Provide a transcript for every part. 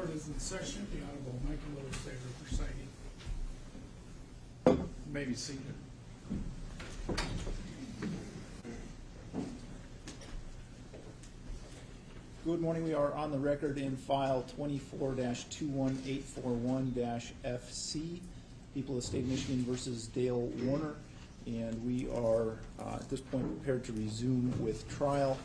Court is in session. The Honorable Michael Lewis Saver presiding. You may be seated. Good morning. We are on the record in file 24-21841-FC, People of the State of Michigan versus Dale Warner. And we are at this point prepared to resume with trial.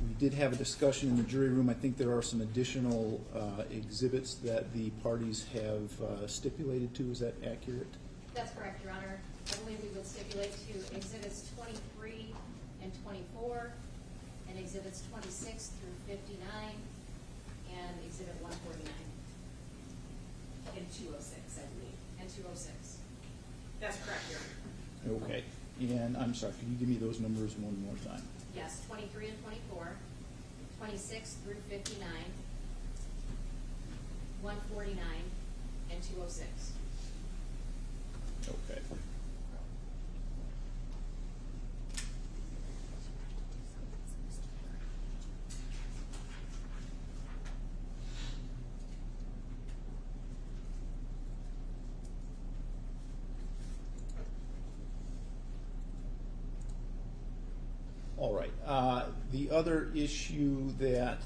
We did have a discussion in the jury room. I think there are some additional exhibits that the parties have stipulated to. Is that accurate? That's correct, Your Honor. I believe we would stipulate to exhibits 23 and 24, and exhibits 26 through 59, and exhibit 149. And 206, I believe. And 206. That's correct, Your Honor. Okay. And I'm sorry, can you give me those numbers one more time? Yes, 23 and 24, 26 through 59, 149, and 206. Okay. All right. The other issue that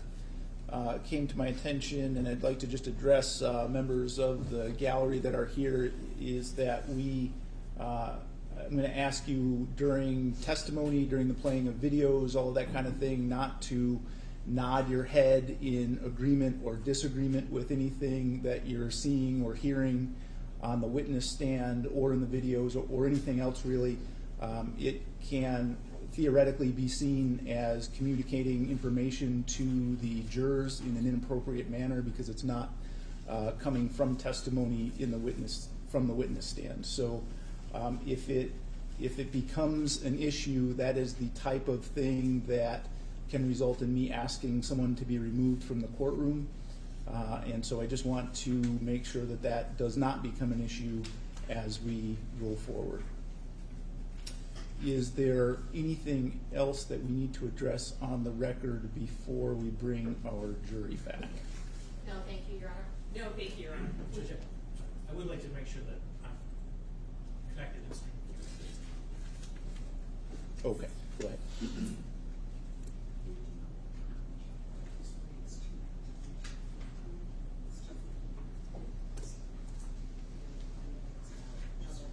came to my attention, and I'd like to just address members of the gallery that are here, is that I'm going to ask you during testimony, during the playing of videos, all of that kind of thing, not to nod your head in agreement or disagreement with anything that you're seeing or hearing on the witness stand or in the videos or anything else really. It can theoretically be seen as communicating information to the jurors in an inappropriate manner because it's not coming from testimony from the witness stand. So if it becomes an issue, that is the type of thing that can result in me asking someone to be removed from the courtroom. And so I just want to make sure that that does not become an issue as we go forward. Is there anything else that we need to address on the record before we bring our jury back? No, thank you, Your Honor. No, thank you, Your Honor. Judge, I would like to make sure that I'm connected and straight. Okay, go ahead.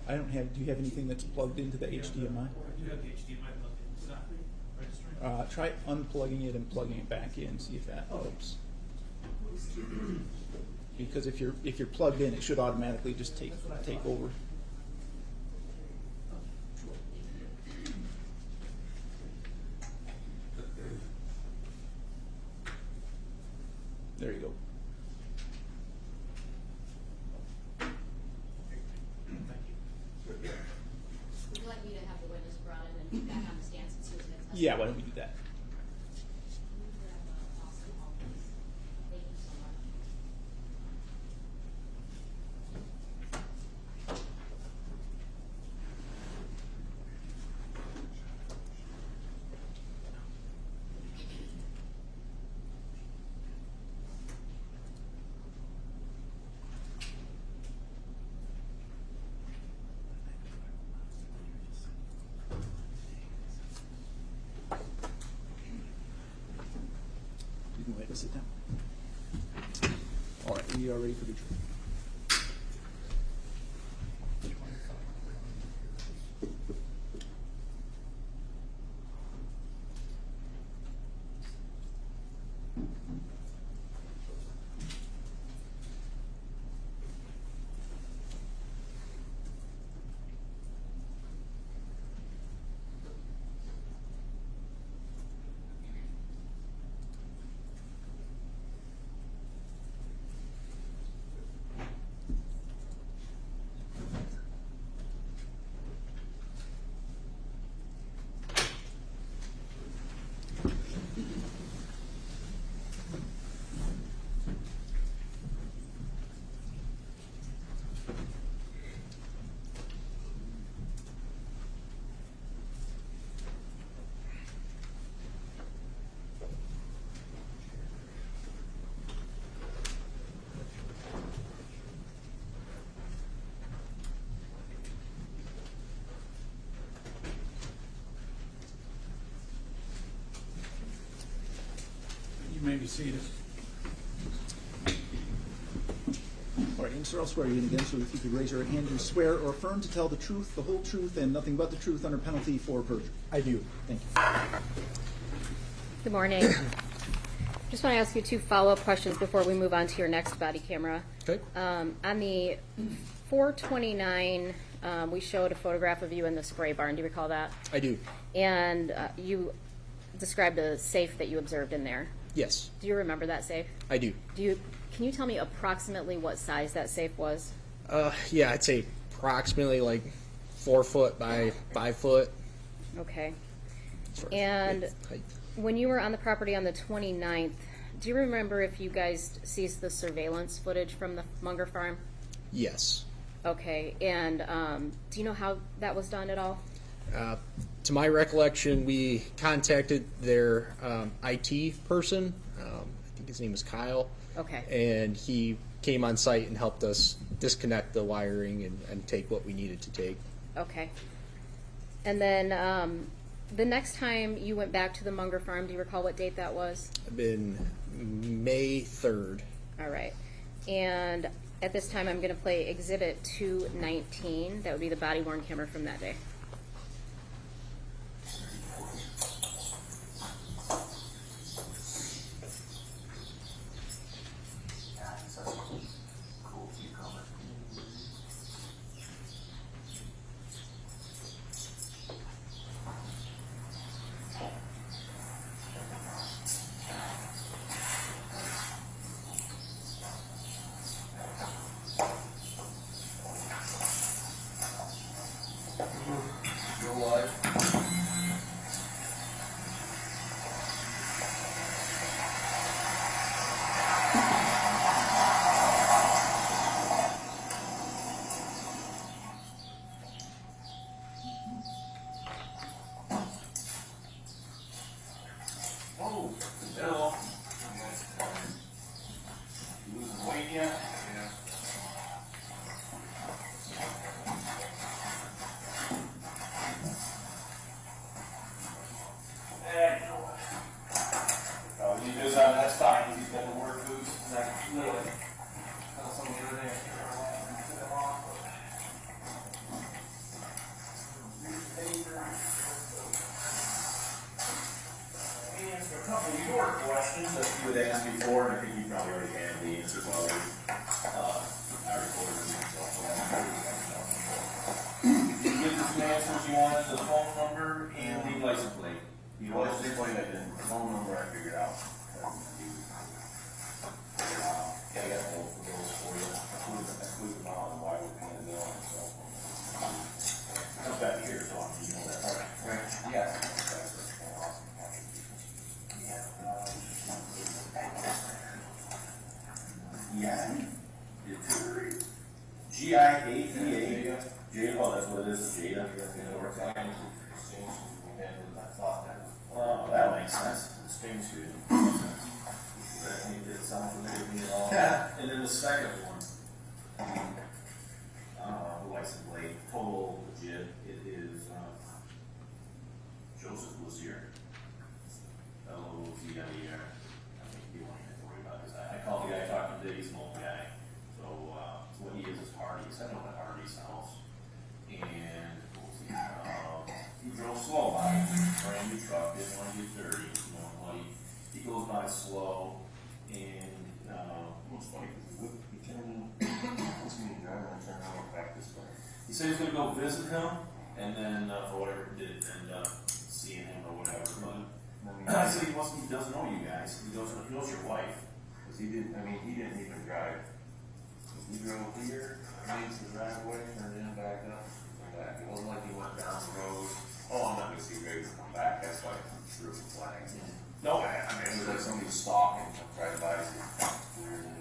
I don't have, do you have anything that's plugged into the HDMI? I do have the HDMI plugged in. Is that registering? Try unplugging it and plugging it back in, see if that helps. Because if you're plugged in, it should automatically just take over. There you go. Would you like me to have the witness brought in and back on the stand since he was going to testify? Yeah, why don't we do that? Thank you so much. You can go ahead and sit down. All right, we are ready for the jury. You may be seated. All right, and sir, I'll swear you in again, so if you could raise your hand, you swear or affirm to tell the truth, the whole truth, and nothing but the truth under penalty for perjury. I do. Thank you. Good morning. Just want to ask you 2 follow-up questions before we move on to your next body camera. Okay. On the 429, we showed a photograph of you in the spray barn. Do you recall that? I do. And you described a safe that you observed in there. Yes, Do you remember that safe? I do. Can you tell me approximately what size that safe was? Yeah, I'd say approximately like 4 foot by 5 foot. Okay. as far as And width, height. when you were on the property on the 29th, do you remember if you guys seized the surveillance footage from the Munger farm? Yes. Okay, and do you know how that was done at all? To my recollection, we contacted their IT person. I think his name was Kyle. Okay. And he came on site and helped us disconnect the wiring and take what we needed to take. Okay. And then the next time you went back to the Munger farm, do you recall what date that was? It's been May 3rd. All right. And at this time, I'm going to play Exhibit 219. That would be the body-worn camera from that day. That's fine. He's got the word boots. Literally. Some of the other day. Answer a couple of your questions that you had asked before, and I think you probably already had the answers already. I recorded them. You get the 2 answers you wanted, the phone number and the license plate. The license plate, I didn't. The phone number I figured out. Yeah, I got both of those for you. I include them all and why we're paying the bill. So, comes back here, so you know that. All right. Yeah. Yeah. G-I-A-T-A. Jada, oh, that's what it is, Jada. Oh, that makes sense. Exchange student. And then the second one, license plate, total legit, it is Joseph Lucier. L-O-Z-I-E-R. I think you won't even worry about this. I called the guy talking today, he's an old guy. So what he is Hardee's. I know at Hardee's house. And he drove slow by it. Brand new truck, didn't want to get dirty, you know, muddy. He goes by slow, and it's funny because he turned, what's me driving and turned around back this way. He said he's going to go visit him, and then for whatever he did, end up seeing him or whatever. But I said he doesn't know you guys. He knows your wife. Because he didn't even drive. He drove here, made the driveway, turned in, back up, and back. It wasn't like he went down the road. Oh, I'm not going to see Greg come back. That's why he threw some flags. No, I mean, it was like somebody stalking him, tried to buy his weird and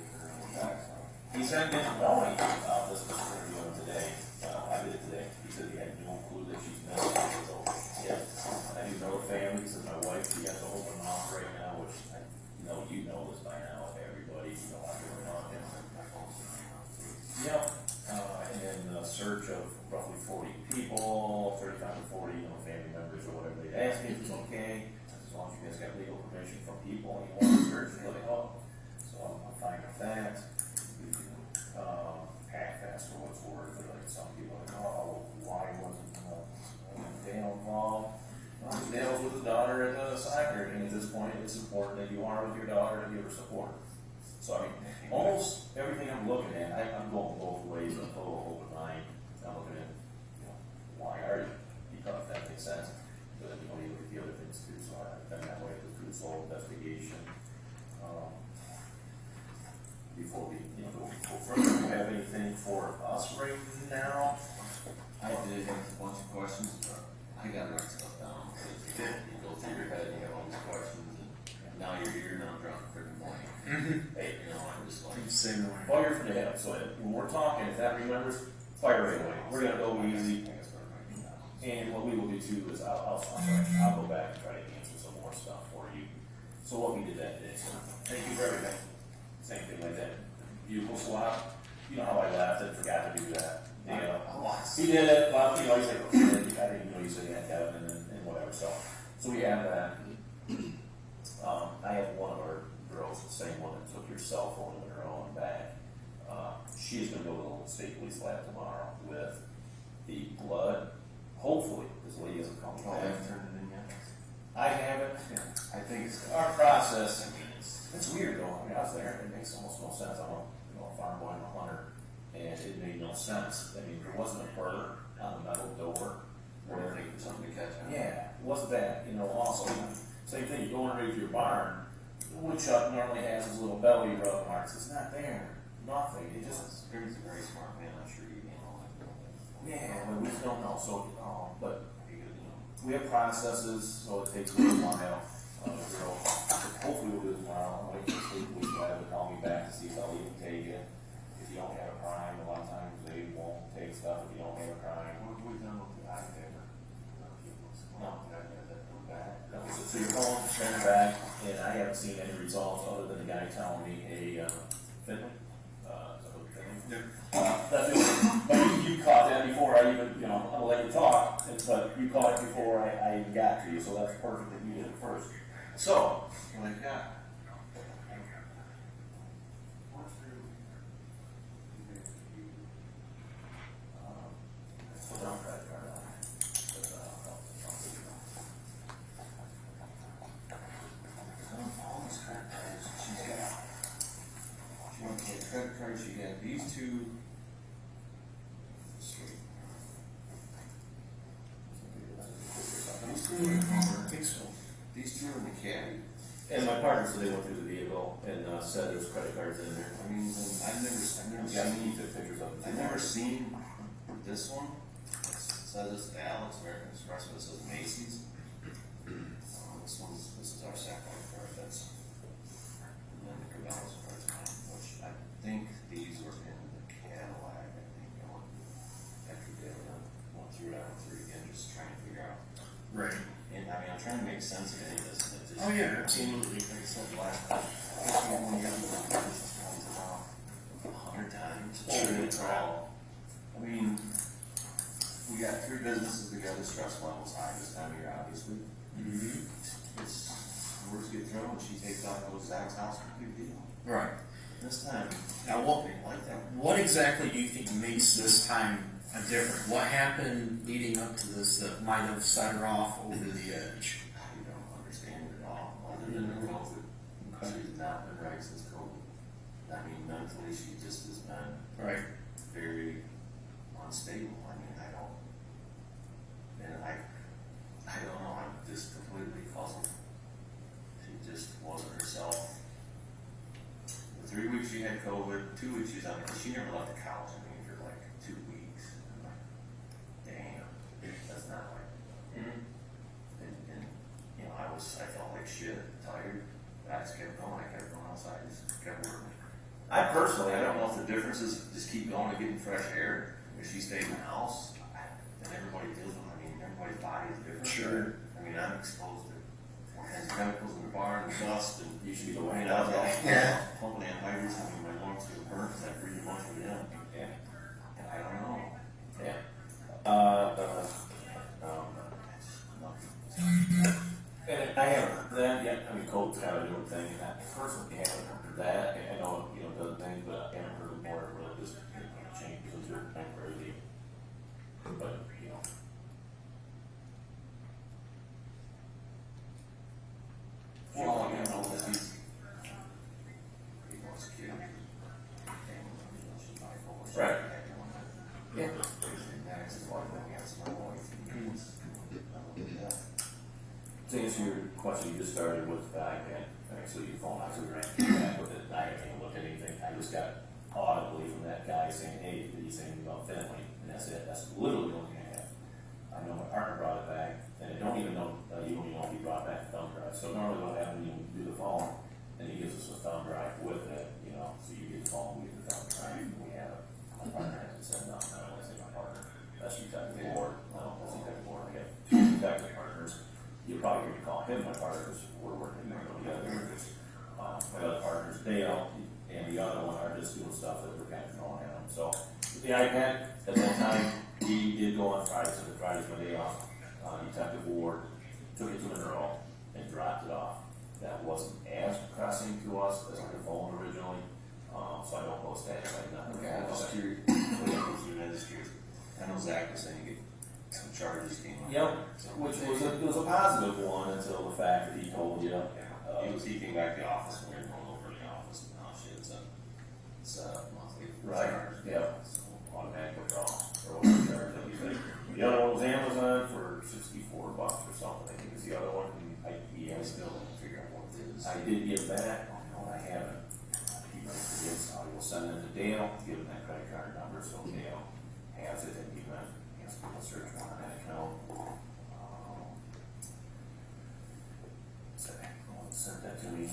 back. He said he didn't know anything about this was going to be on today. I did it today. He said he had no clue that she's missing. So, yeah. I do know the family. He said my wife, she has to open mouth right now, which I know you know this by now. Everybody, you know, I'm going on him. Yep. And then the search of roughly 40 people, 35 to 40, you know, family members or whatever. They asked me if it's okay. As long as you guys he's got legal permission from people, and he wants to search and look up. So I'm fine with that. We can, half-ass for what's worth, but like some people are like, oh, why wasn't Dale involved? Well, Dale's with his daughter at the soccer, and at this point, it's important that you are with your daughter and give her support. So I mean, almost everything I'm looking at, I'm going both ways, I'm a total open mind. I'm looking at, why are you? Because that makes sense. But then, you look at the other things too, so I've been that way with the sole investigation. Before we, go further, do you have anything for us right now? I did have a bunch of questions, but I got my stuff down. You go through your head, you have all these questions, and now you're here, now I'm drunk for the morning. Hey, I'm just like, Same way. Well, you're from the hip, so when we're talking, if that remembers, fire right away. We're gonna go easy. And what we will do too is I'll go back and try to answer some more stuff for you. So what we did that day, so thank you for everything. Same thing like that. Vehicle swap. You know how I laughed and forgot to do that. He did it, well, he's like, okay, I didn't know you said you had Kevin and whatever, so we have that. I have one of our girls, the same one that took your cell phone in her own bag. She's gonna go to the state police lab tomorrow with the blood. Hopefully, this lady hasn't come I back. haven't turned it in yet. I haven't. I think it's Our process, I mean, it's weird though. I mean, I was there, it makes almost no sense. I'm a farm boy, I'm a hunter, and it made no sense. I mean, there wasn't a burr on the metal door. we're looking for something to catch on. Yeah, it wasn't that, also, same thing, you go into your barn, the woodchuck normally has his little belly rub marks, it's not there, nothing, it just, He's a very smart man, I'm sure you know that. yeah, but we just don't know, so, but He could, we have processes, so it takes a little while. Hopefully we'll do it tomorrow. I'm waiting for the state police to call me back to see if they'll even take it. If you don't have a crime, a lot of times they won't take stuff if you don't have a crime. what have we done with the iPaper? No. I got that from back. Okay, so your phone turned back, and I haven't seen any results other than the guy telling me, hey, Finley? That's it. But you caught that before I even, I'll let you talk, but you caught it before I even got to you, so that's perfect that you did it first. So, What I got? put down credit card on it. All these credit cards she's got. She went to the credit cards, she had these two. These two are, I think so. these two are in the caddy. And my partner said they went through the vehicle and said there's credit cards in there. I mean, I've never Yeah, seen, you took pictures of it. I've never seen this one. It says it's Alex American Express, but it says Macy's. This is our second card, that's, and then the Cabela's card's mine, which I think these were in the Cadillac, I think, after they went through it, I went through it again, just trying to figure out. Right. And I mean, I'm trying to make sense of any of this, and it just. Oh, yeah, absolutely. Like I said last time, I guess when you have to do this one's about 100 times. It's all. I mean, we got 3 businesses together, stress levels high this time of year, obviously. It's, words get thrown, she takes out those Zach's house, big deal. Right. This time, Now, what, like that. what exactly do you think makes this time different? What happened leading up to this that might have set her off over the edge? I don't understand it at all, other than the COVID. She's not been right since COVID. I mean, mentally, she just has been Right. very unstable. I mean, I don't know, I'm just completely puzzled. She just wasn't herself. The 3 weeks she had COVID, 2 weeks she was on, she never left the couch, I mean, for like 2 weeks. I'm like, damn, that's not like, and I felt like shit, tired. I just kept going outside, just kept working. I don't know if the difference is just keep going and getting fresh air. If she stayed in the house, and everybody deals with it, I mean, everybody's body is different. Sure. I mean, I'm exposed to all kinds of chemicals in the barn and dust, and You should be the I one. mean, I was all Yeah. pumping anhydrous, I mean, my lungs feel burnt, because I breathe a bunch of it in. Yeah. And I don't know. Yeah. Nothing. And I haven't heard that yet. I mean, code's kind of a new thing, and I personally haven't heard that. I know, you know, it does things, but I haven't heard more really just changes into it temporarily. But, you know. Well, I know that he wants a kid. Right. Yeah. To answer your question, you just started with the iPad. Actually, your phone, I was back with it. I can't look at anything. I just got audibly from that guy saying, hey, did he say anything about Finley? And that's it. That's literally the only thing I have. I know my partner brought it back, and I don't even know, you don't even know if he brought back the thumb drive. So normally what happens, you do the phone, and he gives us a thumb drive with it, you know, so you get the phone, we get the thumb drive, and we have it. My partner hasn't said nothing. I don't want to say my partner. That's your technical board. No, that's your technical board. I have two technical partners. You'll probably hear me call him my partner because we're working together. My other partners, Dale and the other one are just doing stuff that we're kind of throwing at them. So the iPad, at that time, he did go on Friday, so the Friday's my day off. Detective Ward took it to Monroe and dropped it off. That wasn't as pressing to us as the phone originally, so I don't post that. Okay, I'm just curious. I'm just curious. I know Zach was saying some charges came up. Yep, which was a positive one until the fact that he told you. He came back to the office when we were going over to the office and now shit, it's a monthly Right, charge. yeah, automatic withdrawal, or whatever charge that you think. The other one was Amazon for $64 or something, I think is the other one, and I still don't figure out what it is. I did give that, no, I haven't. He might forget, so I will send it to Dale, give him that credit card number, so Dale has it, and he can search one on that account. Send that to me. Yeah,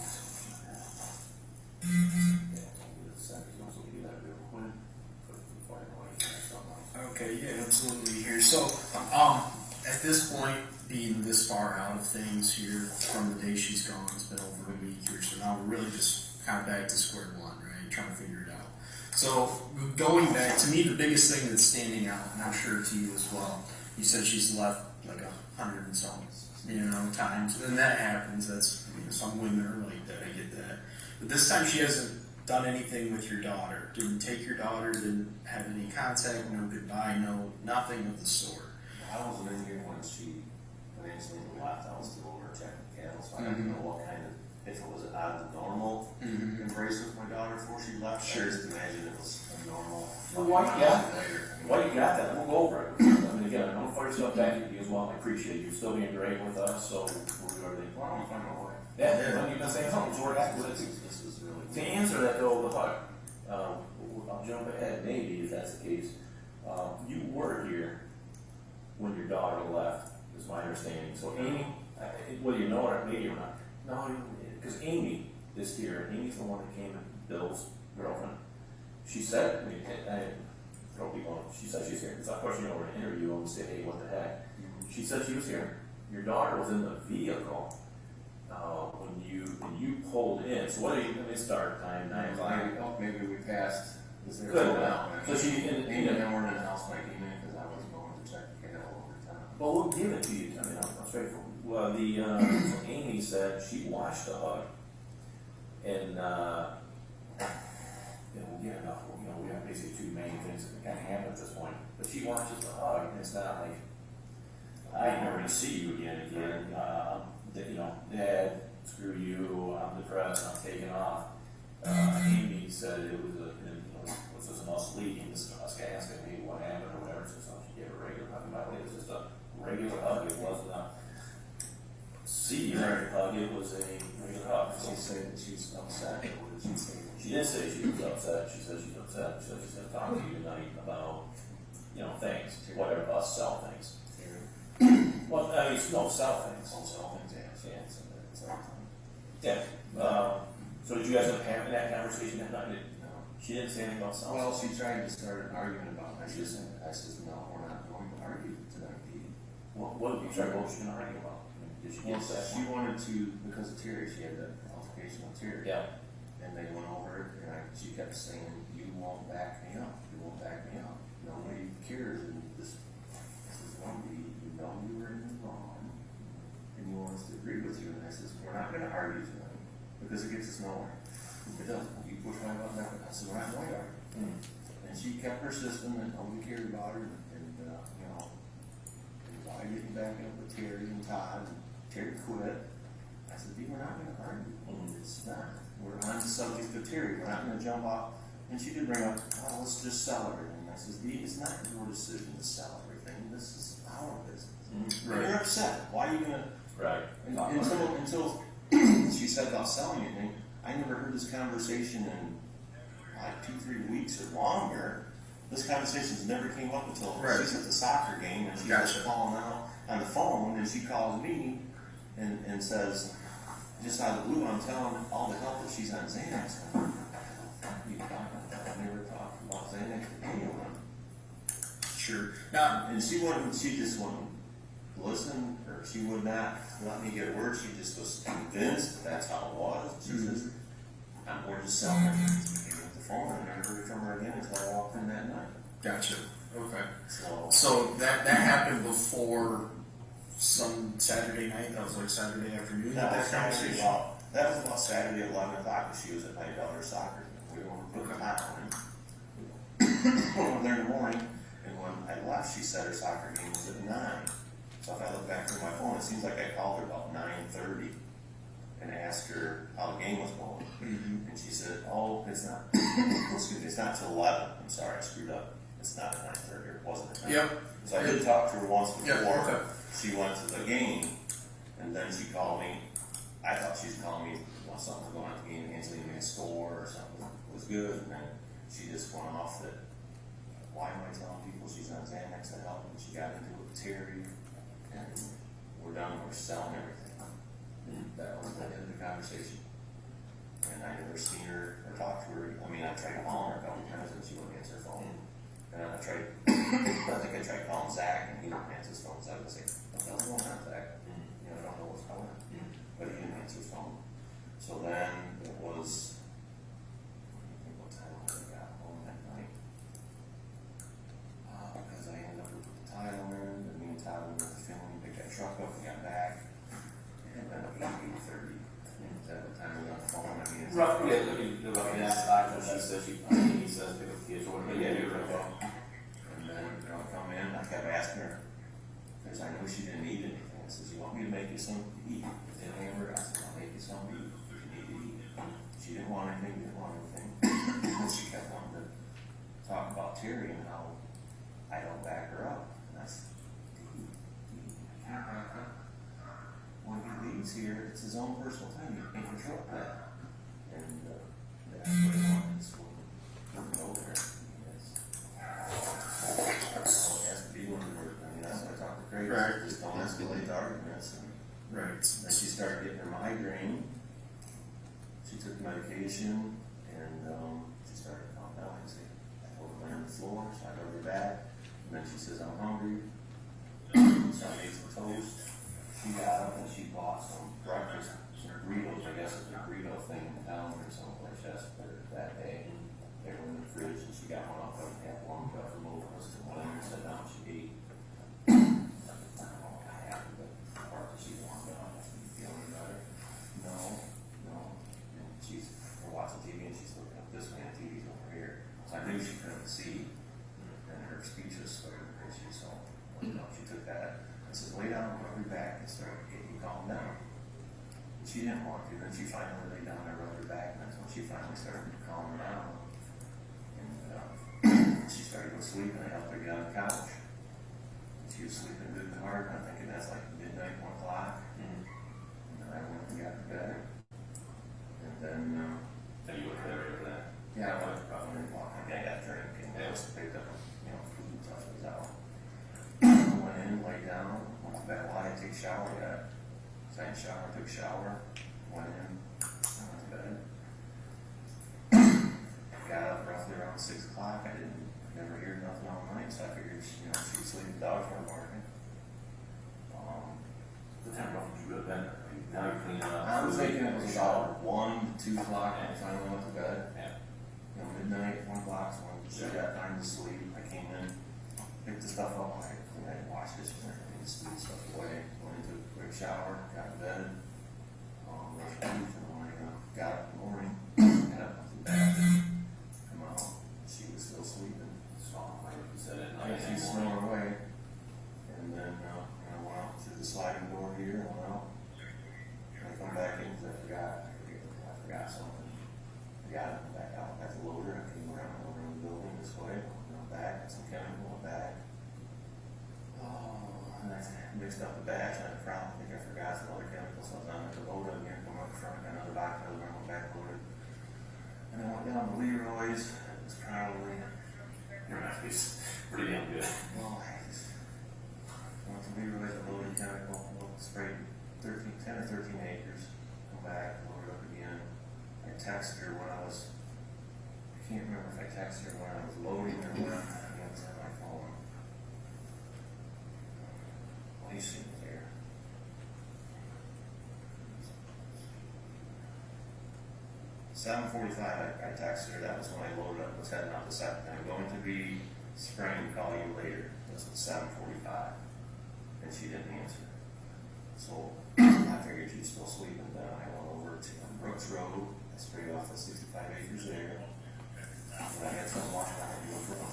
send it to him, so we do that real quick. Before I know anything or something else. Okay, yeah, absolutely here. So, at this point, being this far out of things here, from the day she's gone, it's been over a week here, so now we're really just kind of back to square one, right? Trying to figure it out. So, going back, to me, the biggest thing that's standing out, and I'm sure to you as well, you said she's left like 100 and some, times, and that happens. That's, some women are like that, I get that. But this time she hasn't done anything with your daughter. Didn't take your daughter, didn't have any contact, no goodbye, no, nothing of the sort. I wasn't in here when she eventually left. I was still over checking cattle, so I don't know what kind of, if it was out of the normal embrace with my daughter before she left. Sure. I just imagine it was a normal. Why you got that? We'll go over it. I mean, again, don't fire yourself back at you as well. I appreciate you still being great with us, so we'll do everything. Well, I don't find my way. Yeah, you've been saying something, so we're happy with it. This was really. To answer that though, the hug, I'll jump ahead, maybe if that's the case. You were here when your daughter left, is my understanding. So Amy, whether you know her, maybe or not, no, because Amy is here. Amy's the one that came and Bill's girlfriend. She said, I didn't throw people on. She said she's here. Because of course, we're in an interview and we say, hey, what the heck? She said she was here. Your daughter was in the vehicle when you pulled in. So what are you? Let me start time 9 o'clock. Maybe we passed. Good. So she Amy and I weren't in the house by Amy because I was going to check the cattle over time. Well, we'll give it to you. I mean, I'm straightforward. Well, so Amy said she watched the hug, and we'll get enough. We have basically two main things that can kind of happen at this point. But she watches the hug, and it's not like I ain't never gonna see you again. Dad, screw you. I'm depressed. I'm taking off. Amy said it was just us leaving. This is us asking me what happened or whatever. So she gave a regular hug. By the way, it was just a regular hug. It wasn't a seedy hug. It was a regular hug. She said that she's upset. What did she say? She did say she was upset. She said she's upset. She said she's going to talk to you tonight about, things, whatever us sell things. Well, I mean, no, sell things. Sell things, Yeah. So did you guys end up having that conversation that night? No. She didn't say anything about selling. Well, she tried to start an argument about it. I said, no, we're not going to argue tonight, Dee. What was she going to argue about? Did she get that? She wanted to, because of Terry, she had that altercation with Terry. Yeah. And they went over it, and she kept saying, you won't back me up. You won't back me up. Nobody cares. And this is one Dee. You know you were in the wrong. and you want us to agree with you, and I says, we're not gonna argue tonight, because it gets us nowhere. It doesn't, you push my button, I said, we're not going to argue. And she kept persistent, and nobody cared about her, and you know, and I getting back up with Terry and Todd, and Terry quit. I said, Dee, we're not gonna argue, it's not, we're on the subject of Terry, we're not gonna jump off. And she did bring up, oh, let's just sell everything. I says, Dee, it's not your decision to sell everything, this is our business. Right. And you're upset, why are you gonna? Right. Until she said about selling anything, I never heard this conversation in like 2-3 weeks or longer. This conversation's never came up until Right. she's at the soccer game and she's Gotcha. calling out on the phone, and she calls me and says, just out of the blue, I'm telling all the help that she's on Xanax. I'm like, what are you talking about? I never talked about Xanax to anyone. Sure. Now, And she just wouldn't listen, or she would not let me get a word. She just was convinced that that's how it was. She says, we're just selling it. With the phone, I never heard from her again until I walked in that night. gotcha. Okay. So, So that happened before some Saturday night. That was like Saturday afternoon. that was about Saturday at 11 o'clock, and she was at my daughter's soccer game. We were putting time on it. We were there in the morning, and when I left, she said her soccer game was at 9. So if I look back through my phone, it seems like I called her about 9:30 and asked her how the game was going. And she said, oh, it's not, excuse me, it's not till 11. I'm sorry, I screwed up. It's not at 9:30, or it wasn't at 9. Yep. So I did talk to her once before. Yep, okay. She went to the game, and then she called me. I thought she was calling me while something was going on at the game, Ansley in a store or something was good, and then she just went off that, why am I telling people she's on Xanax to help? And she got into it with Terry, and we're done, we're selling everything. That was the end of the conversation. And I never seen her or talked to her. I mean, I tried calling her a couple times and she wouldn't answer her phone. And then I think I tried calling Zach and he wouldn't answer his phone. So I was like, what the hell's going on, Zach? You know, I don't know what's going on. But he didn't answer his phone. So then it was, what time I got home that night? Because I ended up with the tile in, and me and Todd went to the film, picked that truck up, we got back. And then at 8:30, is that what time we got on the phone? I mean, it's Roughly, roughly asked the she says he says pick up the kids or whatever. Yeah, you're right. And then, you know, I come in, I kept asking her, because I knew she didn't eat anything. I says, you want me to make you something to eat? Is there any hamburger? I said, I'll make you something to eat. You need to eat. She didn't want anything, And she kept wanting to talk about Terry and how I don't back her up. And I said, I can't back up. When he leaves here, it's his own personal time. You can't control that. And that's what he wanted. So we go there. So it has to be when we're, I mean, that's what I talked to Craig. Right. Just don't escalate the arguments. And Right. then she started getting her migraine. She took medication, and she started to calm down. I told her to lay on the floor, so I rubbed her back. And then she says, I'm hungry. So I made some toast. She got up and she bought some breakfast, some burritos. I guess it's a burrito thing in town or someplace that day. They were in the fridge, and she got one off of half one, got from over us to one, and sat down, she ate. I don't know what happened, but the part that she warmed up, feeling better. No. And we're watching TV, and she's looking up this way, and TV's over here. So I knew she couldn't see, and her speech was starting to issue, so she took that. I said, lay down, rub your back, and start getting calmed down. And she didn't want to, then she finally lay down and rubbed her back, and that's when she finally started to calm down. And she started to go to sleep, and I helped her get on the couch. And she was sleeping good and hard, and I'm thinking that's like midnight, 1 o'clock. And then I went and got to bed. And then, You were there for that. yeah, I went about 1 o'clock, and I got a drink, and I was picked up, food and stuff was out. I went in, laid down, went to bed. Well, I didn't take a shower yet. So I took a shower, went in, went to bed. Got up roughly around 6 o'clock. I never hear nothing all night, so I figured, she was sleeping, the dogs weren't barking. What time did you go to bed? Now you're cleaning up. I was thinking it was about 1 to 2 o'clock when I finally went to bed. Yeah. Midnight, 1 o'clock, so when she got time to sleep, I came in, picked the stuff up, I washed this and everything. just threw stuff away, went into a quick shower, got in bed, brushed my teeth in the morning, got up in the morning, got up to the bathroom, come out, she was still sleeping. So, like you said, at I night. guess he's snoring away. And then, I went out through the sliding door here, and went out. And I come back in because I forgot something. I got it, went back out, got the loader, I came around the building this way, went back, got some chemical, went back. Oh, and I mixed up the batch, and I probably think I forgot some other chemicals, so I was on the loader again, come up front, got another box, I went back loaded. And I went down to Leroy's, it was probably, Your math is pretty damn good. well, I went to Leroy's, I loaded chemical, sprayed 10 or 13 acres, come back, loaded up again. I texted her when I was, I can't remember if I texted her when I was loading or when I was on my phone. Well, you see it there. 7:45, I texted her, that was when I loaded up, was heading out the second. I'm going to be spraying, call you later. That's at 7:45. And she didn't answer. So I figured she's still sleeping. Then I went over to Brooks Road. I sprayed off the 65 acres there. And I had some walking out to a brook.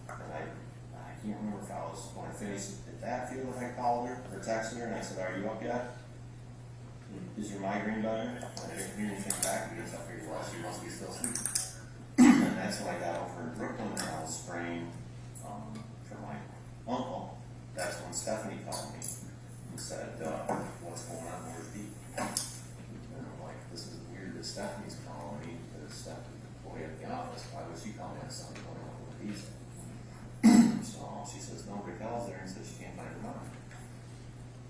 And I can't remember if I was, when I finished at that field, if I called her or texted her and I said, "Are you up yet? Is your migraine better?" And I didn't hear anything back because I figured, well, she must be still sleeping. And that's when I got over in Brooklyn and I was spraying for my uncle. That's when Stephanie called me and said, "What's going on? Where's Dee?" And I'm like, this is weird that Stephanie's calling me because Stephanie's an employee at the office. Why would she call me on something going on with Dee's? So she says, "No, Raquel's there," and says she can't find her mom.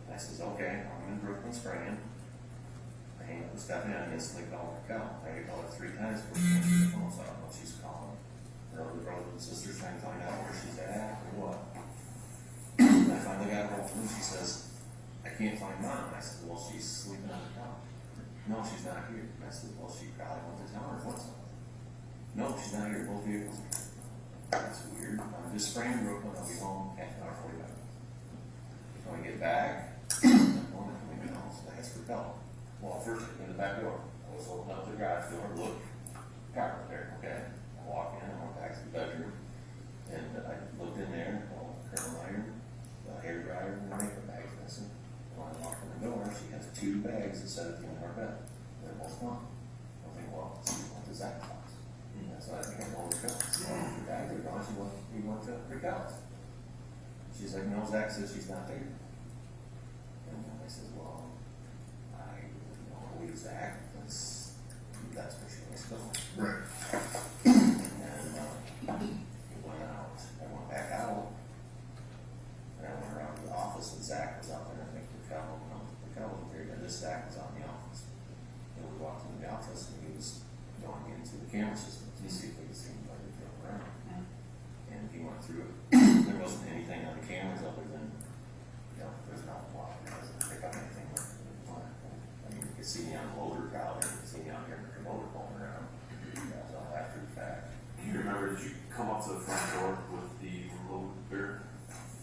I says, "Okay, I'm in Brooklyn spraying." I hang up with Stephanie and I instantly call Raquel. I had to call her 3 times before she answered the phone, so I don't know if she's calling her other brothers and sisters trying to find out where she's at or what. And I finally got her home and she says, "I can't find Mom." I said, "Well, she's sleeping on the couch." "No, she's not here." I said, "Well, she probably went to town or something." "No, she's not here. Both vehicles are here." That's weird. I'm just spraying Brooklyn. I'll be home half an hour, 45 minutes. When I get back, I'm going to come in the house. I asked Raquel. Well, first I came to the back door. I was opening up the garage door, look, car right there, okay. I walked in, I went back to the bedroom, and I looked in there, curling iron, the hair dryer, and the makeup bags missing. When I walked in the door, she has 2 bags that set at the end of our bed. They're both gone. I think, well, what does that cost? So I think I told Raquel. The bags are gone. We went to Raquel's. She's like, "No, Zach says she's not there." And I said, "Well, Zach, that's where she was going." Right. And then we went out. I went back out. And I went around to the office and Zach was out there. I think Raquel was there. And this Zach was out in the office. And we walked into the office and he was going into the camera system to see if we could see anybody drove around. And he went through it. There wasn't anything on the cameras other than, there's not a lot. It doesn't pick up anything. You can see me on the loader probably, you can see me out here in the motor going around. That was all after the fact. Do you remember, did you come up to the front door with the loader?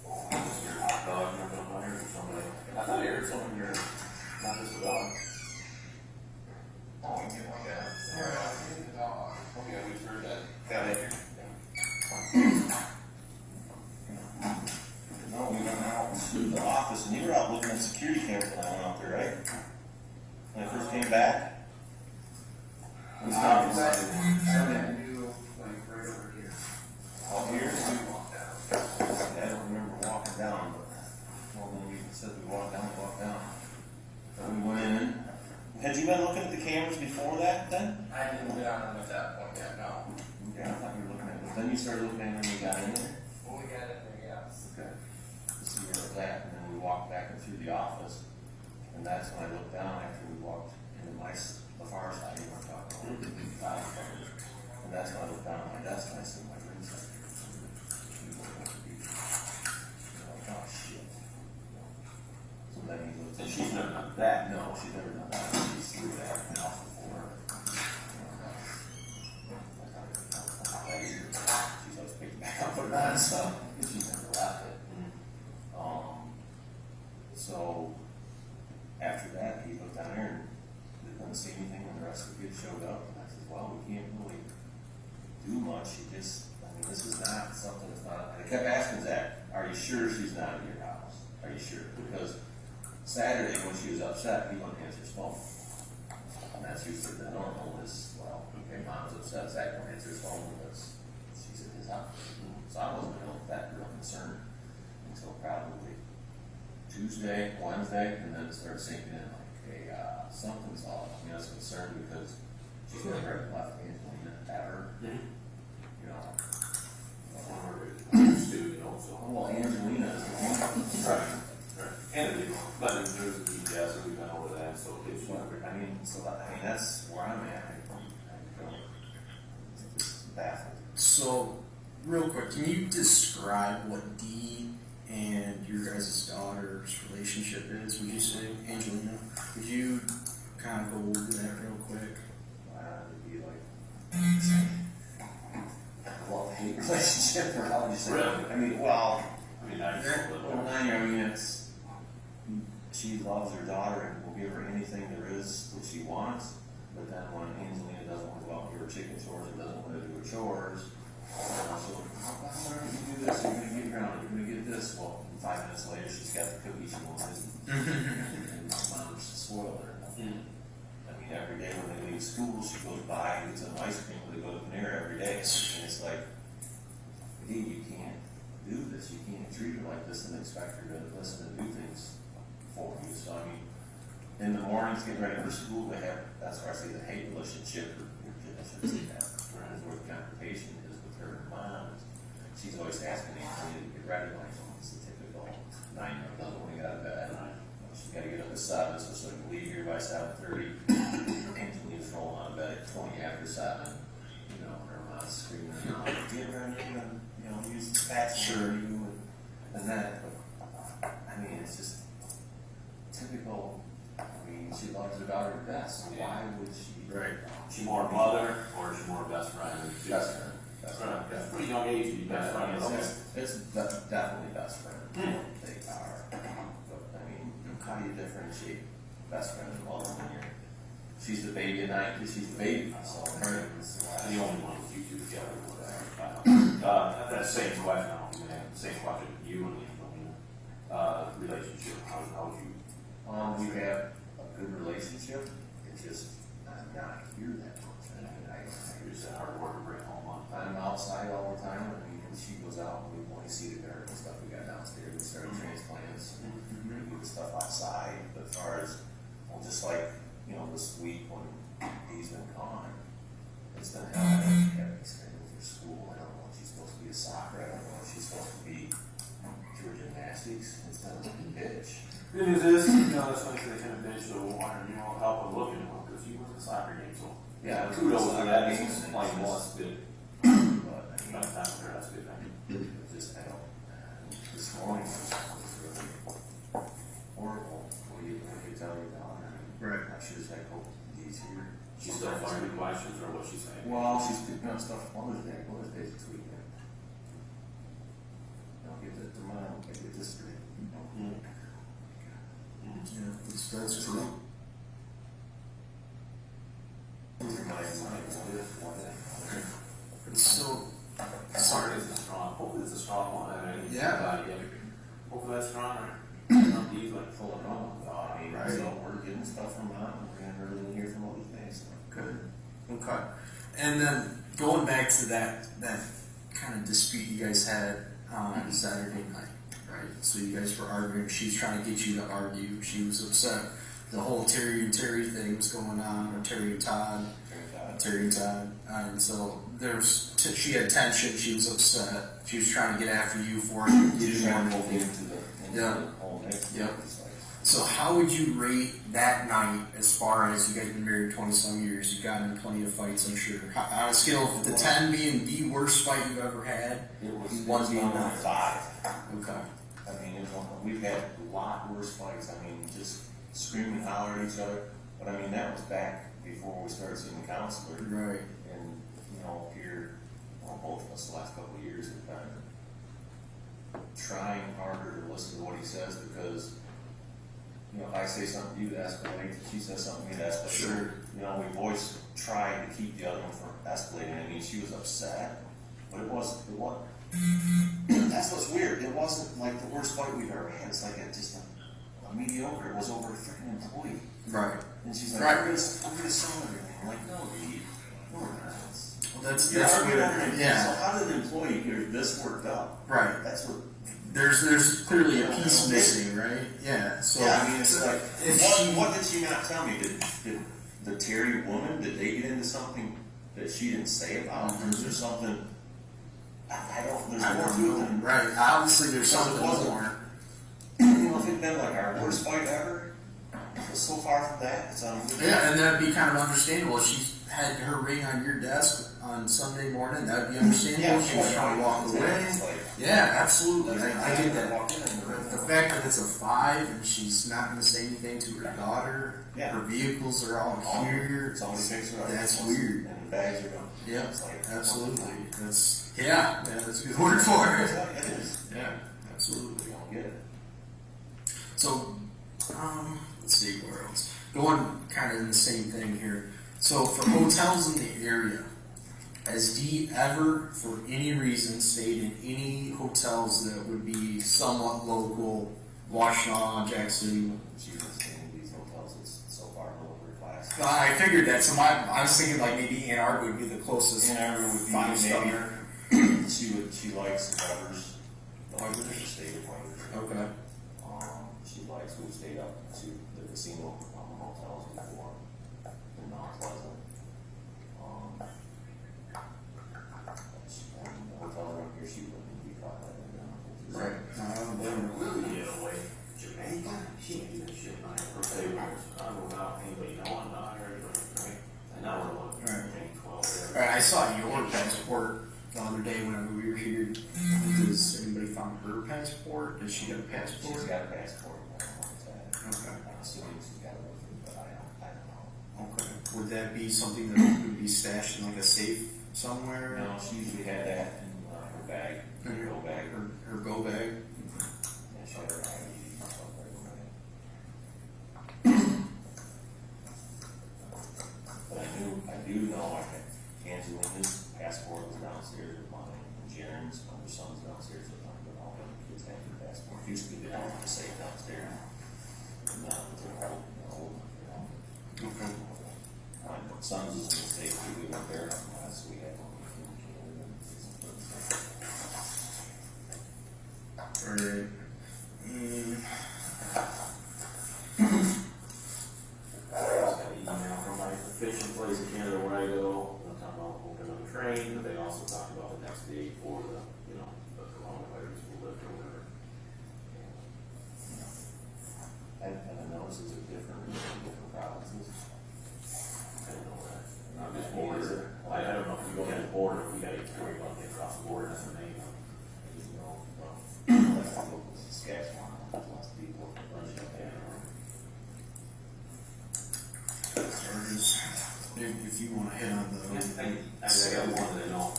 Was your dog jumping up on here or somebody? I thought I heard someone here, not just a dog. Oh, you get one down. Okay, we just heard that. Got it. No, we went out to the office and you were out looking at security cameras when I went out there, right? When I first came back? It was Right over here. Out here? I don't remember walking down, but when we said we walked down. And we went in. Had you been looking at the cameras before that then? I didn't get on them at that point yet, no. Okay, I thought you were looking at it. Then you started looking at it when we got in there? When we got in there, yes. Okay. To see where it was at, and then we walked back into the office. And that's when I looked down after we walked into the far side, you were talking about. And that's when I looked down at my desk and I see my room set. Like, oh shit. So then he looked. And she's never done that. No, she's never done that. She's through that house before. She's always picked back up, put it on, so she's never left it. didn't see anything when the rest of the kids showed up. And I said, well, we can't really do much. This is not something that's not, and I kept asking Zach, are you sure she's not in your house? Are you sure? Because Saturday when she was upset, he wouldn't answer his phone. And that's usually the normal is, well, okay, mom's upset, Zach won't answer his phone because she's in his house. So I wasn't that real concerned until probably Tuesday, Wednesday, and then it started sinking in like, hey, something's off. I was concerned because she's never left Angelina ever. You know, well, Angelina is the one. Right. And but there's a detail, so we've been over that, so it's whatever. That's where I'm at. I don't, it's just baffled. So, real quick, can you describe what Dee and your guys' daughter's relationship is? Would you say, Angelina? Would you kind of go over that real quick? It'd be like a love-hate relationship, or how would you say? Really? It's she loves her daughter and will give her anything there is that she wants. But then when Angelina doesn't want to go out and do her chicken chores and doesn't want to do her chores, she'll, why don't you do this? You're going to get grounded. You're going to get this. Well, 5 minutes later, she's got the cookie she wants, and mom's spoiled her. Every day when they leave school, she goes by and gets some ice cream when they go to Panera every day. And it's like, hey, you can't do this. You can't treat her like this and expect her to listen and do things for you. So, in the mornings, getting ready for school, that's where I say the hate relationship, I should say that, where the confrontation is with her and mom. She's always asking Angelina to get ready, like, it's the typical 9-year-old doesn't want to get out of bed. She's got to get up at 7, so she can leave here by 7:30. Angelina's rolling out of bed at 20 after 7. Her mom's screaming, get ready, use the bathroom, and that. But, it's just typical. She loves her daughter to death, so why would she? Right. She more mother, or is she more best friend? Best friend. That's a pretty young age to be best friend. It's definitely best friend. They are. But, how do you differentiate best friend and mother when she's the baby at night because she's the baby, so her is the only one with you two together. That same question, same question to you and Angelina. Relationship, how would you? We have a good relationship. It's just I'm not here that much. You're just a hard worker, bring home. I'm outside all the time. When she goes out, we want to see the garden and stuff we got downstairs. We started transplants. We do the stuff outside. But as far as, just like, this week when Dee's been gone, it's been hell. I don't have experience for school. I don't know if she's supposed to be a soccer. I don't know if she's supposed to be through gymnastics. It's been a bitch. It is this, that's why they kind of bitch, so why don't you help him look at him, because he was a soccer game, so. Yeah, kudos to that, he's playing well, that's good. But, time for her, that's a good thing. This morning was really horrible. What do you tell your daughter? Right. She was like, oh, Dee's here. She's still finding questions, or what's she saying? Well, she's picking up stuff Mother's Day. Mother's Day's this weekend. I'll get this tomorrow. I'll get this straight. Yeah, that's true. So, Sorry, it's a strong, hopefully it's a strong one. Yeah. Hopefully that's strong, right? He's like full of rum. Right. So we're getting stuff from mom. We're going to really hear from Mother's Day. So. Good. Okay. And then going back to that kind of dispute you guys had on Saturday night, right? So you guys were arguing. She's trying to get you to argue. She was upset. The whole Terry and Terry thing was going on, or Terry and Todd. And so she had tension. She was upset. She was trying to get after you for it. You didn't want to go into the whole mix. Yep. So how would you rate that night as far as you guys have been married 20-some years? You've gotten in plenty of fights, I'm sure. On a scale of the 10 being the worst fight you've ever had, it was 1 being 5. Okay. We've had a lot worse fights. Just screaming, hollering at each other. But that was back before we started seeing the counselor. Right. And here, both of us the last couple of years have been trying harder to listen to what he says, because you know, if I say something, you escalate, if she says something, you escalate. Sure. You know, we both tried to keep the other one from escalating. I mean, she was upset, but it wasn't, that's what's weird. It wasn't like the worst fight we've ever had. It's like just a mediocre. It was over a freaking employee. Right. And she's like, Right. we're gonna sell everything. I'm like, no, Dee. No, we're not. Well, that's You're arguing weird. over it. Yeah. So how did the employee get this worked up? Right. That's what. There's clearly a piece missing, right? Yeah. So Yeah, I mean, it's like, if what did she not tell me? Did the Terry woman, did they get into something that she didn't say about? Or is there something, I don't, there's more to it than, right. Obviously, there's something more. you know, if it'd been like our worst fight ever, it's so far from that, it's unbelievable. Yeah, and that'd be kind of understandable. If she had her ring on your desk on Sunday morning, that'd be understandable. She was trying to walk away. Yeah, absolutely. I get that. The fact that it's a 5 and she's not going to say anything to her daughter, Yeah. her vehicles are all here. Somebody picks her up. That's weird. And the bags are gone. Yeah, It's like, absolutely. That's that's a good word for it. It is. Yeah, absolutely. We don't get it. So, let's see where else. Going kind of in the same thing here. So, for hotels in the area, has Dee ever, for any reason, stayed in any hotels that would be somewhat local, Washtenaw, Jackson? She was in these hotels, it's so far below her class. I figured that. So, I was thinking like maybe Ann Arbor would be the closest. Ann Arbor would be 5-star. maybe. She likes the Weathers. The Weathers are state of Weathers. Okay. She likes, we've stayed up to the casino hotels before in Mount Pleasant. The hotel around here, she wouldn't be caught by them. Right. I don't blame her. Get away. Jamaica? She ain't do that shit on her birthday. I don't know about anybody knowing about her, right? I know her one. Right. 12. All right, I saw your passport the other day whenever we were here. Does anybody found her passport? Does she get a passport? She's got a passport. I don't know what's that. Okay. I'm assuming she's got it with her, but I don't know. Okay. Would that be something that would be stashed in like a safe somewhere? No, she usually had that in her bag, her go bag. Her go bag? Yeah, she had her ID and stuff right away. But I do know Angela's passport was downstairs with mine, and Jaren's, her son's downstairs with mine, but all the kids have their passport. Used to be they don't have to safe downstairs. And now that they're old, Okay. My son's is in the state, we went there last week, I don't know if you can. Alright. I just got an email from my fishing place in Canada where I go. They're talking about opening up a train, but they also talk about the next day for the, the coronavirus will lift or whatever. And I noticed it's different in different provinces. I don't know that. Not just border. I don't know if you go to the border, we gotta worry about getting across the border, that's the main one. That's like local Saskatchewan, lots of people. If you want to hit on the. I got one that I know.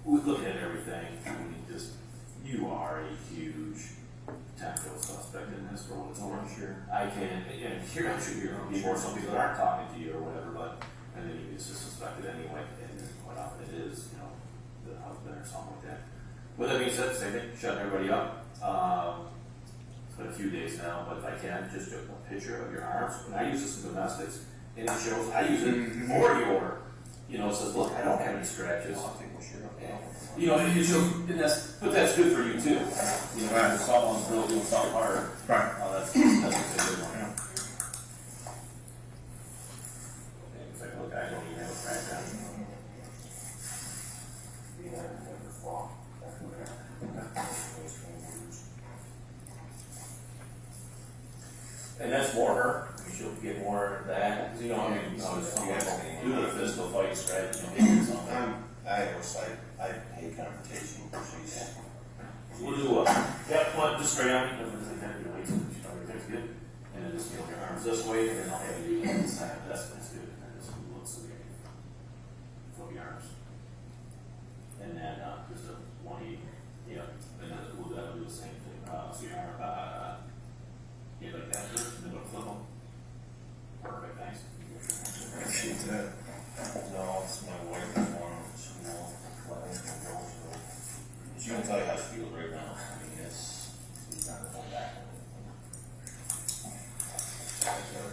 We look at everything. I mean, you are a huge tactical suspect in this for what it's worth. Sure. I can, and here I'm sure you're people, some people that aren't talking to you or whatever, but and then you just suspect it anyway, and quite often it is, the husband or something like that. With that being said, same thing, shutting everybody up. It's been a few days now, but if I can, just do a picture of your arms. And I use this in domestics, and it shows, I use it for your, it says, look, I don't have any scratches. I think we're sure. And it shows, but that's good for you too. If someone's really doing something hard. Right. That's a good one. It's like, look, I don't even have a scratch on me. And that's more her. You should get more of that. Because, I mean, do the physical fight strategy. I hate confrontation. We'll do just straight on. Everything's good. And then just your arms this way, and then I'll have you do that side. That's good. And then just looks again. Flip your arms. And then just a 180. Yeah. And then that'll do the same thing. So your arm. Is that? No, it's my wife is one, she won't let anything go, so. She can tell you how she feels right now, I mean, she's not going back on anything.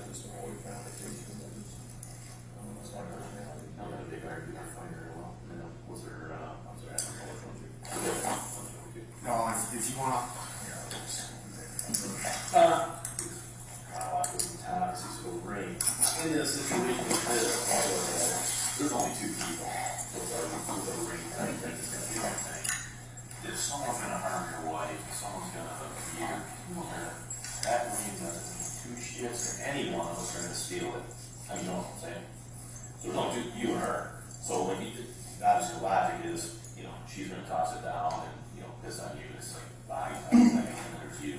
Just a whole foundation, that's my personality. I'm not a big argument, I find her well. And then was there, I'm sorry, I don't know which one you. No, if you want to. So Ray, in this situation with this, there's only two people. Those are the ring. I think it's going to be one thing. If someone's going to harm your wife, if someone's going to abuse you, that means that two shifts or any one of us are going to steal it. I mean, you know what I'm saying? So there's only two, you and her. So when you, obviously the logic is, you know, she's going to toss it down and, you know, piss on you. It's like body type thing, and then there's you.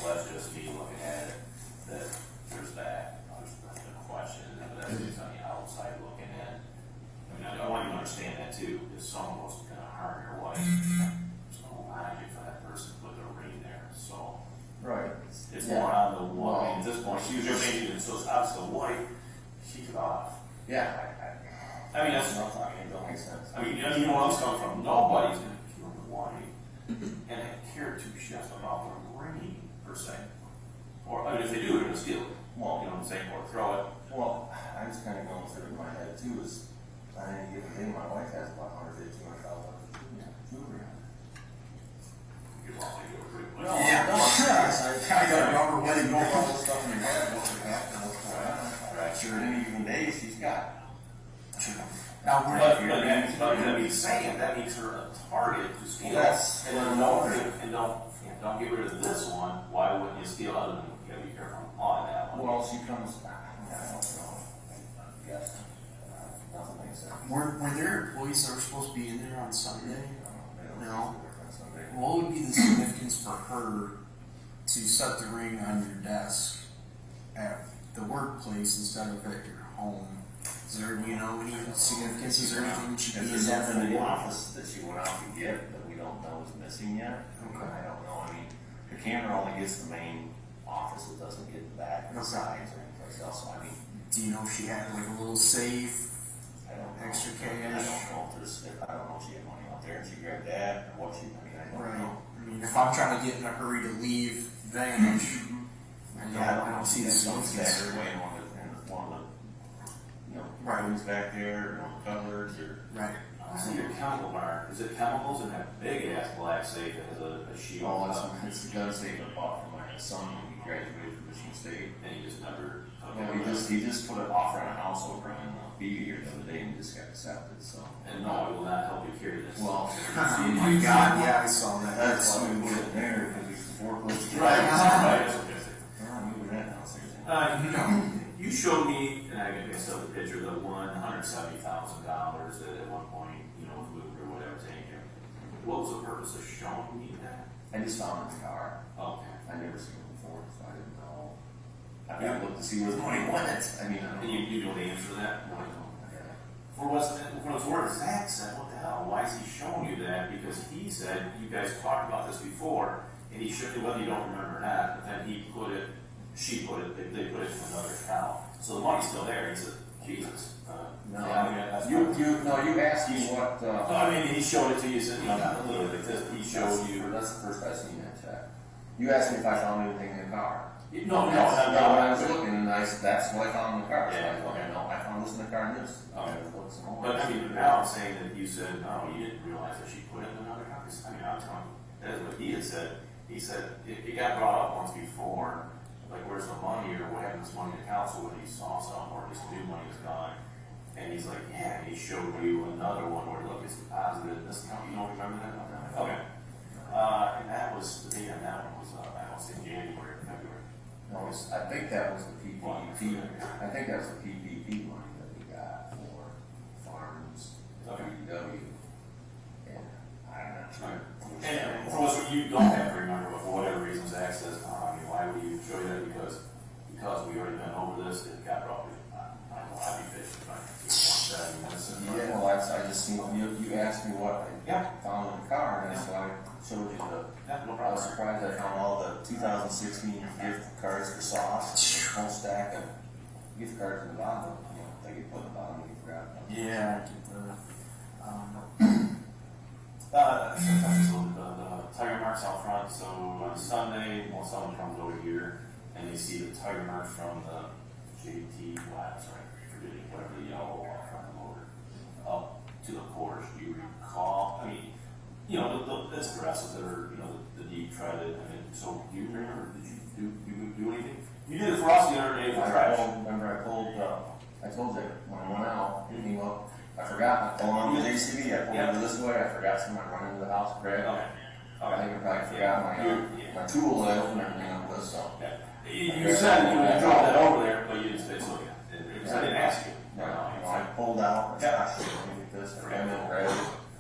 So that's just me looking at it. That there's that. There's no question. But that's just on the outside looking in. I mean, I want you to understand that too. If someone was going to harm your wife, there's no logic for that person to put their ring there. So Right. it's more on the woman. At this point, she was just thinking, so it's obviously the wife. She took off. Yeah, I mean, that's not talking, it don't make sense. I mean, you know where I'm coming from. Nobody's going to kill the wife and care two shifts about their ring per se. Or I mean, if they do, they're going to steal it. Well, you know what I'm saying, or throw it. Well, I'm just kind of going through it in my head too, is on any given day, my wife has about $150,000 jewelry on. You could probably go pretty much. Yeah. I got a rubber wedding All going. this stuff in your head, what's going to happen, what's going on. Right. Sure, any given day, she's got. Now we're But he's saying that makes her a target to steal. Yes. And then don't get rid of this one. Why wouldn't you steal other than you gotta be careful on that one? Well, she comes, I don't know, I guess, nothing makes sense. were there employees that were supposed to be in there on Sunday? They don't No. do it on Sunday. What would be the significance for her to set the ring on your desk at the workplace instead of at your home? Is there, any significance? Is there anything that she If did there's that something in the for? office that she went out to get that we don't know is missing yet, Okay. I don't know, I mean, the camera only gets the main office, it doesn't get the back and the Okay. sides or anything else, so I mean, Do you know if she had like a little safe? I don't know. Extra I don't cash? know I don't know if she had money out there and she grabbed that, or what she, I mean, I don't Right. know. I mean, if I'm trying to get in a hurry to leave Vantage, I don't see the Some significance. stacker away in one of the, Right. rooms back there, cupboards, or. Right. I was thinking chemical bar. Is it chemicals in that big ass black safe that has a shield? Oh, it's the gun safe I bought for my son when he graduated from Michigan State. And he just never. Well, he just put an offer on a house over in BU here the other day and just got accepted, so. And no, it will not help you carry this. Well, Oh my God, yeah, I saw that. that's why we put it there, because it's the forklift. Right. Right. That's okay. I'm moving that now, seriously. You showed me, and I guess the picture, the $170,000 that at one point, was moved or whatever, taken. What was the purpose of showing me that? I just found it in the car. Okay. I'd never seen it before, so I didn't know. I gotta look to see where the money went. I mean, I don't And know. you know the answer to that? No, I don't. Yeah. For what's worth, Zach said, what the hell? Why is he showing you that? Because he said, you guys talked about this before, and he showed you, whether you don't remember or not, but then she put it, they put it in another account. So the money's still there. He said, Jesus. No, yeah, I mean, that's you asked me what, No, I mean, he showed it to you, said, not literally like this, he showed you. That's the first I seen that check. You asked me if I found anything in the car. No, When I was looking, and that's what I found in the car. So Yeah, I thought, okay. no, I found this in the car and this. Okay. I looked some more. But I mean, now I'm saying that you said, no, you didn't realize that she put it in another account. I mean, I'm telling you, that is what he had said. He said, it got brought up once before, like, where's the money, or what happened to this money in the account, so when he saw something, or his new money was gone. And he's like, yeah, he showed you another one where, look, it's deposited in this account. You don't remember that? Okay. And that was, the date on that one was, I don't say January or February. No, I think that was the PPP. I think that was the PPP money that we got for farms, WW. And I'm not sure. And for what you don't have to remember, but for whatever reason, Zach says, I mean, why would you show you that? Because we already been over this, it got brought up. I don't know, I'd be fishing, but Yeah, well, I just seen, you asked me what I found in the car, and so I showed you the, I was surprised I found all the 2016 gift cards for sauce, and a whole stack of gift cards in the bottom, Like you put the bottom, you forgot. Yeah. Sometimes it's a little bit of the tire marks out front, so on Sunday, when someone comes over here and they see the tire marks from the JT, forgetting whatever the yellow out front of the motor, up to the porch, do you recall, I mean, you know, it's aggressive that are, you know, the deep threaded, I mean, so do you remember, did you do anything? You did it for us the other day with trash. Remember I told you when I went out, he came up, I forgot, I pulled on the JCB, I pulled over this way, I forgot someone running into the house, Greg. Okay. I think I probably forgot my tool that I opened everything up with, so. Yeah. You said you would drop that over there, but you didn't say so. I didn't ask you. No, I pulled out, gosh, let me get this, forgot it, Greg,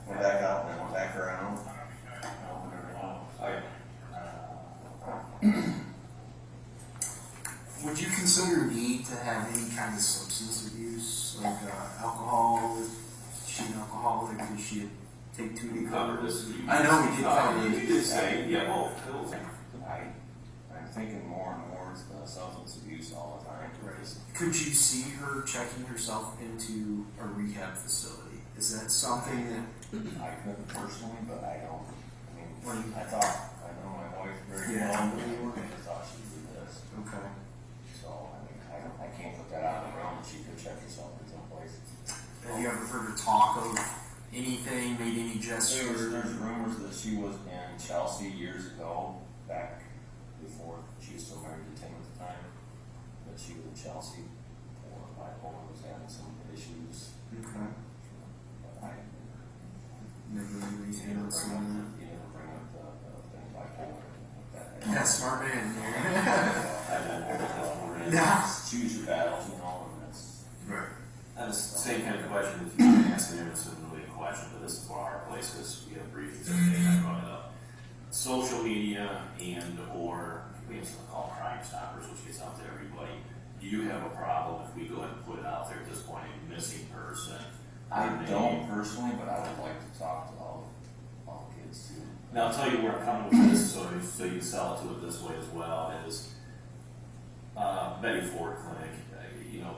went back out, and then went back around. Would you consider Dee to have any kind of substance abuse, like alcohol? Is she an alcoholic? Did she take too many Covered this. I know we did cover You it. did say, yeah, well, I'm thinking more and more it's the substance abuse all the time. Right. Could you see her checking herself into a rehab facility? Is that something that? I couldn't personally, but I don't. I mean, What do you- I know my wife very Yeah. well, but I just thought she'd do this. Okay. So, I mean, I can't put that out on the ground that she could check herself in some place. Have you ever heard her talk of anything, made any gestures? There's rumors that she was in Chelsea years ago, back before she was still married to Tim at the time, that she was in Chelsea for bipolar, was having some issues. Okay. But I Never really you never bring up the thing bipolar. Yeah, smart man. Yeah. Choose your battles, you know, and that's. Right. that's the same kind of question that you can ask, and it's really a question, but this is for our place, because we have briefings every day, I brought it up. Social media and or, we have something called Crime Stoppers, which gets out to everybody. Do you have a problem if we go ahead and put it out there at this point, a missing person? I her don't name? personally, but I would like to talk to all kids too. Now, I'll tell you where I'm coming with this, so you can sell it to it this way as well, is Betty Ford Clinic, you know,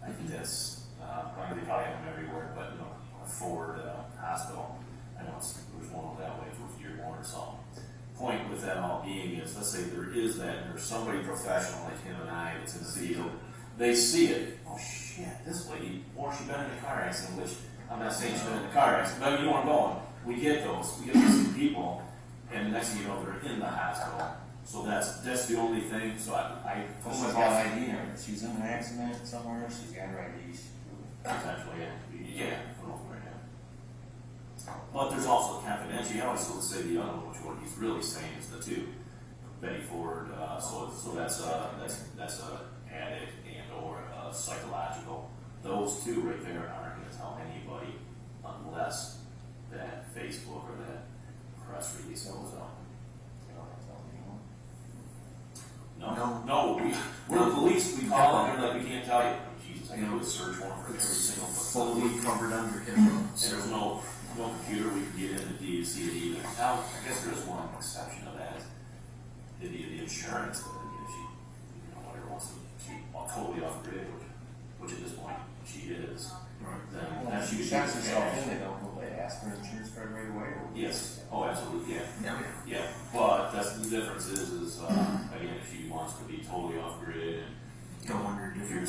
I think that's, they probably have them everywhere, but, you know, Ford Hospital, I know there's one over that way for Dee Ann Warner or something. Point with that all being is, let's say there is that, and there's somebody professional like him and I that's in the field, they see it, oh shit, this lady, or she been in a car accident, which I'm not saying she's been in a car accident, but you know where I'm going. We get these people, and the next thing you know, they're in the hospital. So that's the only thing. So I She's got ID, or she's in an accident somewhere, she's got her ID. potentially, yeah. But there's also confidentiality. So let's say the other one, which what he's really saying is the two, Betty Ford. So that's a addict and or psychological. Those two right there aren't going to tell anybody unless that Facebook or that press release goes out. No, we're the police. We call them, they're like, we can't tell you. Jesus, I do a search warrant for every single Fully facility. covered under HIPAA. And there's no computer we can get in the D to see it either. Now, I guess there's one exception to that. The insurance, but she, whatever wants to keep totally off grid, which at this point she is. Right. Then Well, that's she usually checks herself in, they don't, will they ask for insurance card right away? Or Yes. Oh, absolutely. Yeah. Yeah. But that's the difference is again, if she wants to be totally off grid and Don't wonder if you're.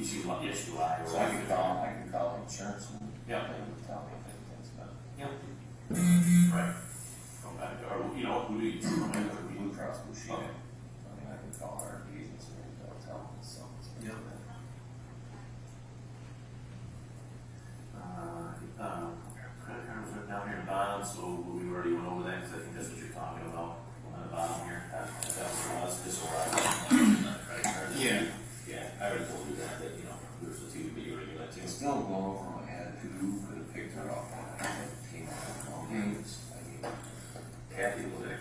she lied. So I can call the insurance and Yeah. they would tell me if anything's been. Yep. Right. Or who do you Blue Cross Blue Shield. Okay. I mean, I can call our agents and they'll tell me something's been. Yep. Credit card was written down here in the bottom, so we already went over that, because I think that's what you're talking about on the bottom here. That was just so credit card. Yeah. Yeah, I already told you that, there's the two, but you already knew that too. It's still going over my head, who could have picked her up on that came out of all games. I mean, Kathy was there.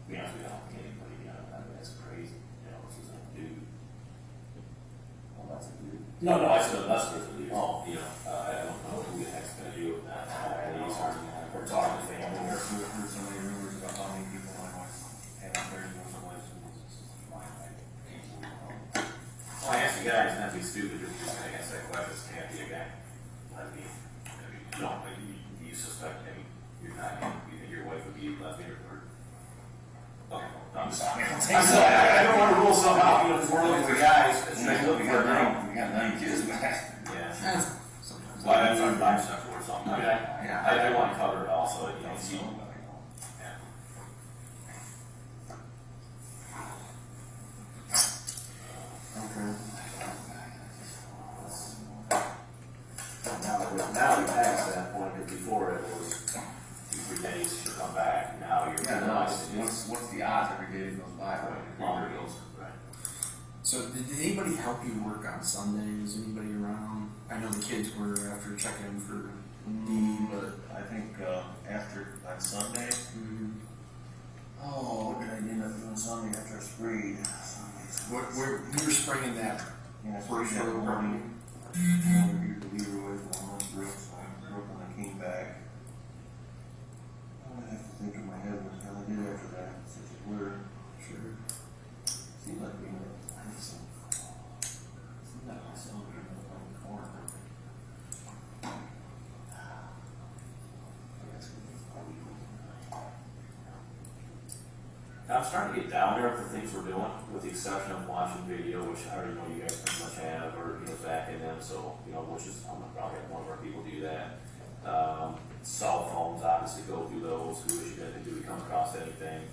Be honest with you, anybody, that's crazy, this is a dude. well, that's a good. No, I said that's for the I don't know who the heck's gonna do with that. We're talking to family. I've heard so many rumors about how many people my wife had out there doing a guy, it's not too stupid, just gonna answer that question, it can't be a guy. Lesbian. I mean, no, like, you suspect, I mean, you're not, you think your wife would be lesbian or? Okay, I'm sorry. I don't wanna rule something out, you know, because we're looking for guys, especially looking for a girl. We got 9 kids back. Yeah. Well, that's on bisexual or something. I mean, I want to cover it also, you know, see. Yeah. Okay. Now we passed that point, because before it was 2-3 days to come back, now you're. Yeah, no, what's the odds every day it goes by? Longer goes, right. So did anybody help you work on Sunday? Was anybody around? I know the kids were after checking for Dee, but I think after on Sunday. Oh, what did I end up doing Sunday after I sprayed? where you were spraying that? Yeah, I sprayed that morning. I wanted to leave away from one brook, so I broke when I came back. I have to think in my head what the hell I did after that. Such a blur. Sure. Seems like we I need some. Seems like my son being up on the corner. I'm starting to get down there with the things we're doing, with the exception of watching video, which I already know you guys pretty much have, or, you know, Zach and them, so, you know, which is, I'm gonna probably have one of our people do that. Cell phones, obviously go through those, who is you gonna do, we come across anything,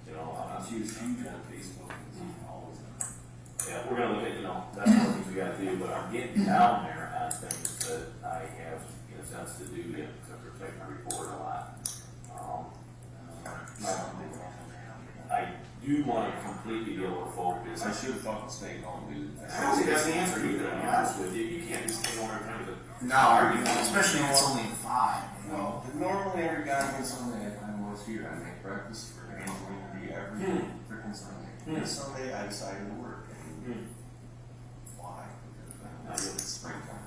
you know, She was huge on Facebook. Always. yeah, we're gonna look at, you know, that's one of the things we gotta do, but I'm getting down there on things that I have, in a sense, to do to protect my report a lot. I do want to completely be able to focus. I should have fucking stayed home, dude. I don't think that's the answer either, to be honest with you. You can't just stay home every time to No, especially when it's only 5. No, normally every guy gets Sunday, I'm always here. I make breakfast for Angelina Dee every freaking Sunday. This Sunday I decided to work. And why? Because it's springtime.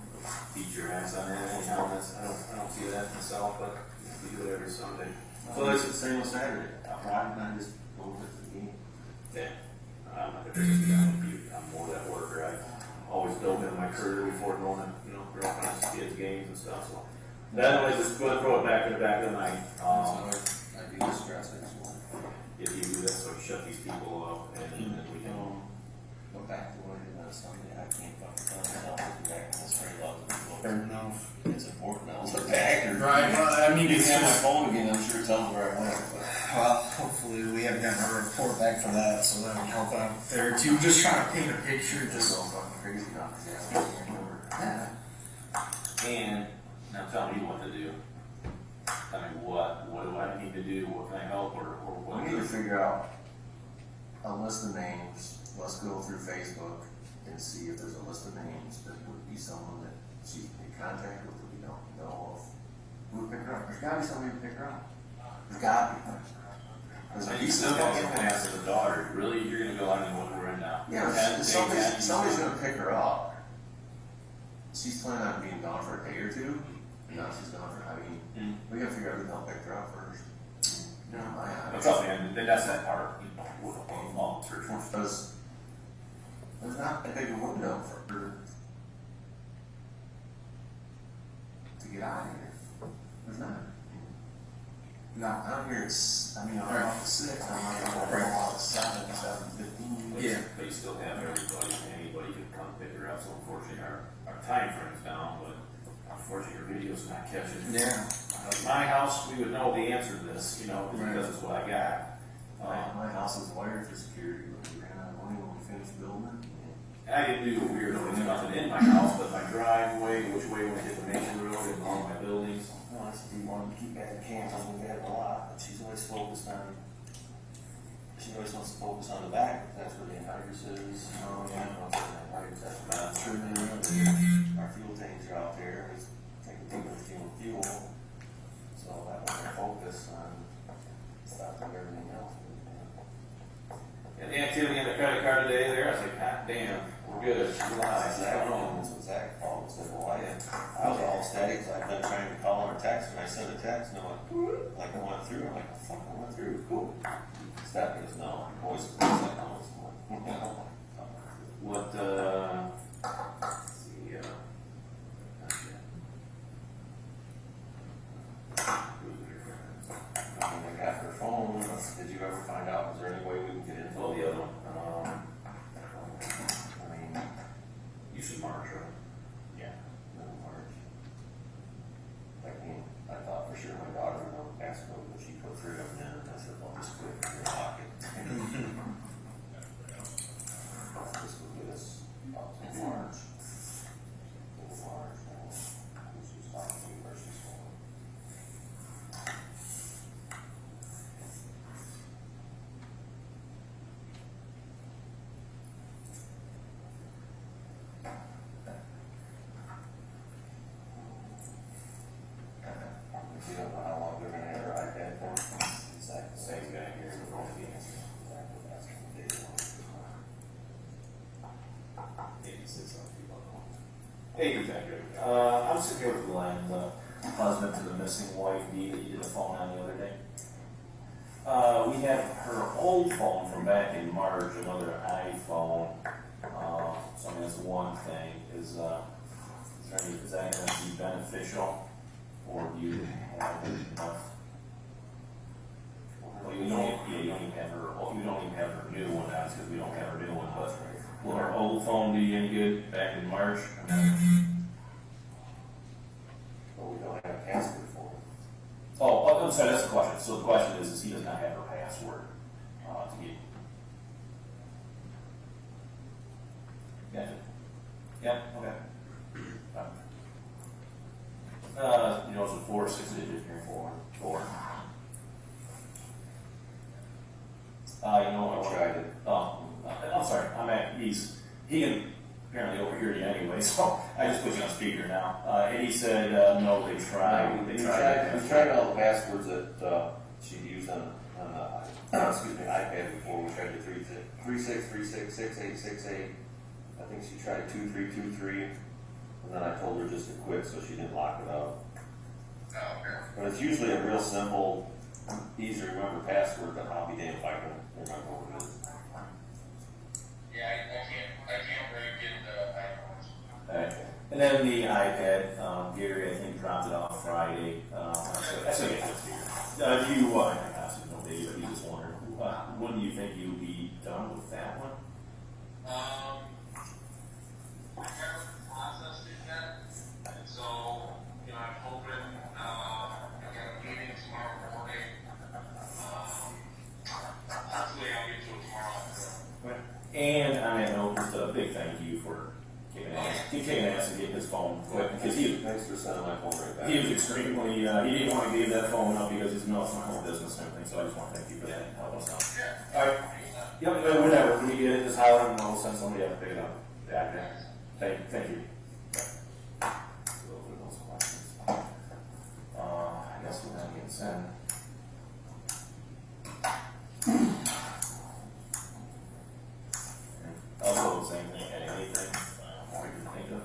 beat your ass on that anyhow. I don't see that myself, but we do it every Sunday. So that's the same on Saturday. Why didn't I just go with the game? Yeah. I'm not gonna just down with you. I'm more that worker. I always built in my career before going to, you know, girl friends, kids, games and stuff. So that way, just go and throw it back in the back of the night. I do the stress. If you do that, so shut these people up, and we can. Go back to what I did on Sunday. I can't fucking tell myself to go back and straight up. Fair enough. It's important. I was back. Right. Well, I mean, You it's can have my just, phone again. I'm sure it tells me where I went. But well, hopefully we have gotten a report back for that, so that would help out there too. Just trying to paint a picture. it's Just so fucking crazy now. Yeah, I can't remember. And now tell me what to do. I mean, what do I need to do? What can I help or what? We need to figure out a list of names. Let's go through Facebook and see if there's a list of names that would be someone that she's in contact with that we don't know of. Who would pick her up? There's gotta be somebody to pick her up. There's gotta be. So you still got something as a daughter. Really, you're gonna go out and what we're in now? Yeah, somebody's gonna pick her up. She's planning on being gone for a day or two. And now she's gone for, we gotta figure out who the hell picked her up first. No, Trust me, and that's that part. With a long search warrant. Because there's not a big window for her to get out of here. There's not. No, out here it's, I'm off at 6, I'm not going to 7, 7:15. yeah. But you still have anybody could come pick her up. So unfortunately, our time frame's down, but unfortunately, your video's not catching. Yeah. Like my house, we would know the answer to this, you know, because it's what I got. My house is wired for security, but we ran out of money when we finished building. I didn't do weird, there's nothing in my house, but my driveway, which way we hit the main road and all my buildings. Well, I said, we wanted to keep adding cameras, we had a lot, but she's always focused on, she always wants to focus on the back, that's where the anhydrous is. Oh, yeah. That's about true. Our fuel tanks are out there, it's taking too much fuel. So that was our focus on stopping everything else. And the activity on the credit card today there, I was like, God damn, we're good. We're live. I don't know. That's what Zach called and said, well, I was all static, so I've been trying to call her or text, and I sent a text, and it went, like it went through. I'm like, oh, fuck, it went through, cool. Steph goes, no, voice is like, no, it's not. What, Hey, Detective. I'm sitting here with Glenn, the husband to the missing wife, Dee, that you did a phone on the other day. We have her old phone from back in March, another iPhone. So I mean, that's one thing. Is that going to be beneficial, or do you have enough? Well, you don't even have her. Well, you don't even have her new one now because we don't have her new one. But will her old phone do you any good back in March? But we don't have a password for it. Oh, I'm sorry. That's the question. So the question is he does not have her password to get. Gotcha. Yeah. Okay. You know, it's a 4 6-digit here. 4. You know, I tried it. I'm sorry. He can apparently overhear you anyway, so I just put you on speaker now. And he said, no, they tried. We tried all the passwords that she'd used on iPad before. We tried the 36366868. I think she tried 2323, and then I told her just to quit so she didn't lock it up. But it's usually a real simple, easy to remember password, but I'll be damned if I can remember what it is. Yeah, I can't really get the Okay. And then the iPad, Gary, I think, dropped it off Friday. I still get this here. Do you, I asked him no day, but he just wondered, when do you think you'll be done with that one? I haven't processed it yet, and so, you know, I'm hoping, I got a meeting tomorrow morning. Hopefully I'll get to it tomorrow. And on that note, just a big thank you for kicking ass and getting his phone quick, because Thanks for sending my phone right back. he was extremely, he didn't want to give that phone up because he's no, it's my whole business and everything, so I just want to thank you for that and help us out. Yeah. Alright. Yep, whatever, when you get it, just holler and I'll send somebody up to pick it up. Yeah, thank you. Those are those questions. I guess we're not getting sent. Also, same thing, anything we can think of.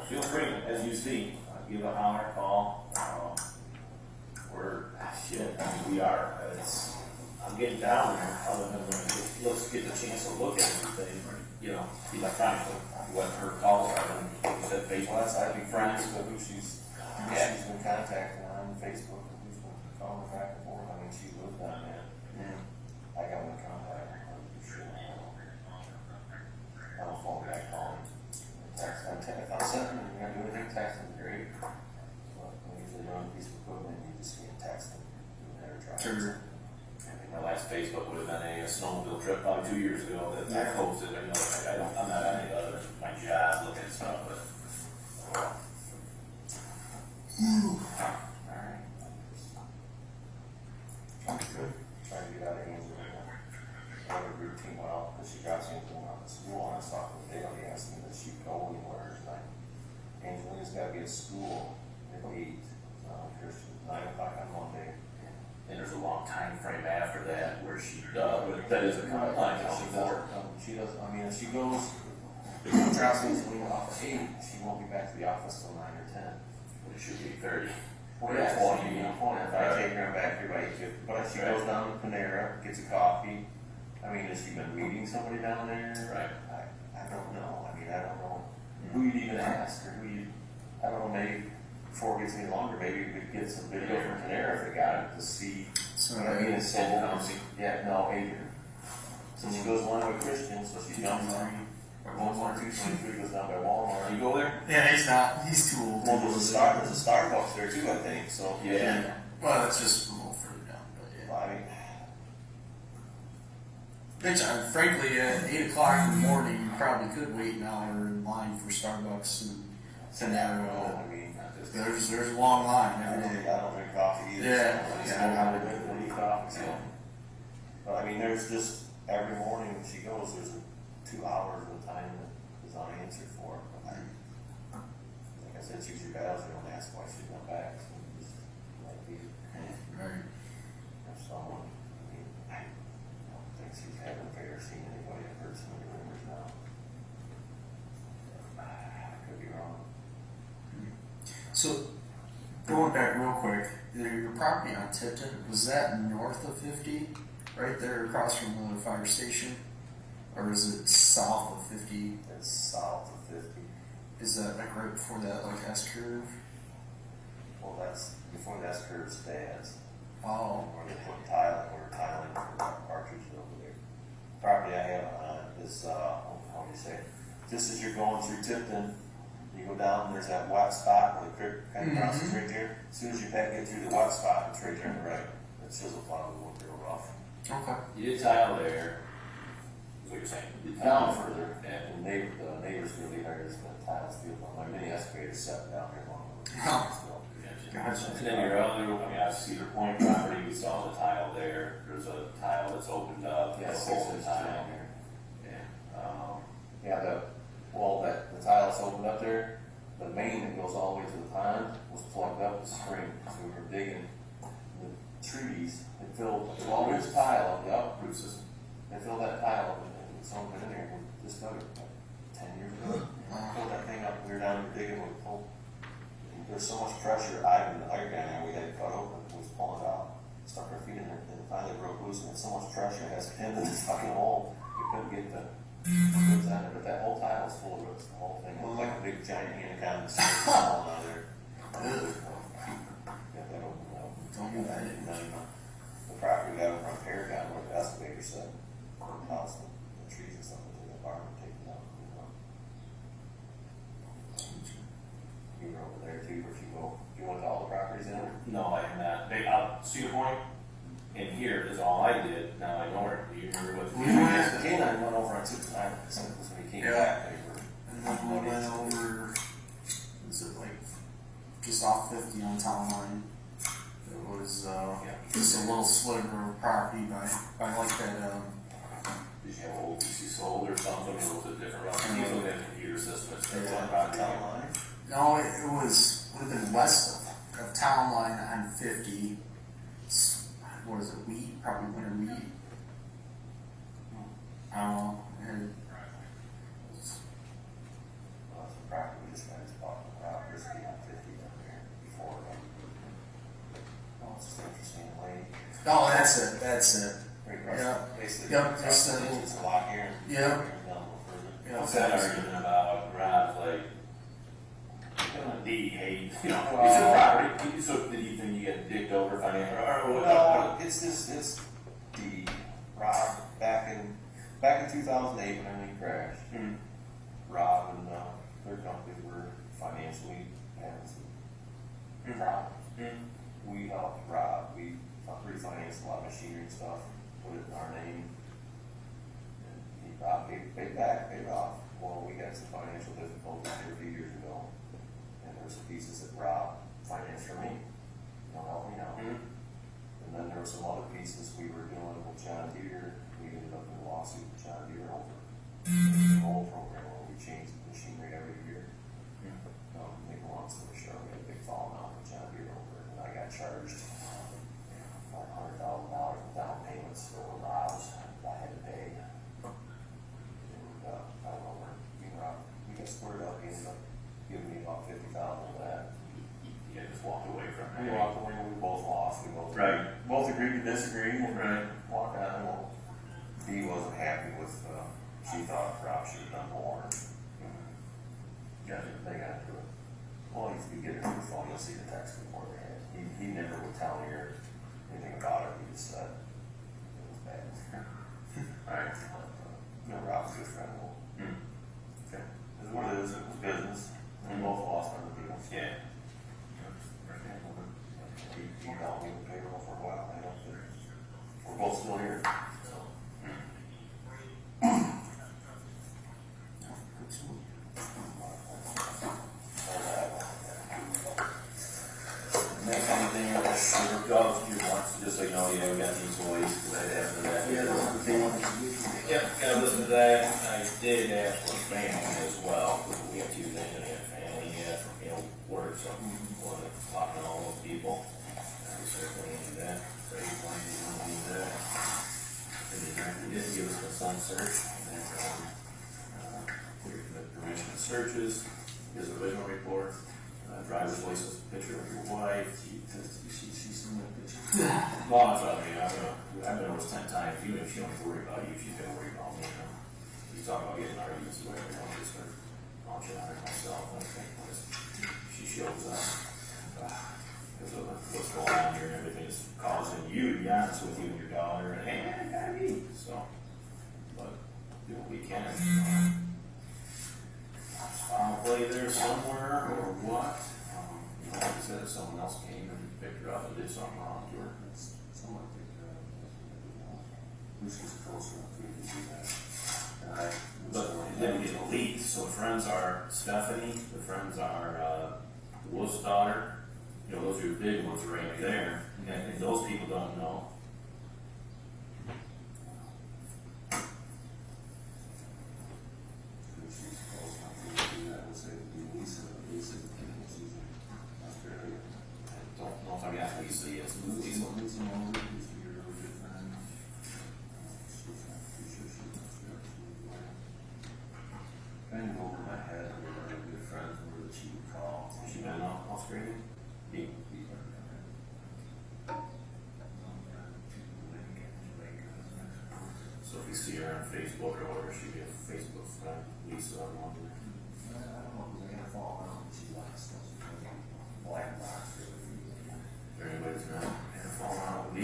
Feel free, as you see, give a holler, call. We are. I'm getting down there. Other than let's get the chance to look at everything, you know, electronically. What her calls are, and you said Facebook. Well, that's I'd be friends with who she's been contacting on Facebook, and who's been calling her back and forth. I mean, she lived down there. I got in contact. I'm phone back calling. Text. If I'm sending, you're gonna do anything, texting is great. But when usually you're on a piece of equipment, you just can't text them. You never try. Sure. I think my last Facebook would have been a snowmobile trip probably 2 years ago that I posted. You know, I'm not on any other my job looking at stuff, but. Alright. Good. Trying to get out of Angela. Another routine, well, because she drops anything off at school, and I was talking to Dale, he asked me, does she go anywhere tonight? Angelina's got to be at school at 8, Christian, 9 o'clock on Monday. And there's a long time frame after that where she does, but that is a time She does, I mean, if she goes, drops Angelina off at 8, she won't be back to the office till 9 or 10. But it should be 30. Well, yeah, 20. If I take her back here by 8:50, but if she goes down to Panera, gets a coffee. I mean, has she been meeting somebody down there? Right. I don't know. I mean, I don't know who you'd even ask, or I don't know, maybe before it gets any longer, maybe we could get some video from Panera if they got it to see. I mean, it's yeah, no, Adrian. So she goes Lenawee Christian, so she's down there. 11223 goes down by Walmart. You go there? Yeah, he's too old. Well, there's a Starbucks there too, I think, so. Yeah. Well, that's just a little further down, but yeah. I mean, Which, frankly, at 8 o'clock in the morning, you probably could wait an hour in line for Starbucks and Panera. I mean, There's a long line every day. I don't drink coffee either. Yeah. So I don't really drink coffee. So. But I mean, there's just every morning when she goes, there's 2 hours of time that is unanswered for. But like I said, choose your battles. You don't ask why she's not back. So you just might be Right. if someone. I mean, I don't think she's having an affair, seen anybody in person. Or So, going back real quick, your property on Tipton, was that north of 50? Right there across from the fire station? Or is it south of 50? It's south of 50. Is that like right before that like S curve? Well, that's before the S curve stands. Oh. Where they put tile, we're tiling for Partridge over there. Property I have on is, how do you say, just as you're going through Tipton, you go down, there's that wet spot where the creek kind of crosses right there. As soon as you get through the wet spot, it's right there on the right. It's chisel file, it won't real rough. Okay. You did tile there, is what you're saying. Down further, and the neighbors really hard is the tile steel. My mini excavator's set down here along the Gotcha. And then your other, I mean, I see Cedar Point property, we saw the tile there, there's a tile that's opened up, Yeah, the 6 whole inches tile. down here. Yeah, Yeah, the tile that's opened up there, the main that goes all the way to the pond was plugged up with spring. So we were digging the trees and filled a 12-inch tile of the root system. They filled that tile up and something in there. We just dug it like 10 years ago. Pulled that thing up, we were down there digging with pull. There's so much pressure, the iron down there, we had it cut open, it was pulling it out. Stuck our feet in there, and it finally broke loose, and it's so much pressure, it has pinned in the fucking hole. We couldn't get the roots on it, but that whole tile was full of roots, the whole thing. It looked like a big giant anaconda falling out of there. Yeah, that opened up. Don't do that. And then the property we got over on Paragon, where the excavator set, the house, the trees and stuff, and the barn were taken out. You were over there too, where'd you go? You went to all the properties in there? no, I have not, they, Cedar Point, and here is all I did, now I know where, do you remember what? The canine went over on Tipton Island, so it was when he came Yeah. back, they were. And then we went over, was it like just off 50 on town line? It was just a little sliver of property by like that. Did you have old DC sold or something, or was it different route? These are the computer systems, They that's went on by property. town line. No, it would have been west of town line on 50. What is it? Wheat, probably winter wheat. I don't know. And Well, that's a property we just got his bought the property, it's on 50 down there before. Oh, it's just interesting, lake. oh, that's it. That's it. Right across, Yeah. basically, Yep, across just the a little- ditch, it's a lot here. Yeah. Down a little further. Yeah. What's that argument about Rob's like, D hate, you know, Well, it's a property, so did you think you get dicked over financially, or what? Well, it's the Rob back in 2008 when everything crashed. Hmm. Rob and their companies were financially having some problems. We helped Rob. We refinanced a lot of machinery and stuff, put it in our name, and Rob paid off. Well, we got some financial difficulties here a few years ago, and there's some pieces that Rob financed for me. Don't help me out. And then there were some other pieces we were doing with John Deere. We ended up in a lawsuit with John Deere over the whole program where we changed the machinery every year. Make a long story short, we had a big falling out with John Deere over it, and I got charged $500,000 in down payments for Rob's I had to pay. And I don't know where we got squared up. He ended up giving me about $50,000 of that. Yeah, just walked away from We it. walked away, we both lost, we both agreed to disagree, and walked out. Well, Dee wasn't happy with, she thought Rob should have done more. They got into it. Well, if you get it on your phone, you'll see the text before they had. He never would tell me or anything about it, he just said it was bad. Alright. Rob's a good friend. Okay. This is what it is, it was business, we both lost on the deal. Yeah. He got me the payroll for a while, I know, we're both still here. Next anything else, just so you know, yeah, we got these boys, right after that. Yep, gotta listen to that. I did ask for family as well, because we have two things in here, family, work, so we'll talk to all those people. We certainly need that, so you plan to do that. And then he did give us a consent search, and the permission of searches, his original report, driver's license picture of your wife. She's seen that picture. Well, that's what I mean, I've been almost 10 times, even if she don't worry about you, she's gonna worry about me, you know. You talk about getting arguments, whatever, you know, just start launching on her myself, I think, once she shows up. Because of what's going on here and everything is causing you, to be honest with you and your daughter, and hey, it gotta be, so. But, do what we can. Foul play there somewhere, or what? You know, like I said, if someone else came and picked her up and did something wrong to her. Someone picked her up. Who's just close enough for you to do that? But it didn't get leaked, so the friends are Stephanie, the friends are Wolf's daughter. You know, those are the big ones right there, and those people don't know. She's close enough for you to do that. Let's say Lisa. That's very. I don't know if I got Lisa yet. It's Lisa Lisa. Lisa Mosley, who's your really good friend. She's not pretty sure she's not sure. Kind of over my head. We were a good friend who she would call. Has she been off screen? So if you see her on Facebook or whatever, she'd be a Facebook friend, Lisa or one. I don't know, because I gotta fall out. She likes those black box. If anybody's not falling out with me,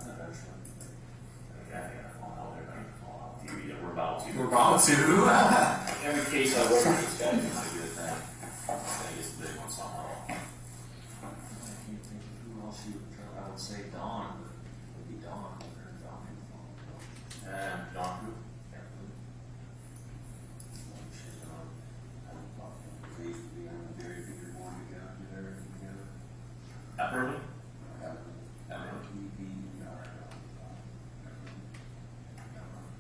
Eventually. I gotta fall out there, I can fall out. TV, we're about to. We're about to. Every case I work with, this guy is a good thing. I guess the big one somehow. I can't think of who else she would try. I would say Dawn, but it would be Dawn. Or Dawn. And Don, who? She's on. I don't know. They used to be on the very figure one together, did everything together. Epperly?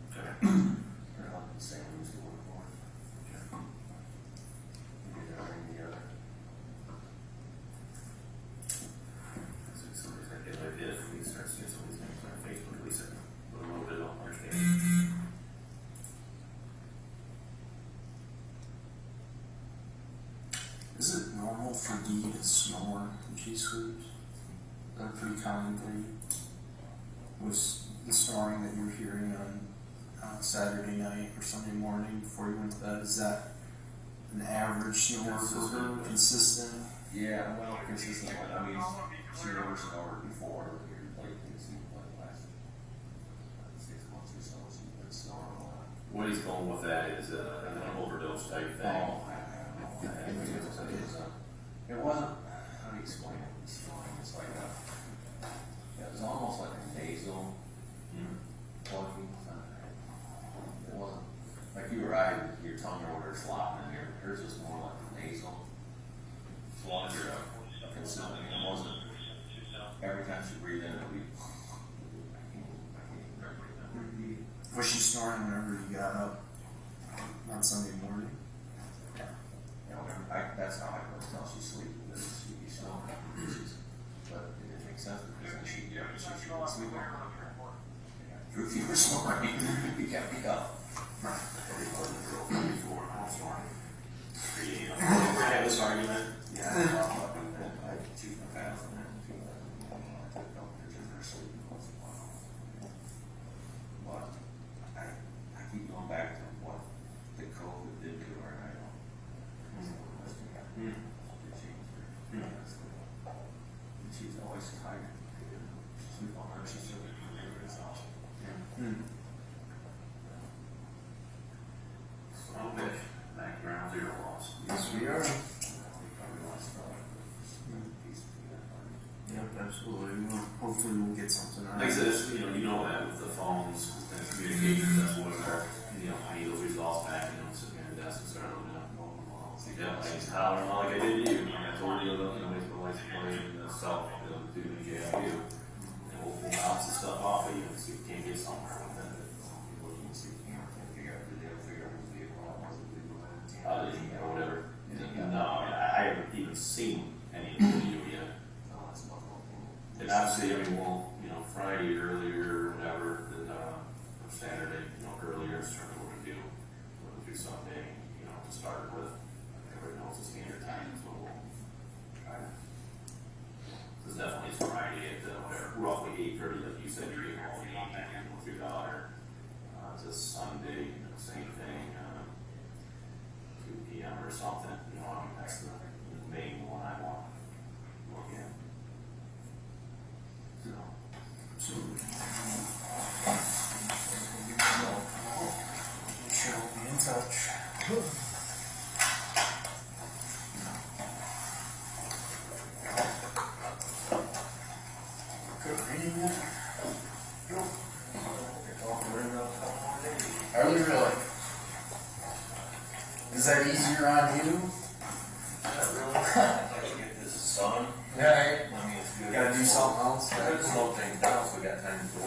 Okay. They're all the same, who's the one for? We did everything together. Somebody's gonna get like this, we start seeing some of these things on Facebook, at least a little bit of understanding. Is it normal for Dee to snore when she sleeps? Is that a pretty common thing? Was the snoring that you were hearing on Saturday night or Sunday morning before you went to bed, is that an average snore for her? Consistent? Yeah, well, consistently. I mean, she never snored before. Like, it seemed like last 6 months or so, she would snore a lot. What he's going with that is an overdose type thing. Oh, I don't know. It wasn't, how do you explain it? It's snoring. It's like it was almost like a nasal plucking. It wasn't, like you were riding your tongue or whatever slopping in there. Hers was more like a nasal. Longer consuming. It wasn't every time she breathed in, it would be. Was she snoring whenever you got up on Sunday morning? You know, that's how I could tell she's sleeping. That she'd be snoring. But it didn't make sense because then she'd get up and she would sleep over. If you were snoring, you kept me up. I had this argument. Yeah, I choose my path and then I took no pictures of her sleeping once in a while. But I keep going back to what the COVID did to her, and I don't. It changed her. And she's always tired. She's on her, she's really awesome. Okay, background zero loss. Yes, we are. Yep, Absolutely. Hopefully we'll get something out like I of said, it. it's, you know that with the phones and communications, that's what I need those results back, sitting there at the desk and start looking up. Yeah, I just holler them out like I did to you. I told you, make the license plate and stuff, do the JFU. And we'll bounce the stuff off of you and see if we can get somewhere with it. Or whatever. No, I haven't even seen any of the video yet. And obviously, we'll, Friday earlier, or whatever, than, or Saturday, earlier, start what we do Sunday, to start with. it's a standard time, so we'll try to. This definitely is Friday at whatever, roughly 8:30, like you said, you're getting all the weekend with your daughter. It's a Sunday, same thing, 2 p.m. or something, you know, I mean, that's the main one I want to look at. So. Sure, we'll be in touch. Good reading that? Are they really? Is that easier on you? Not really. I can get this sun. Yeah. I mean, it's good. Gotta do something else. Gotta slow things down, so we got time to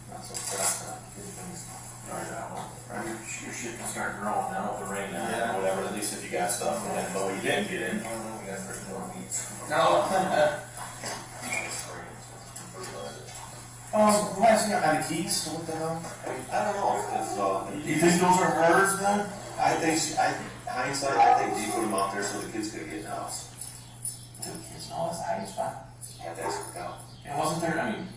not so fast, get things started out. Right? Your shit can start growing now with the rain now, Yeah. or whatever, at least if you got stuff in it, but what you didn't get in. We got first little meats. No. Who has you got the keys? So what the hell? I don't know, because, You think those are hers then? I think, hindsight, I think Dee put them out there so the kids could get in the house. The kids know that's the hiding spot. Have to ask the cow. And wasn't there, I mean,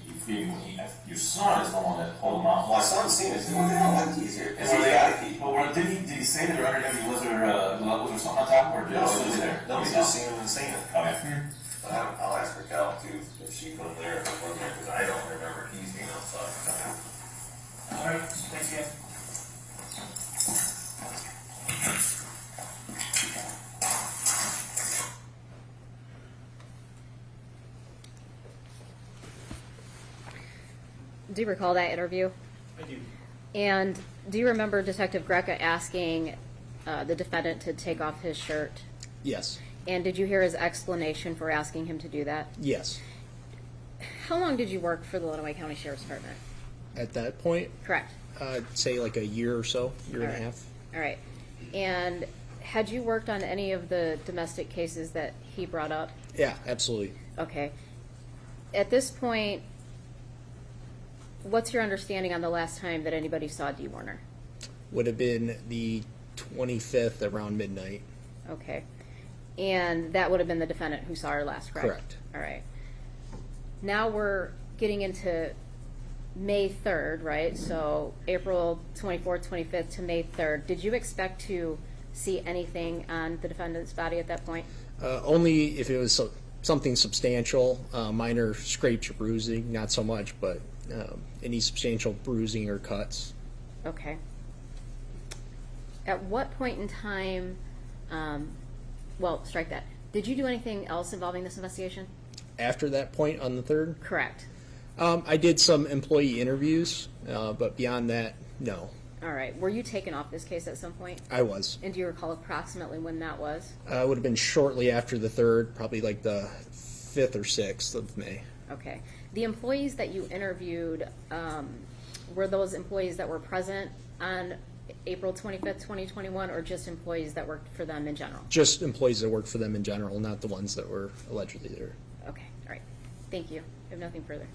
your son is the one that pulled them out. My son's seen it, what the hell, my keys here? Is Well, he- they got a key. Well, did he say that under him, was there something on top, or No, just there? nobody's just seen him and seen it. Okay. But I'll ask her Cal too, if she put them there, if it wasn't there, because I don't remember keys being outside. All right, thank you. Do you recall that interview? I do. And do you remember Detective Greca asking the defendant to take off his shirt? Yes. And did you hear his explanation for asking him to do that? Yes. How long did you work for the Lenawee County Sheriff's Department? At that point, Correct. I'd say like a year or so, year and a Alright. half. All right. And had you worked on any of the domestic cases that he brought up? Yeah, absolutely. Okay. At this point, what's your understanding on the last time that anybody saw Dee Warner? Would have been the 25th around midnight. Okay. And that would have been the defendant who saw her last, correct? Correct. All right. Now we're getting into May 3rd, right? So April 24th, 25th to May 3rd. Did you expect to see anything on the defendant's body at that point? Only if it was something substantial, minor scrapes or bruising, not so much, but any substantial bruising or cuts. Okay. At what point in time, well, strike that. Did you do anything else involving this investigation? After that point on the 3rd? Correct. I did some employee interviews, but beyond that, no. All right. Were you taken off this case at some point? I was. And do you recall approximately when that was? It would have been shortly after the 3rd, probably like the 5th or 6th of May. Okay. The employees that you interviewed, were those employees that were present on April 25th, 2021, or just employees that worked for them in general? Just employees that worked for them in general, not the ones that were allegedly there. Okay. All right. Thank you. I have nothing further.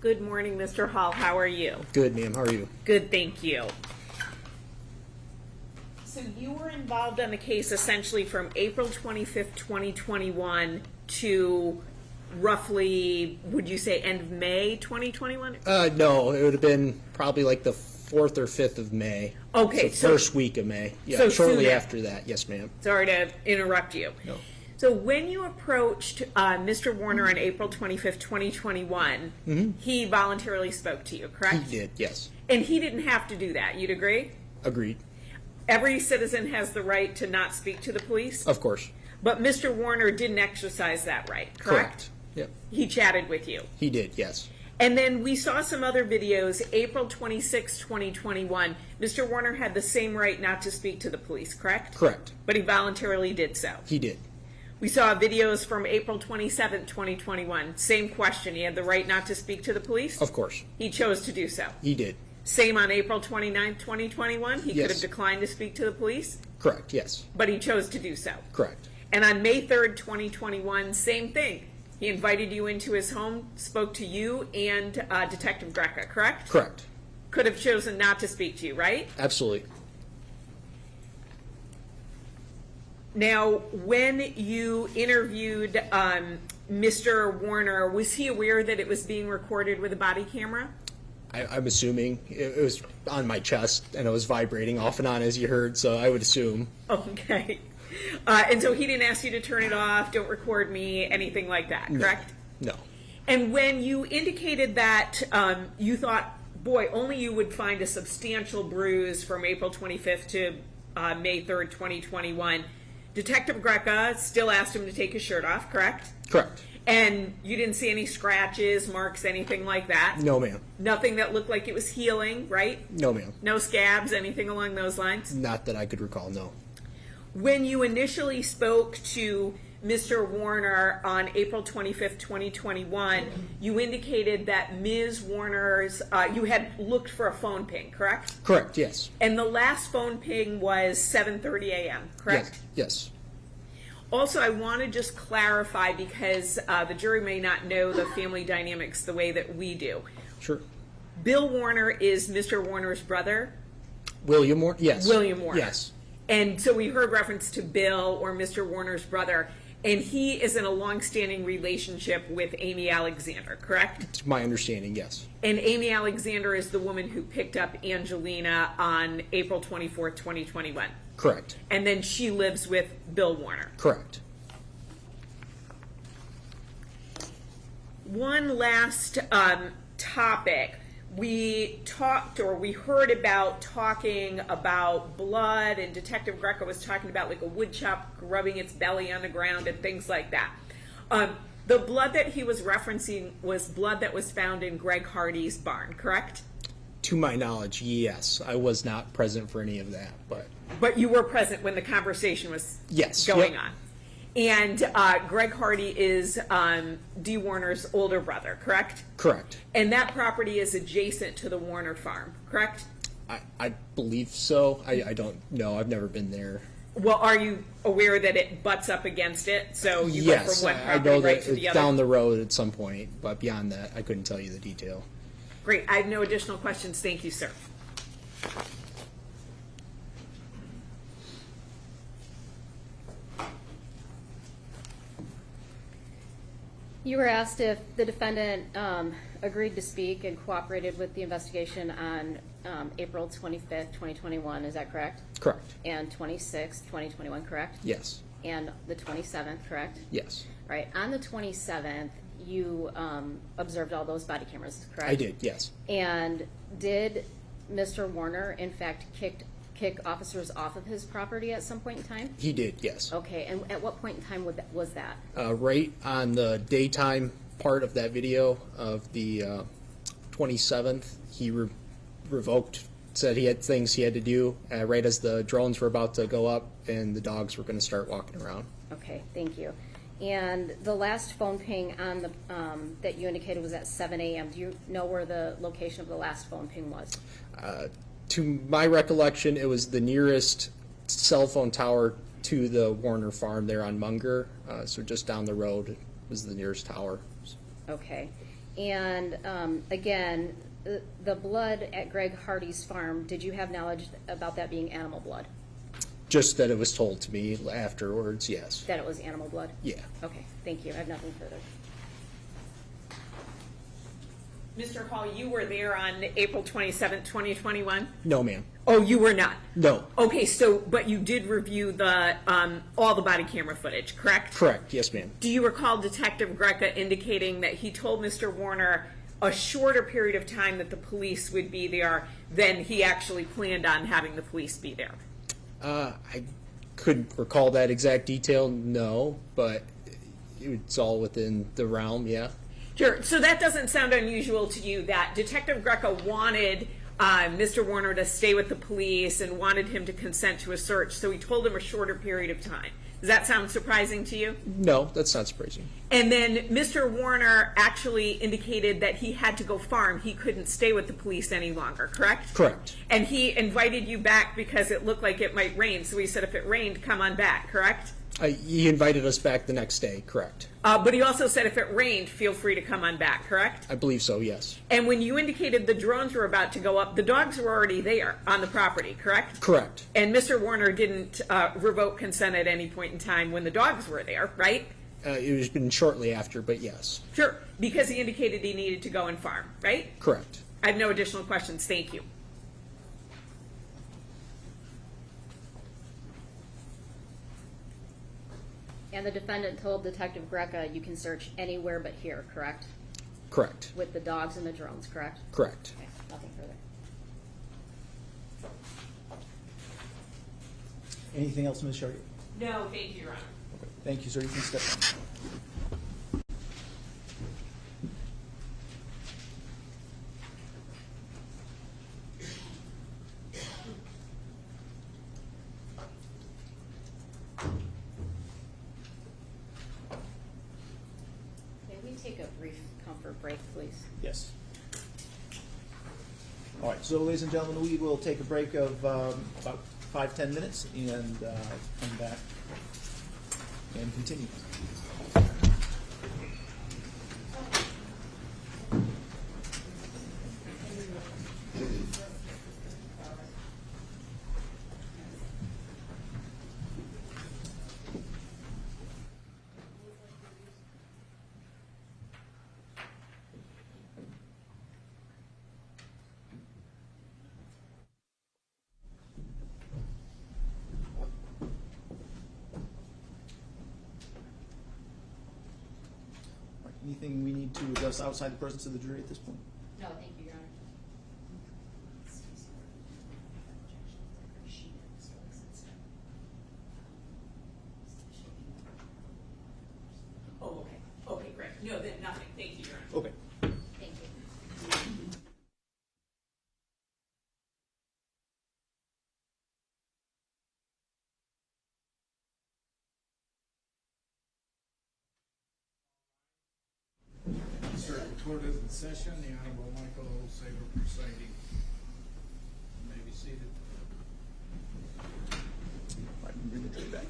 Good morning, Mr. Hall. How are you? Good, ma'am. How are you? Good, thank you. So you were involved on the case essentially from April 25th, 2021 to roughly, would you say, end of May 2021? No, it would have been probably like the 4th or 5th of May. Okay, So first week of May. Yeah, so shortly soon after that. Yes, ma'am. Sorry to interrupt you. No. So when you approached Mr. Warner on April 25th, 2021, he voluntarily spoke to you, correct? He did, yes. And he didn't have to do that. You'd agree? Agreed. Every citizen has the right to not speak to the police, Of course. but Mr. Warner didn't exercise that right, correct? Yep. He chatted with you. He did, yes. And then we saw some other videos, April 26, 2021. Mr. Warner had the same right not to speak to the police, correct? Correct. But he voluntarily did so. He did. We saw videos from April 27, 2021. Same question. He had the right not to speak to the police? Of course. He chose to do so. He did. Same on April 29, 2021. He could Yes. have declined to speak to the police, Correct, yes. but he chose to do so. Correct. And on May 3rd, 2021, same thing. He invited you into his home, spoke to you and Detective Greca, correct? Correct. Could have chosen not to speak to you, right? Absolutely. Now, when you interviewed Mr. Warner, was he aware that it was being recorded with a body camera? I'm assuming it was on my chest and it was vibrating off and on, as you heard, so I would assume. Okay. And so he didn't ask you to turn it off, don't record me, anything like that, correct? No. And when you indicated that you thought, boy, only you would find a substantial bruise from April 25th to May 3rd, 2021, Detective Greca still asked him to take his shirt off, correct? Correct. And you didn't see any scratches, marks, anything like that? No, ma'am. Nothing that looked like it was healing, right? No, ma'am. No scabs, anything along those lines? Not that I could recall, no. When you initially spoke to Mr. Warner on April 25th, 2021, you indicated that Ms. Warner's, you had looked for a phone ping, correct? Correct, yes. And the last phone ping was 7:30 a.m., correct? Yes. Also, I want to just clarify, because the jury may not know the family dynamics the way that we do. Sure. Bill Warner is Mr. Warner's brother? William Warner? Yes. William Warner. Yes. And so we heard reference to Bill, or Mr. Warner's brother, and he is in a long-standing relationship with Amy Alexander, correct? To my understanding, yes. And Amy Alexander is the woman who picked up Angelina on April 24th, 2021. Correct. And then she lives with Bill Warner. Correct. One last topic. We heard about talking about blood, and Detective Greca was talking about like a woodchuck rubbing its belly on the ground and things like that. The blood that he was referencing was blood that was found in Greg Hardy's barn, correct? To my knowledge, yes. I was not present for any of that, but... But you were present when the conversation was Yes. going Yep. on. And Greg Hardy is Dee Warner's older brother, correct? Correct. And that property is adjacent to the Warner farm, correct? I believe so. I don't know. I've never been there. Well, are you aware that it butts up against it? So you go Yes, from one I property know right that to the it's other? down the road at some point, but beyond that, I couldn't tell you the detail. Great. I have no additional questions. Thank you, sir. You were asked if the defendant agreed to speak and cooperated with the investigation on April 25th, 2021. Is that correct? Correct. And 26th, 2021, correct? Yes. And the 27th, correct? Yes. Right. On the 27th, you observed all those body cameras, correct? I did, yes. And did Mr. Warner, in fact, kick officers off of his property at some point in time? He did, yes. Okay. And at what point in time was that? Right on the daytime part of that video of the 27th, he revoked, said he had things he had to do right as the drones were about to go up and the dogs were going to start walking around. Okay, thank you. And the last phone ping on the that you indicated was at 7 a.m. Do you know where the location of the last phone ping was? To my recollection, it was the nearest cell phone tower to the Warner farm there on Munger, so just down the road was the nearest tower. Okay. And again, the blood at Greg Hardy's farm, did you have knowledge about that being animal blood? Just that it was told to me afterwards, yes. That it was animal blood? Yeah. Okay, thank you. I have nothing further. Mr. Hall, you were there on April 27th, 2021? No, ma'am. Oh, you were not? No. Okay, so, but you did review the, all the body camera footage, correct? Correct, yes, ma'am. Do you recall Detective Greca indicating that he told Mr. Warner a shorter period of time that the police would be there than he actually planned on having the police be there? I couldn't recall that exact detail, no, but it's all within the realm, yeah. Sure. So that doesn't sound unusual to you, that Detective Greca wanted Mr. Warner to stay with the police and wanted him to consent to a search, so he told him a shorter period of time. Does that sound surprising to you? No, that's not surprising. And then Mr. Warner actually indicated that he had to go farm. He couldn't stay with the police any longer, correct? Correct. And he invited you back because it looked like it might rain. So he said if it rained, come on back, correct? He invited us back the next day, correct? But he also said if it rained, feel free to come on back, correct? I believe so, yes. And when you indicated the drones were about to go up, the dogs were already there on the property, correct? Correct. And Mr. Warner didn't revoke consent at any point in time when the dogs were there, right? It was been shortly after, but yes. Sure, because he indicated he needed to go and farm, right? Correct. I have no additional questions. Thank you. And the defendant told Detective Greca you can search anywhere but here, correct? Correct. With the dogs and the drones, correct? Correct. Okay, nothing further. Anything else, Ms. Sharkey? No, thank you, Your Honor. Okay. Thank you, sir. You can step down. May we take a brief comfort break, please? Yes. All right, so ladies and gentlemen, we will take a break of about 5-10 minutes and come back and continue. Anything we need to address outside the presence of the jury at this point? No, thank you, Your Honor. Oh, okay. Okay, great. No, then nothing. Thank you, Your Honor. Okay. Thank you. Sir, the court is in session. The Honorable Michael O. Saber presiding. You may be seated. All right, bring the jury back.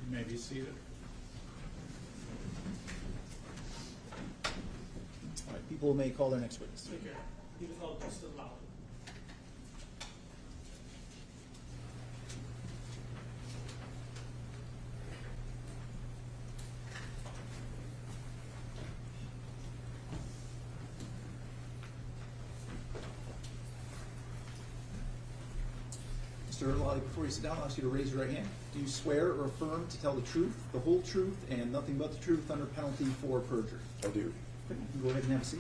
You may be seated. All right, people may call their next witness. Take care. He was called Dustin Lowry. Mr. Lally, before you sit down, I'll ask you to raise your right hand. Do you swear or affirm to tell the truth, the whole truth, and nothing but the truth under penalty for perjury? I do. Okay, you can go ahead and have a seat.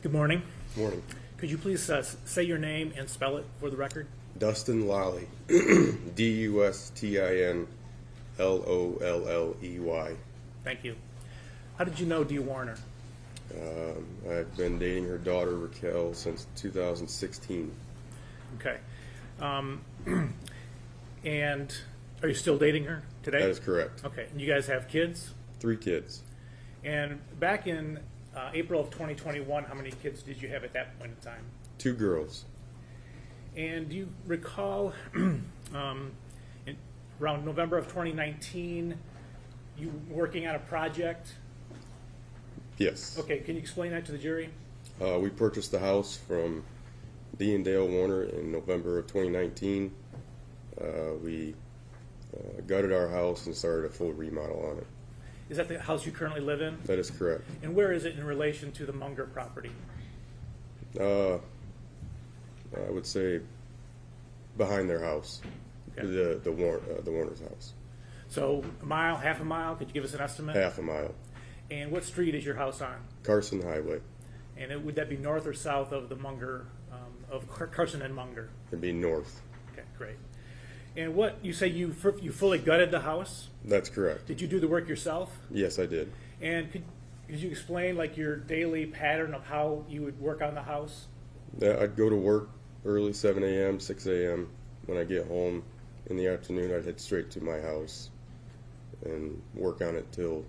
Good morning. Morning. Could you please say your name and spell it for the record? Dustin Lally. Dustin Lolley. Thank you. How did you know Dee Warner? I've been dating her daughter Raquel since 2016. Okay. And are you still dating her today? That is correct. Okay. And you guys have kids? 3 kids. And back in April of 2021, how many kids did you have at that point in time? 2 girls. And do you recall around November of 2019, you working on a project? Yes. Okay, can you explain that to the jury? We purchased the house from Dee and Dale Warner in November of 2019. We gutted our house and started a full remodel on it. Is that the house you currently live in? That is correct. And where is it in relation to the Munger property? I would say behind their house, Okay. the Warner's house. So a mile, half a mile? Could you give us an estimate? Half a mile. And what street is your house on? Carson Highway. And would that be north or south of the Munger, of Carson and Munger? It'd be north. Okay, great. And what, you say you fully gutted the house? That's correct. Did you do the work yourself? Yes, I did. And could you explain like your daily pattern of how you would work on the house? Yeah, I'd go to work early, 7 a.m., 6 a.m. When I get home in the afternoon, I'd head straight to my house and work on it till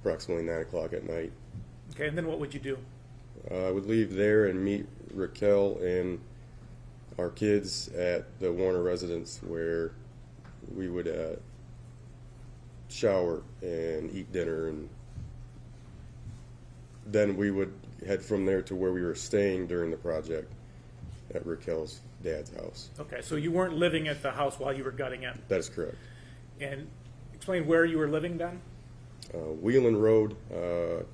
approximately 9 o'clock at night. Okay, and then what would you do? I would leave there and meet Raquel and our kids at the Warner residence, where we would shower and eat dinner, and then we would head from there to where we were staying during the project at Raquel's dad's house. Okay, so you weren't living at the house while you were gutting it. That is correct. And explain where you were living then? Wheelan Road,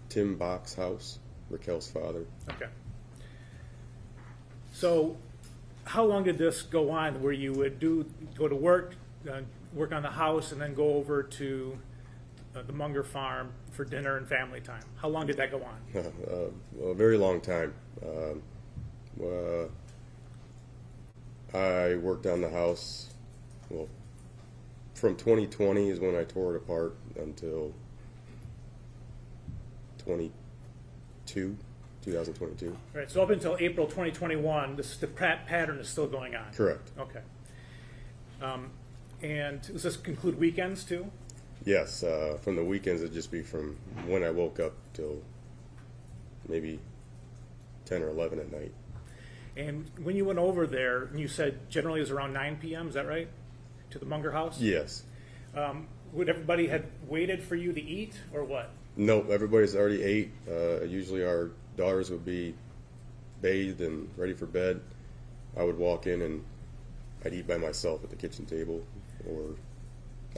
Tim Bach's house, Raquel's father. Okay. So how long did this go on, where you would go to work, work on the house, and then go over to the Munger farm for dinner and family time? How long did that go on? A very long time. I worked on the house, well, from 2020 is when I tore it apart until 2022. Right, so up until April 2021, the pattern is still going on? Correct. Okay. And does this include weekends too? Yes, from the weekends it'd just be from when I woke up till maybe 10 or 11 at night. And when you went over there, and you said generally it was around 9 p.m., is that right? To the Munger house? Yes. Would everybody had waited for you to eat, or what? Nope, everybody's already ate. Usually our daughters would be bathed and ready for bed. I would walk in and I'd eat by myself at the kitchen table, or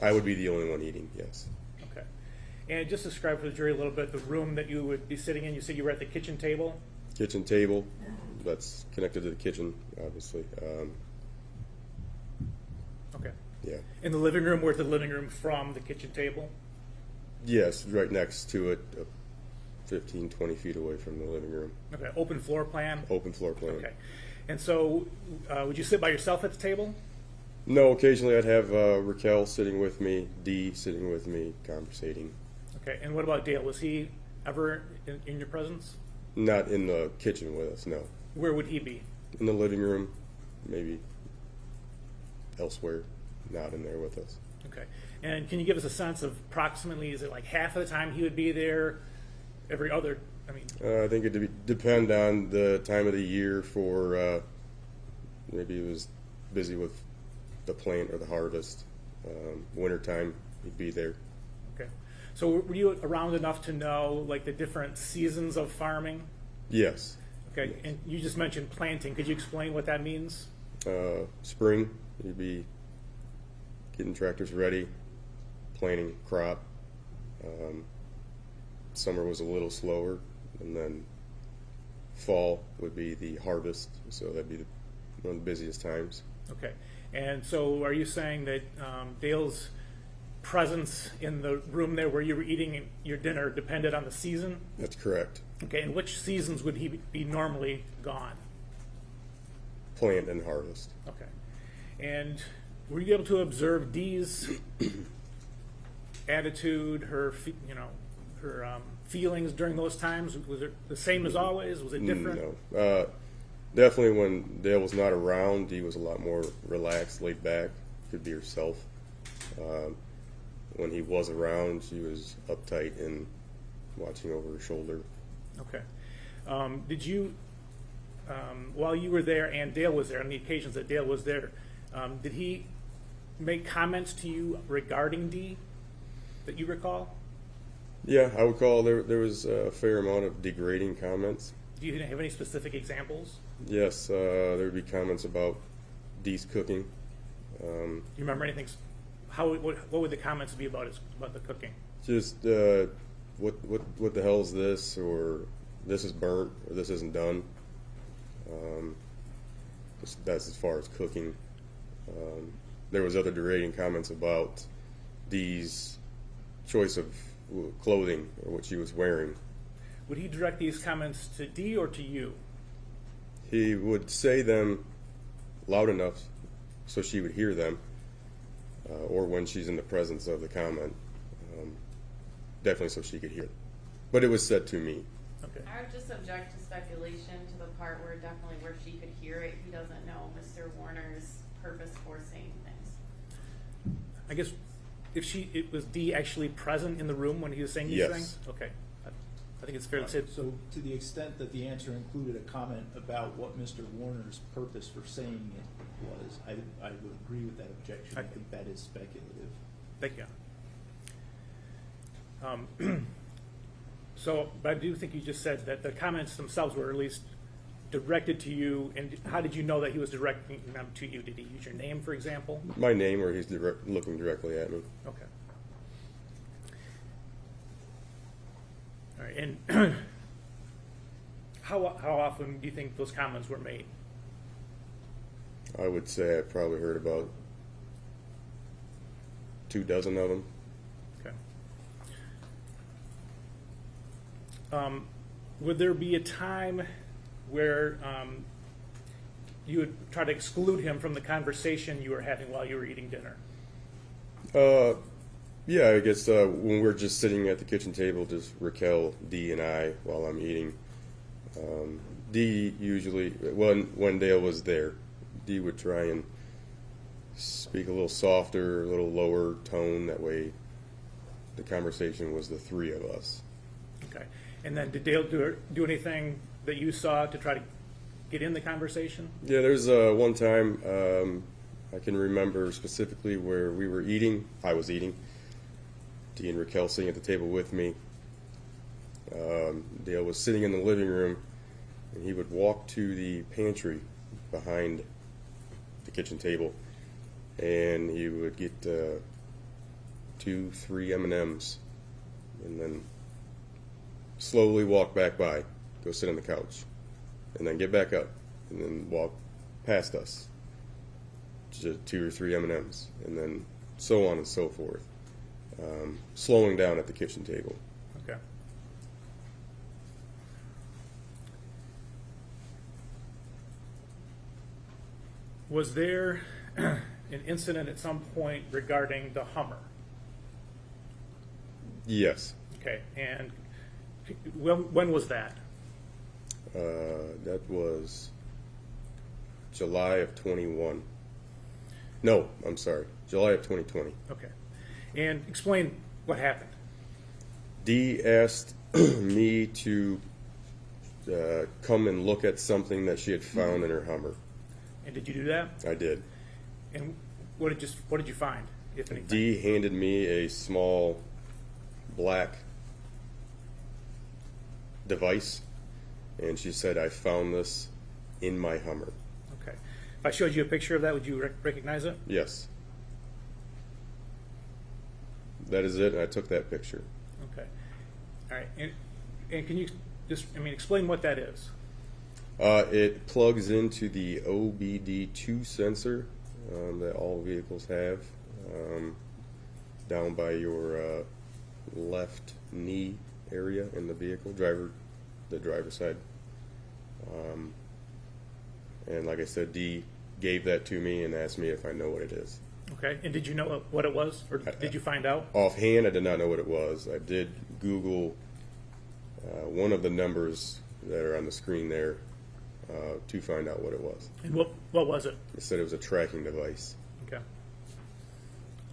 I would be the only one eating, yes. Okay. And just describe for the jury a little bit the room that you would be sitting in. You said you were at the kitchen table? Kitchen table, that's connected to the kitchen, obviously. Okay. Yeah. In the living room, where's the living room from the kitchen table? Yes, right next to it, 15, 20 feet away from the living room. Okay, open floor plan? Open floor plan. Okay. And so, would you sit by yourself at the table? No, occasionally I'd have Raquel sitting with me, Dee sitting with me, conversating. Okay, and what about Dale? Was he ever in your presence? Not in the kitchen with us, no. Where would he be? In the living room, maybe elsewhere, not in there with us. Okay. And can you give us a sense of approximately, is it like half of the time he would be there, every other, I mean? I think it would depend on the time of the year for, maybe he was busy with the plant or the harvest. Wintertime, he'd be there. Okay. So were you around enough to know like the different seasons of farming? Yes. Okay. Yes. And you just mentioned planting. Could you explain what that means? Spring, you'd be getting tractors ready, planting crop. Summer was a little slower, and then fall would be the harvest, so that'd be one of the busiest times. Okay. And so are you saying that Dale's presence in the room there where you were eating your dinner depended on the season? That's correct. Okay. And which seasons would he be normally gone? Plant and harvest. Okay. And were you able to observe Dee's attitude, her feelings during those times? Was it the same as always? Was it different? No. Definitely when Dale was not around, Dee was a lot more relaxed, laid back, could be herself. When he was around, she was uptight and watching over her shoulder. Okay. Did you, while you were there and Dale was there, on the occasions that Dale was there, did he make comments to you regarding Dee that you recall? Yeah, I would call there was a fair amount of degrading comments. Do you have any specific examples? Yes, there would be comments about Dee's cooking. Do you remember anything? What would the comments be about the cooking? Just what the hell is this, or this is burnt, or this isn't done. That's as far as cooking. There was other degrading comments about Dee's choice of clothing or what she was wearing. Would he direct these comments to Dee or to you? He would say them loud enough so she would hear them, or when she's in the presence of the comment, definitely so she could hear it. But it was said to me. Okay. I would just object to speculation to the part where definitely where she could hear it. He doesn't know Mr. Warner's purpose for saying things. I guess it was Dee actually present in the room when he was saying these Yes. things? Okay. I think it's fair to say. So to the extent that the answer included a comment about what Mr. Warner's purpose for saying it was, I would agree with that objection. I think that is speculative. Thank you. So, but I do think you just said that the comments themselves were at least directed to you, and how did you know that he was directing them to you? Did he use your name, for example? My name, or he's looking directly at me. Okay. All right, and how often do you think those comments were made? I would say I probably heard about 24 of them. Okay. Would there be a time where you would try to exclude him from the conversation you were having while you were eating dinner? Yeah, I guess when we're just sitting at the kitchen table, just Raquel, Dee, and I, while I'm eating. Dee usually, when Dale was there, Dee would try and speak a little softer, a little lower tone. That way the conversation was the three of us. Okay. And then did Dale do anything that you saw to try to get in the conversation? Yeah, there's one time I can remember specifically where we were eating. I was eating. Dee and Raquel sitting at the table with me. Dale was sitting in the living room, and he would walk to the pantry behind the kitchen table, and he would get 2-3 M&Ms, and then slowly walk back by, go sit on the couch, and then get back up, and then walk past us, just 2 or 3 M&Ms, and then so on and so forth, slowing down at the kitchen table. Okay. Was there an incident at some point regarding the Hummer? Yes. Okay, and when was that? That was July of 21. No, I'm sorry, July of 2020. Okay, and explain what happened. Dee asked me to come and look at something that she had found in her Hummer. And did you do that? I did. And what did you find, if anything? Dee handed me a small black device, and she said, "I found this in my Hummer." Okay. If I showed you a picture of that, would you recognize it? Yes. That is it, and I took that picture. Okay. All right. And can you just, explain what that is? It plugs into the OBD2 sensor that all vehicles have, down by your left knee area in the vehicle, the driver's side. And like I said, Dee gave that to me and asked me if I know what it is. Okay. And did you know what it was, or did you find out? Offhand, I did not know what it was. I did Google one of the numbers that are on the screen there to find out what it was. And what was it? It said it was a tracking device. Okay.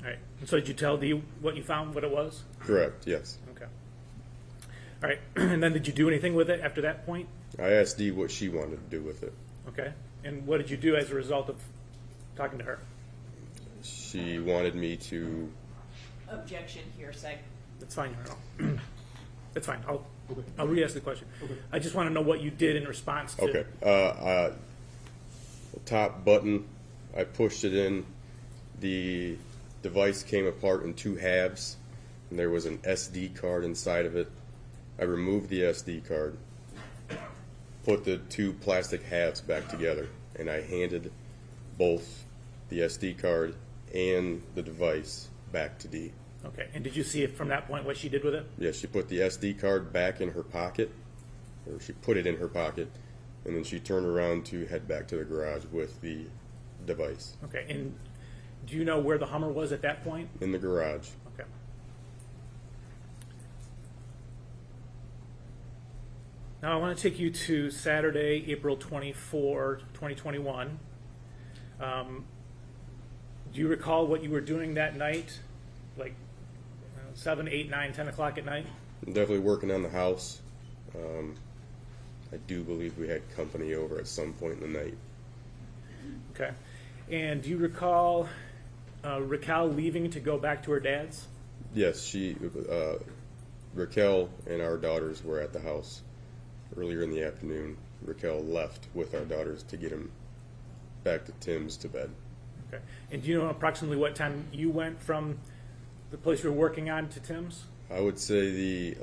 All right. And so did you tell Dee what you found, what it was? Correct, yes. Okay. All right. And then did you do anything with it after that point? I asked Dee what she wanted to do with it. Okay. And what did you do as a result of talking to her? she wanted me to. Objection, hearsay. That's fine, Earl. That's fine. I'll re-ask the question. I just want to know what you did in response to. Okay. The top button, I pushed it in. The device came apart in 2 halves, and there was an SD card inside of it. I removed the SD card, put the 2 plastic halves back together, and I handed both the SD card and the device back to Dee. Okay. And did you see it from that point what she did with it? Yeah, she put the SD card back in her pocket, or she put it in her pocket, and then she turned around to head back to the garage with the device. Okay. And do you know where the Hummer was at that point? In the garage. Okay. Now I want to take you to Saturday, April 24, 2021. Do you recall what you were doing that night? Like 7, 8, 9, 10 o'clock at night? I'm definitely working on the house. I do believe we had company over at some point in the night. Okay. And do you recall Raquel leaving to go back to her dad's? Yes, Raquel and our daughters were at the house earlier in the afternoon. Raquel left with our daughters to get them back to Tim's to bed. Okay. And do you know approximately what time you went from the place you were working on to Tim's? I would say the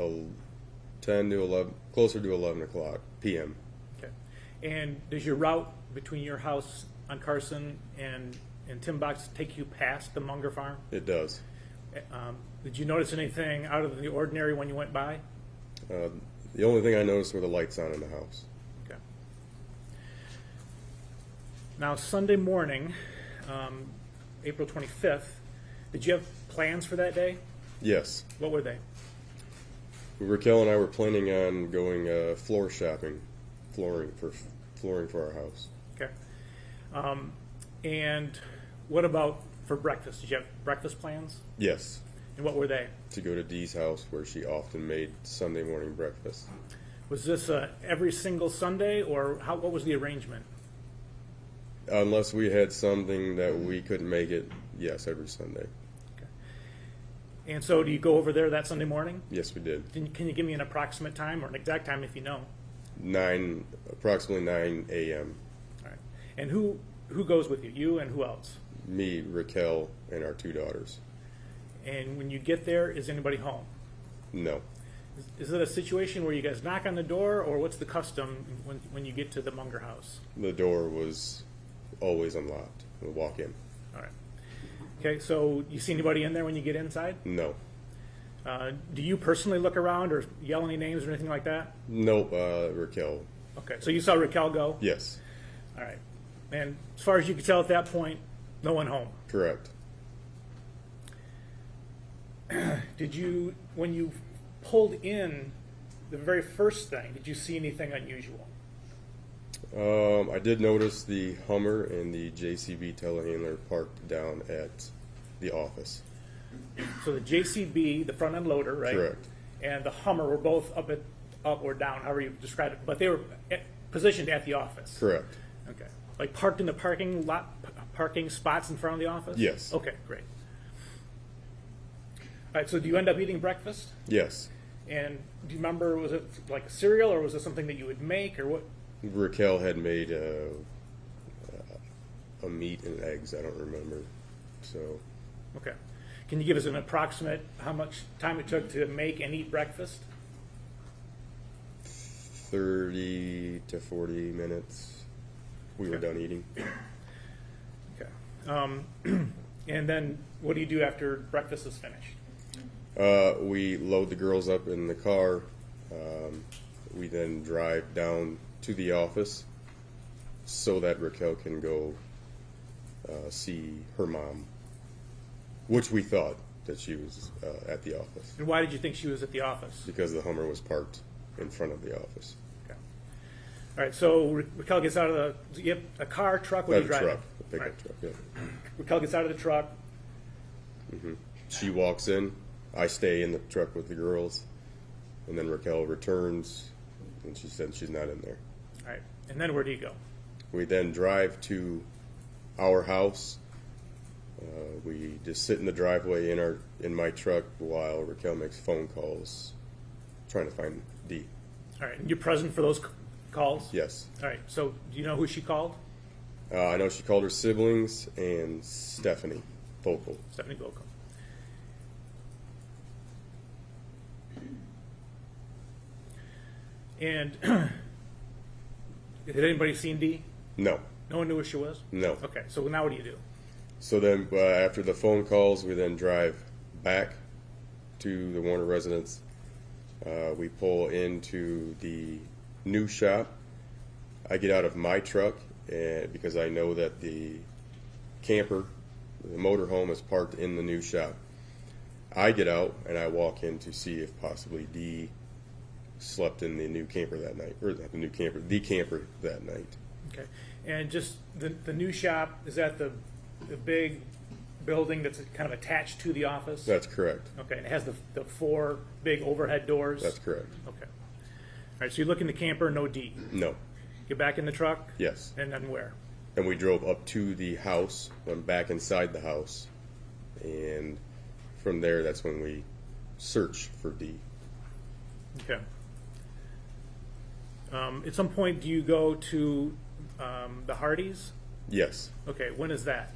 10 to 11, closer to 11 o'clock p.m. Okay. And does your route between your house on Carson and Tim Box take you past the Munger farm? It does. Did you notice anything out of the ordinary when you went by? The only thing I noticed were the lights on in the house. Okay. Now, Sunday morning, April 25th, did you have plans for that day? Yes. What were they? Raquel and I were planning on going floor shopping, flooring for our house. Okay. And what about for breakfast? Did you have breakfast plans? Yes. And what were they? To go to Dee's house where she often made Sunday morning breakfast. Was this every single Sunday, or what was the arrangement? Unless we had something that we couldn't make it, yes, every Sunday. Okay. And so do you go over there that Sunday morning? Yes, we did. Can you give me an approximate time or an exact time if you know? Approximately 9 a.m. All right. And who goes with you? You and who else? Me, Raquel, and our 2 daughters. And when you get there, is anybody home? No. Is it a situation where you guys knock on the door, or what's the custom when you get to the Munger house? The door was always unlocked. We'll walk in. All right. Okay, so you see anybody in there when you get inside? No. Do you personally look around or yell any names or anything like that? Nope, Raquel. Okay, so you saw Raquel go? Yes. All right. And as far as you could tell at that point, no one home? Correct. Did you, when you pulled in the very first thing, did you see anything unusual? I did notice the Hummer and the JCB telehandler parked down at the office. So the JCB, the front end loader, right? Correct. And the Hummer were both up or down, however you describe it, but they were positioned at the office. Correct. Okay. Like parked in the parking lot, parking spots in front of the office? Yes. Okay, great. All right, so do you end up eating breakfast? Yes. And do you remember, was it like a cereal, or was it something that you would make, or what? Raquel had made a meat and eggs. I don't remember. So. Okay. Can you give us an approximate how much time it took to make and eat breakfast? 30 to 40 minutes. We were done eating. Okay. And then what do you do after breakfast is finished? We load the girls up in the car. We then drive down to the office so that Raquel can go see her mom, which we thought that she was at the office. And why did you think she was at the office? Because the Hummer was parked in front of the office. Okay. All right, so Raquel gets out of a car, truck, what are you driving? Truck, a pickup truck, yeah. Raquel gets out of the truck. Mm-hmm. She walks in. I stay in the truck with the girls, and then Raquel returns, and she said she's not in there. All right, and then where do you go? We then drive to our house, We just sit in the driveway in my truck while Raquel makes phone calls trying to find Dee. All right, and you're present for those calls? Yes. All right, so do you know who she called? I know she called her siblings and Stephanie Vocal. Stephanie Vocal. And had anybody seen Dee? No. No one knew who she was? No. Okay, so now what do you do? So then after the phone calls, we then drive back to the Warner residence. We pull into the new shop. I get out of my truck because I know that the camper, the motorhome, is parked in the new shop. I get out and I walk in to see if possibly Dee slept in the new camper that night, or not the new camper, the camper that night. Okay, and just the new shop, is that the big building that's kind of attached to the office? That's correct. Okay, and it has the 4 big overhead doors? That's correct. Okay. All right, so you look in the camper, no Dee? No. Get back in the truck? Yes. And then where? And we drove up to the house, went back inside the house, and from there, that's when we searched for Dee. Okay. At some point, do you go to the Hardys? Yes. Okay, when is that?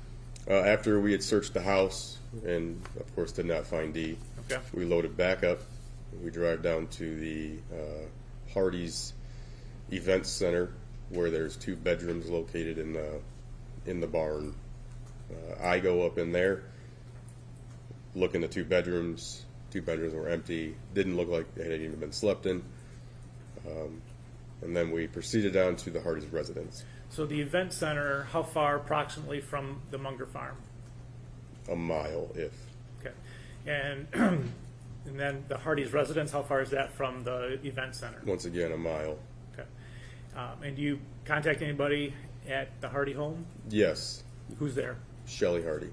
After we had searched the house and, of course, did not find Dee, Okay. we loaded back up. We drive down to the Hardee's Event Center, where there's 2 bedrooms located in the barn. I go up in there, look in the 2 bedrooms. 2 bedrooms were empty. Didn't look like they had even been slept in. And then we proceeded down to the Hardee's residence. So the event center, how far approximately from the Munger farm? A mile, if. Okay. And and then the Hardee's residence, how far is that from the event center? Once again, a mile. Okay. And do you contact anybody at the Hardy home? Yes. Who's there? Shelley Hardy.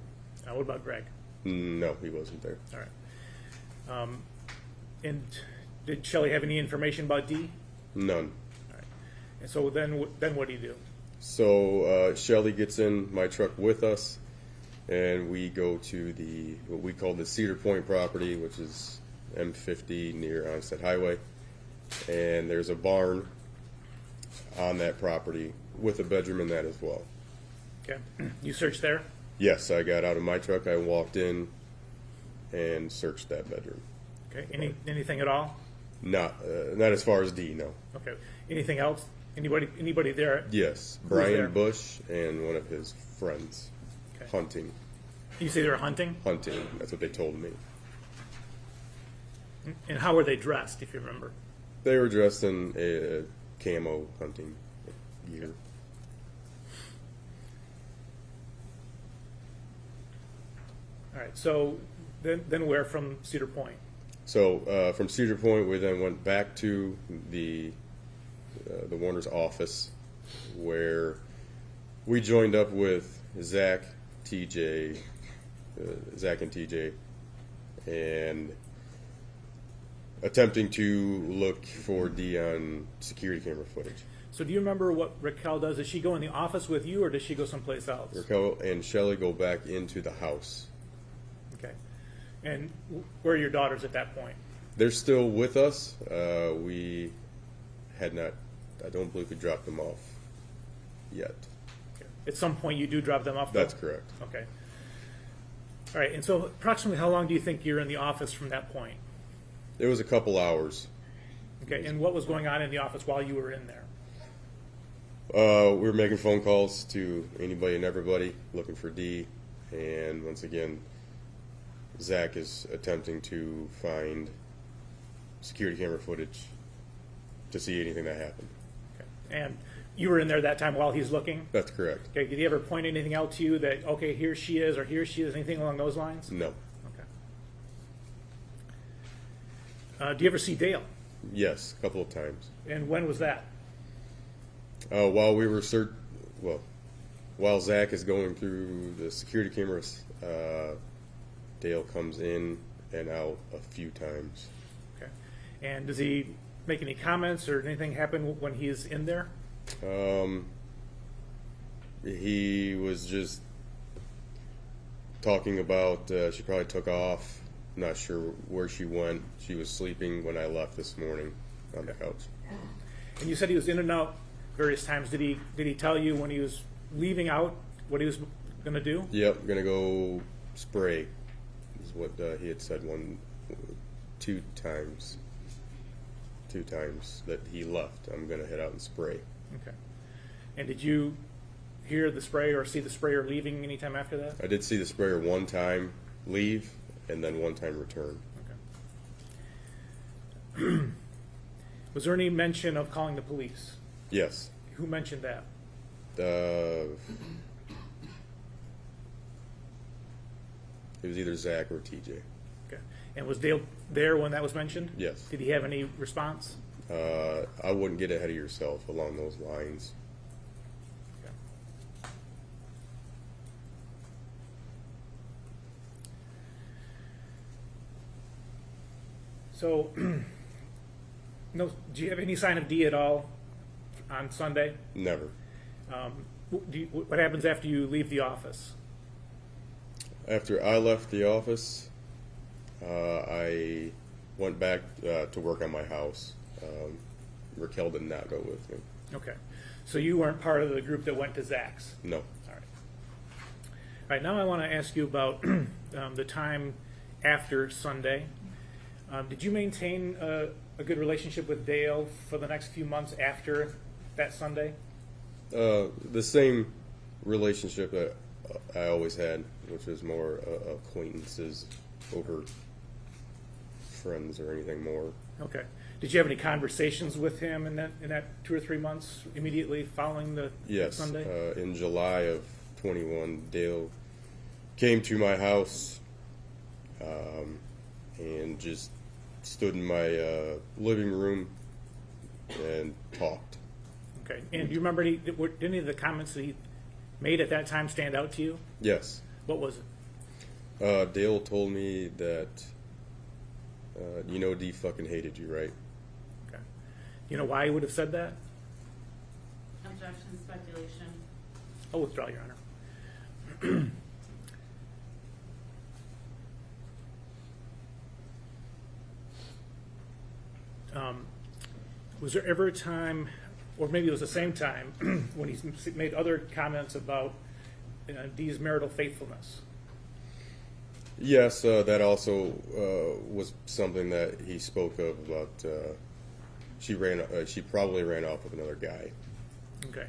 What about Greg? No, he wasn't there. All right. And did Shelley have any information about Dee? None. All right. And so then what do you do? So Shelley gets in my truck with us, and we go to what we call the Cedar Point property, which is M50 near Onset Highway. And there's a barn on that property with a bedroom in that as well. Okay. You searched there? Yes, I got out of my truck. I walked in and searched that bedroom. Okay. Anything at all? Not as far as Dee, no. Okay. Anything else? Anybody there? Yes, Who's there? Brian Bush and one of his friends. Okay. Hunting. You say they were hunting? Hunting, that's what they told me. And how were they dressed, if you remember? They were dressed in a camo hunting gear. All right. So then where from Cedar Point? So from Cedar Point, we then went back to the Warner's office, where we joined up with Zach and TJ, and attempting to look for Dee on security camera footage. So do you remember what Raquel does? Does she go in the office with you, or does she go someplace else? Raquel and Shelley go back into the house. Okay. And where are your daughters at that point? They're still with us. We had not, I don't believe we dropped them off yet. Okay. At some point you do drop them off, though? That's correct. Okay. All right. And so approximately how long do you think you're in the office from that point? It was a couple hours. Okay. And what was going on in the office while you were in there? We were making phone calls to anybody and everybody looking for Dee, and once again, Zach is attempting to find security camera footage to see anything that happened. Okay. And you were in there that time while he's looking? That's correct. Okay. Did he ever point anything out to you that, okay, here she is, or here she is, anything along those lines? No. Okay. Do you ever see Dale? Yes, a couple of times. And when was that? While we were while Zach is going through the security cameras, Dale comes in and out a few times. Okay. And does he make any comments or anything happen when he's in there? He was just talking about she probably took off. Not sure where she went. She was sleeping when I left this morning on the couch. And you said he was in and out various times. Did he tell you when he was leaving out what he was going to do? Yep, gonna go spray. Is what he had said two times that he left. I'm gonna head out and spray. Okay. And did you hear the sprayer or see the sprayer leaving anytime after that? I did see the sprayer one time leave and then one time return. Okay. Was there any mention of calling the police? Yes. Who mentioned that? It was either Zach or TJ. Okay. And was Dale there when that was mentioned? Yes. Did he have any response? I wouldn't get ahead of yourself along those lines. Okay. So, no. Do you have any sign of Dee at all on Sunday? Never. What happens after you leave the office? After I left the office, I went back to work on my house. Raquel did not go with me. Okay. So you weren't part of the group that went to Zach's? No. All right. All right, now I want to ask you about the time after Sunday. Did you maintain a good relationship with Dale for the next few months after that Sunday? The same relationship that I always had, which was more acquaintances over friends or anything more. Okay. Did you have any conversations with him in that 2 or 3 months immediately following the Sunday? Yes. In July of 21, Dale came to my house and just stood in my living room and talked. Okay. And do you remember did any of the comments that he made at that time stand out to you? Yes. What was it? Dale told me that, Dee fucking hated you, right? Okay. You know why he would have said that? Objection, speculation. I'll withdraw, Your Honor. Was there ever a time, or maybe it was the same time, when he made other comments about Dee's marital faithfulness? Yes, that also was something that he spoke of about. She probably ran off with another guy. Okay.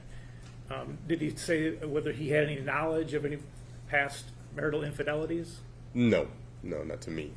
Did he say whether he had any knowledge of any past marital infidelities? No, not to me.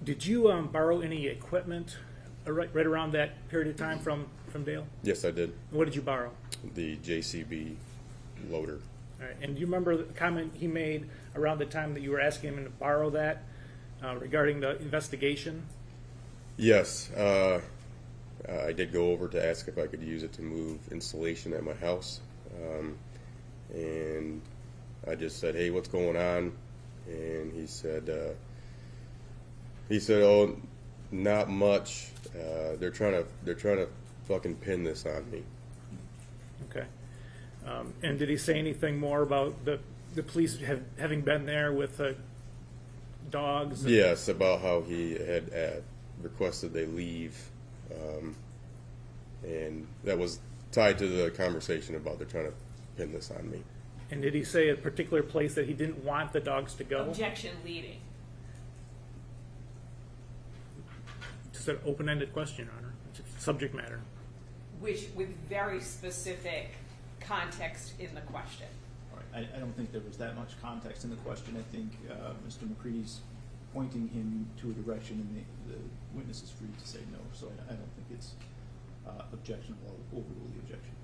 Did you borrow any equipment right around that period of time from Dale? Yes, I did. What did you borrow? The JCB loader. All right. And do you remember the comment he made around the time that you were asking him to borrow that regarding the investigation? Yes. I did go over to ask if I could use it to move insulation at my house. And I just said, hey, what's going on? And he said, oh, not much. They're trying to fucking pin this on me. Okay. And did he say anything more about the police having been there with dogs? Yes, about how he had requested they leave. And that was tied to the conversation about they're trying to pin this on me. And did he say a particular place that he didn't want the dogs to go? Objection leading. Just an open-ended question, Your Honor. It's a subject matter. Which with very specific context in the question. All right. I don't think there was that much context in the question. I think Mr. McCree's pointing him to a direction, and the witness is free to say no. So I don't think it's objectionable, overrule the objection.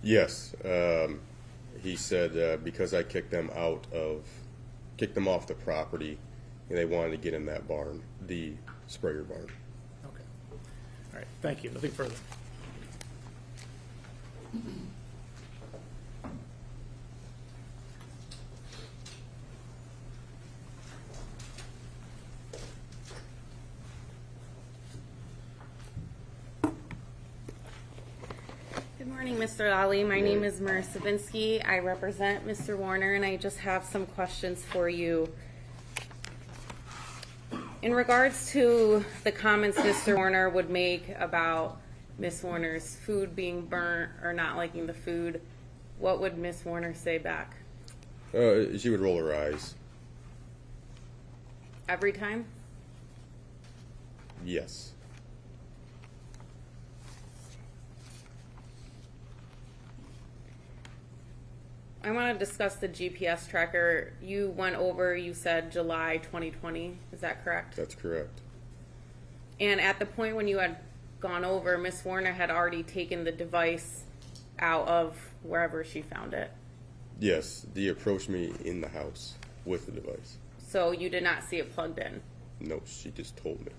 Yes. He said because I kicked them off the property, and they wanted to get in that barn, the sprayer barn. Okay. All right, thank you. Nothing further. Good morning, Mr. Ali. My name is Marissa Vinsky. I represent Mr. Warner, and I just have some questions for you. In regards to the comments Mr. Warner would make about Miss Warner's food being burnt or not liking the food, what would Miss Warner say back? She would roll her eyes. Every time? Yes. I want to discuss the GPS tracker. You went over, you said July 2020. Is that correct? That's correct. And at the point when you had gone over, Miss Warner had already taken the device out of wherever she found it. Yes. Dee approached me in the house with the device. So you did not see it plugged in? No, she just told me.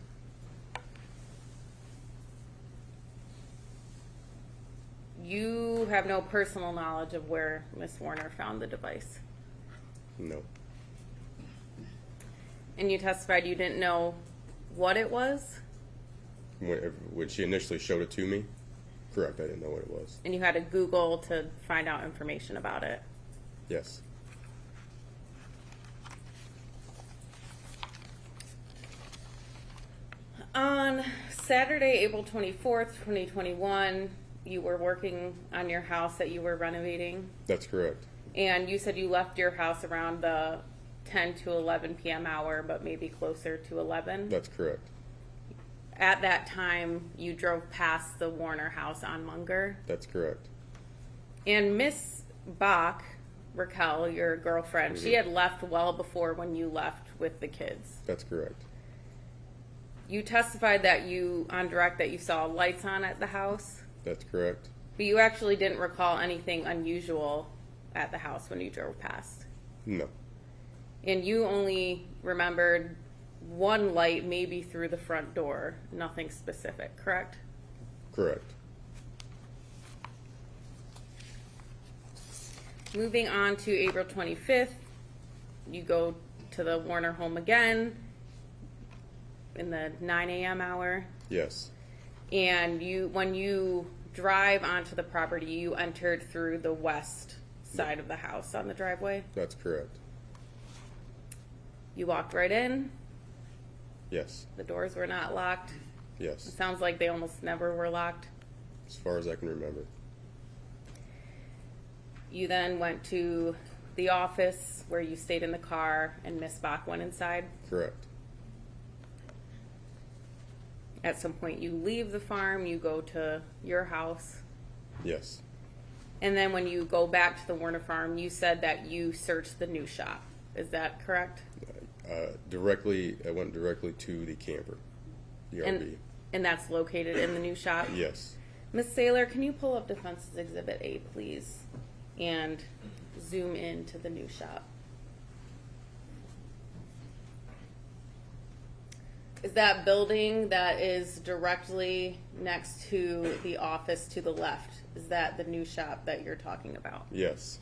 You have no personal knowledge of where Miss Warner found the device? No. And you testified you didn't know what it was? When she initially showed it to me, correct, I didn't know what it was. And you had to Google to find out information about it? Yes. On Saturday, April 24th, 2021, you were working on your house that you were renovating, That's correct. and you said you left your house around the 10 to 11 p.m. hour, but maybe closer to 11. That's correct. At that time, you drove past the Warner house on Munger. That's correct. And Miss Bach, Raquel, your girlfriend, she had left well before when you left with the kids. That's correct. You testified that on direct that you saw lights on at the house. That's correct. But you actually didn't recall anything unusual at the house when you drove past. No. And you only remembered one light maybe through the front door, nothing specific, correct? Correct. Moving on to April 25th, you go to the Warner home again in the 9 a.m. hour. Yes. And when you drive onto the property, you entered through the west side of the house on the driveway. That's correct. You walked right in. Yes. The doors were not locked. It Yes. sounds like they almost never were locked. As far as I can remember. You then went to the office where you stayed in the car and Miss Bach went inside. Correct. At some point you leave the farm, you go to your house. Yes. And then when you go back to the Warner farm, you said that you searched the new shop. Is that correct? I went directly to the camper, the RV. And that's located in the new shop? Yes. Miss Saylor, can you pull up Defense's Exhibit A, please? And zoom in to the new shop. Is that building that is directly next to the office to the left, is that the new shop that you're talking about? Yes.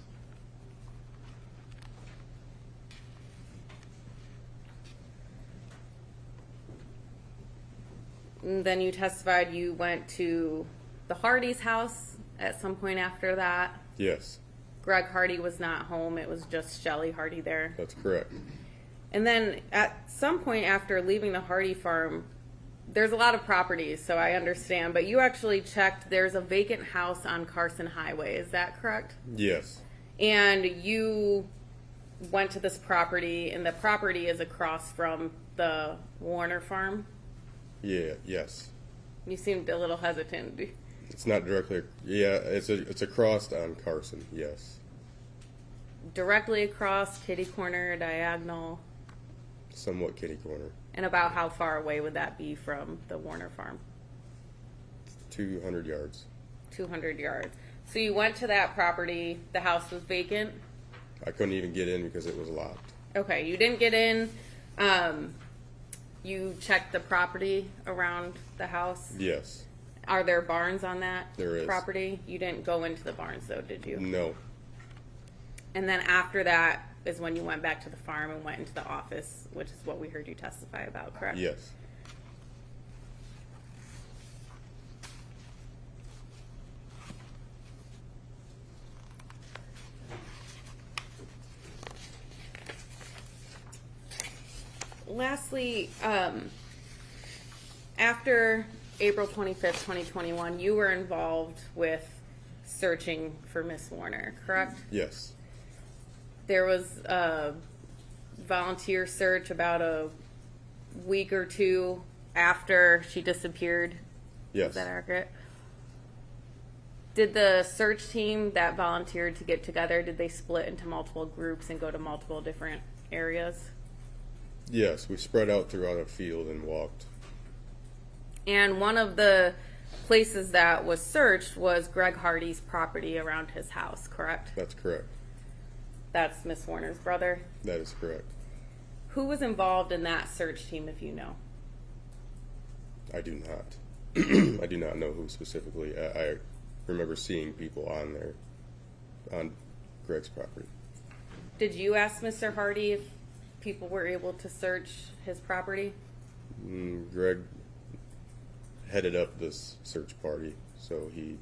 And then you testified you went to the Hardy's house at some point after that. Yes. Greg Hardy was not home, it was just Shelley Hardy there. That's correct. And then at some point after leaving the Hardy farm, there's a lot of properties, so I understand, but you actually checked there's a vacant house on Carson Highway, is that correct? Yes. And you went to this property, and the property is across from the Warner farm? Yeah. Yes. You seemed a little hesitant. It's not directly. Yeah. It's across on Carson. Yes. Directly across, kitty corner, diagonal, Somewhat kitty corner. and about how far away would that be from the Warner farm? 200 yards. 200 yards. So you went to that property, the house was vacant? I couldn't even get in because it was locked. Okay, you didn't get in. You checked the property around the house? Yes. Are there barns on that There is. property? You didn't go into the barns though, did you? No. And then after that is when you went back to the farm and went into the office, which is what we heard you testify about, correct? Yes. Lastly, after April 25th, 2021, you were involved with searching for Miss Warner, correct? Yes. There was a volunteer search about a week or two after she disappeared. Yes. Is that accurate? Did the search team that volunteered to get together, did they split into multiple groups and go to multiple different areas? Yes, we spread out throughout a field and walked. And one of the places that was searched was Greg Hardy's property around his house, correct? That's correct. That's Miss Warner's brother. That is correct. Who was involved in that search team, if you know? I do not. I do not know who specifically. I remember seeing people on there, on Greg's property. Did you ask Mr. Hardy if people were able to search his property? Greg headed up this search party, so he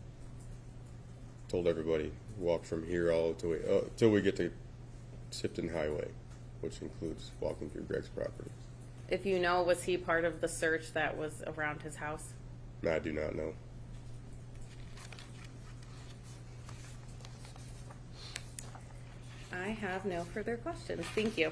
told everybody, walk from here all till we get to Tipton Highway, which includes walking through Greg's property. If you know, was he part of the search that was around his house? No, I do not know. I have no further questions. Thank you.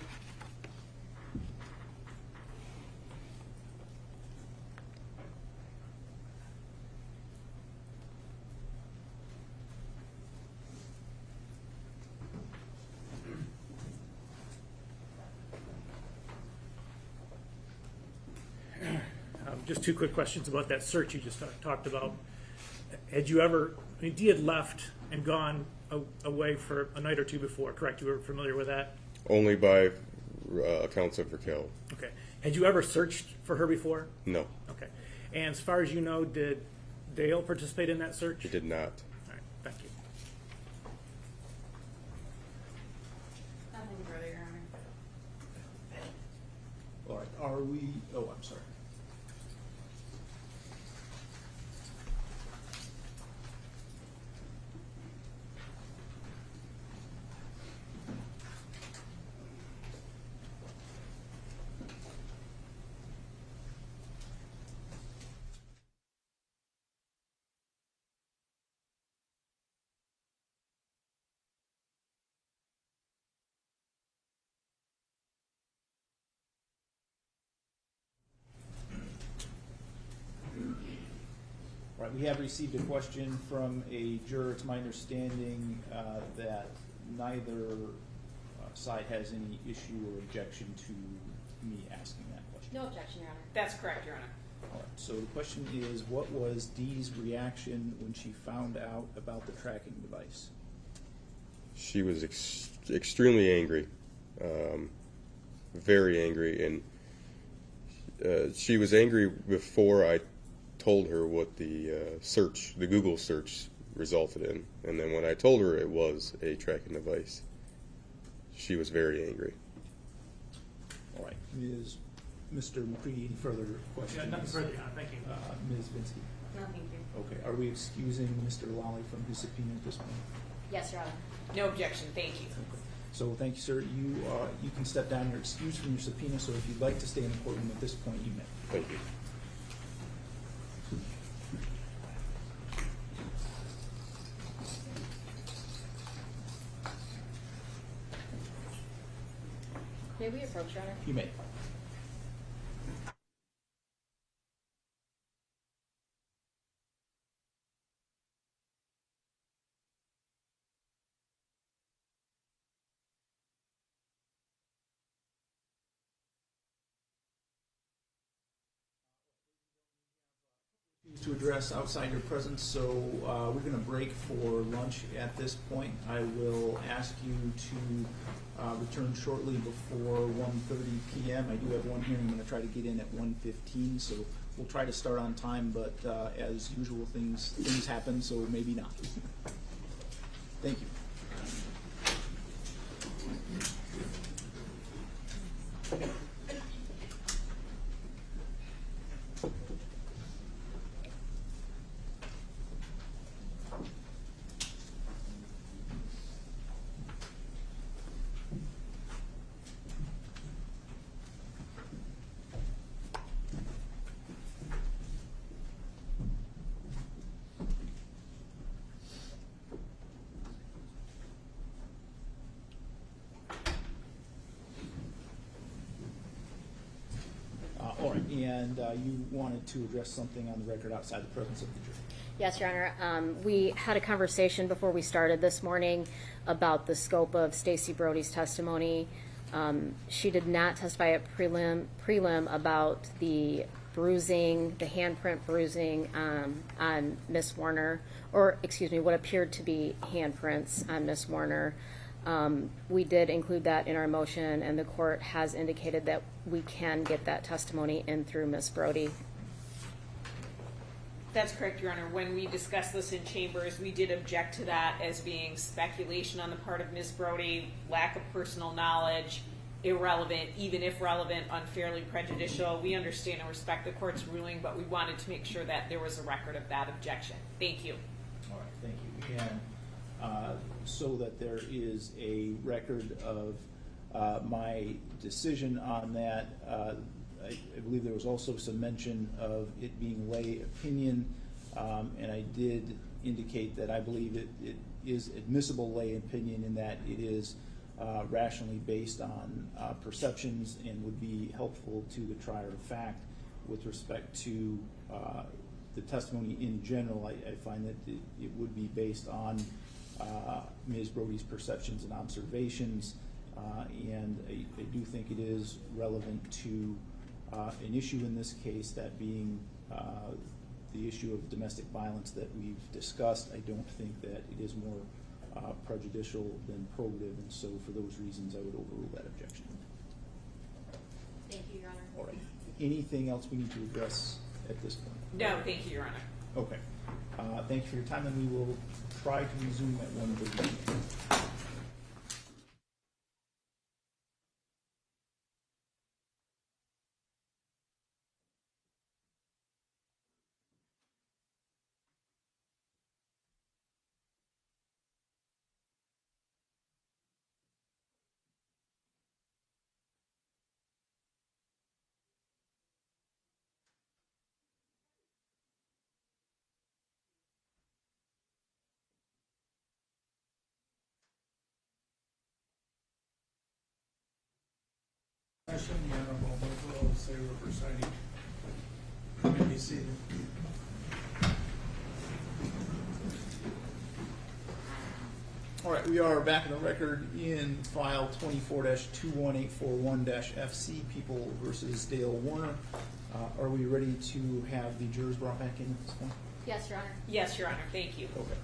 Just two quick questions about that search you just talked about. Had you ever, I mean, Dee had left and gone away for a night or two before, correct? You were familiar with that? Only by accounts of Raquel. Okay. Had you ever searched for her before? No. Okay. And as far as you know, did Dale participate in that search? He did not. All right. Thank you. Nothing further, Your Honor. All right, are we, oh, I'm sorry. Right, we have received a question from a juror. It's my understanding that neither side has any issue or objection to me asking that question. No objection, Your Honor. That's correct, Your Honor. All right, so the question is, what was Dee's reaction when she found out about the tracking device? She was extremely angry, very angry, and she was angry before I told her what the Google search resulted in, and then when I told her it was a tracking device, she was very angry. All right, Mr. McCready, any further questions? Yeah, nothing further, Your Honor. Thank you. Ms. Vinsky? No, thank you. Okay, are we excusing Mr. Lally from his subpoena at this point? Yes, Your Honor. No objection. Thank you. So thank you, sir. You can step down. You're excused from your subpoena, so if you'd like to stay in the courtroom at this point, you may. Thank you. May we approach, Your Honor? You may. To address outside your presence, so we're going to break for lunch at this point. I will ask you to return shortly before 1:30 p.m. I do have one hearing I'm going to try to get in at 1:15, so we'll try to start on time, but as usual, things happen, so maybe not. Thank you. All right, and you wanted to address something on the record outside the presence of the jury. Yes, Your Honor. We had a conversation before we started this morning about the scope of Stacy Brody's testimony. She did not testify at prelim about the bruising, the handprint bruising on Miss Warner, or excuse me, what appeared to be handprints on Miss Warner. We did include that in our motion, and the court has indicated that we can get that testimony in through Miss Brody. That's correct, Your Honor. When we discussed this in chambers, we did object to that as being speculation on the part of Ms. Brody, lack of personal knowledge, irrelevant, even if relevant, unfairly prejudicial. We understand and respect the court's ruling, but we wanted to make sure that there was a record of that objection. Thank you. All right, thank you. And so that there is a record of my decision on that, I believe there was also some mention of it being lay opinion, and I did indicate that I believe it is admissible lay opinion in that it is rationally based on perceptions and would be helpful to the trier of fact. With respect to the testimony in general, I find that it would be based on Ms. Brody's perceptions and observations, and I do think it is relevant to an issue in this case, that being the issue of domestic violence that we've discussed. I don't think that it is more prejudicial than probative, and so for those reasons I would overrule that objection. Thank you, Your Honor. All right. Anything else we need to address at this point? No, thank you, Your Honor. Okay. Thank you for your time, and we will try to resume at 1:30. Session, the Honorable Michael Saber presiding. You may be seated. All right, we are back in the record in file 24-21841-FC, People versus Dale Warner. Are we ready to have the jurors brought back in at this point? Yes, Your Honor. Yes, Your Honor. Thank you. Okay.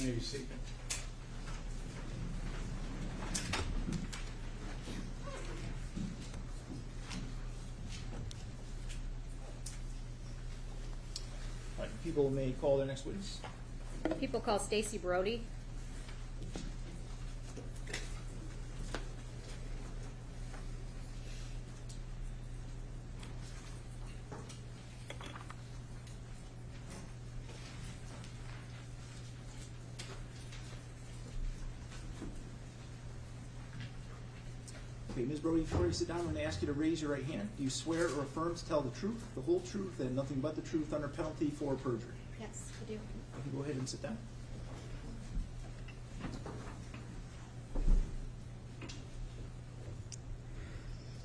You may be seated. All right, people may call their next witness. People call Stacy Brody. Okay, Ms. Brody, before you sit down, I'm going to ask you to raise your right hand. Do you swear or affirm to tell the truth, the whole truth, and nothing but the truth under penalty for perjury? Yes, I do. You can go ahead and sit down.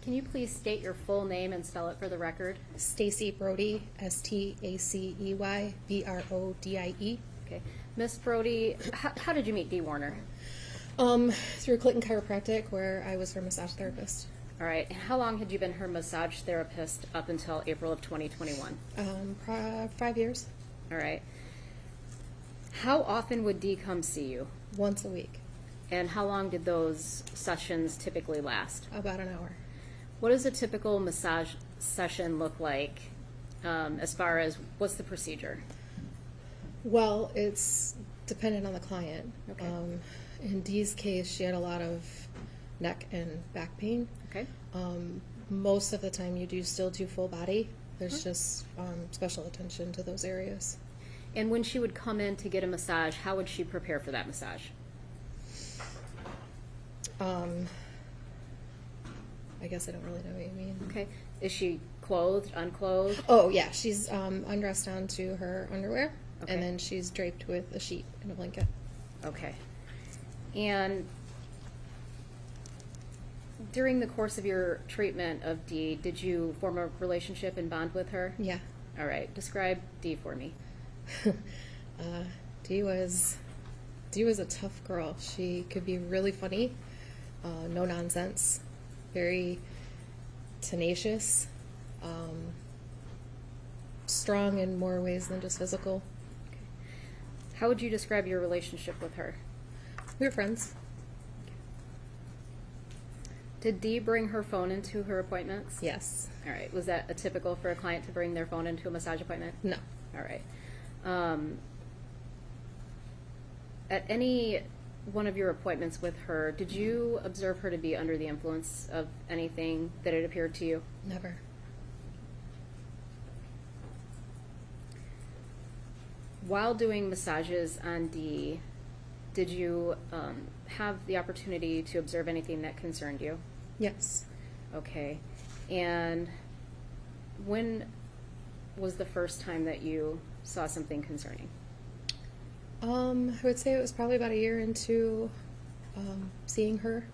Can you please state your full name and spell it for the record? Stacy Brody, STACEY BRODIE. Okay. Miss Brody, how did you meet Dee Warner? Through Clinton Chiropractic, where I was her massage therapist. All right. And how long had you been her massage therapist up until April of 2021? 5 years. All right. How often would Dee come see you? Once a week. And how long did those sessions typically last? About an hour. What does a typical massage session look like as far as what's the procedure? Well, it's dependent on the client. Okay. In Dee's case, she had a lot of neck and back pain. Okay. Most of the time, you do still do full body. There's just special attention to those areas. And when she would come in to get a massage, how would she prepare for that massage? I guess I don't really know what you mean. Okay. Is she clothed, unclothed? Oh, yeah. She's undressed onto her underwear, Okay. and then she's draped with a sheet and a blanket. Okay. And during the course of your treatment of Dee, did you form a relationship and bond with her? Yeah. All right. Describe Dee for me. Dee was a tough girl. She could be really funny, no nonsense, very tenacious, strong in more ways than just physical. How would you describe your relationship with her? We were friends. Did Dee bring her phone into her appointments? Yes. All right. Was that typical for a client to bring their phone into a massage appointment? No. All right. At any one of your appointments with her, did you observe her to be under the influence of anything that it appeared to you? Never. While doing massages on Dee, did you have the opportunity to observe anything that concerned you? Yes. Okay. And when was the first time that you saw something concerning? I would say it was probably about a year into seeing her.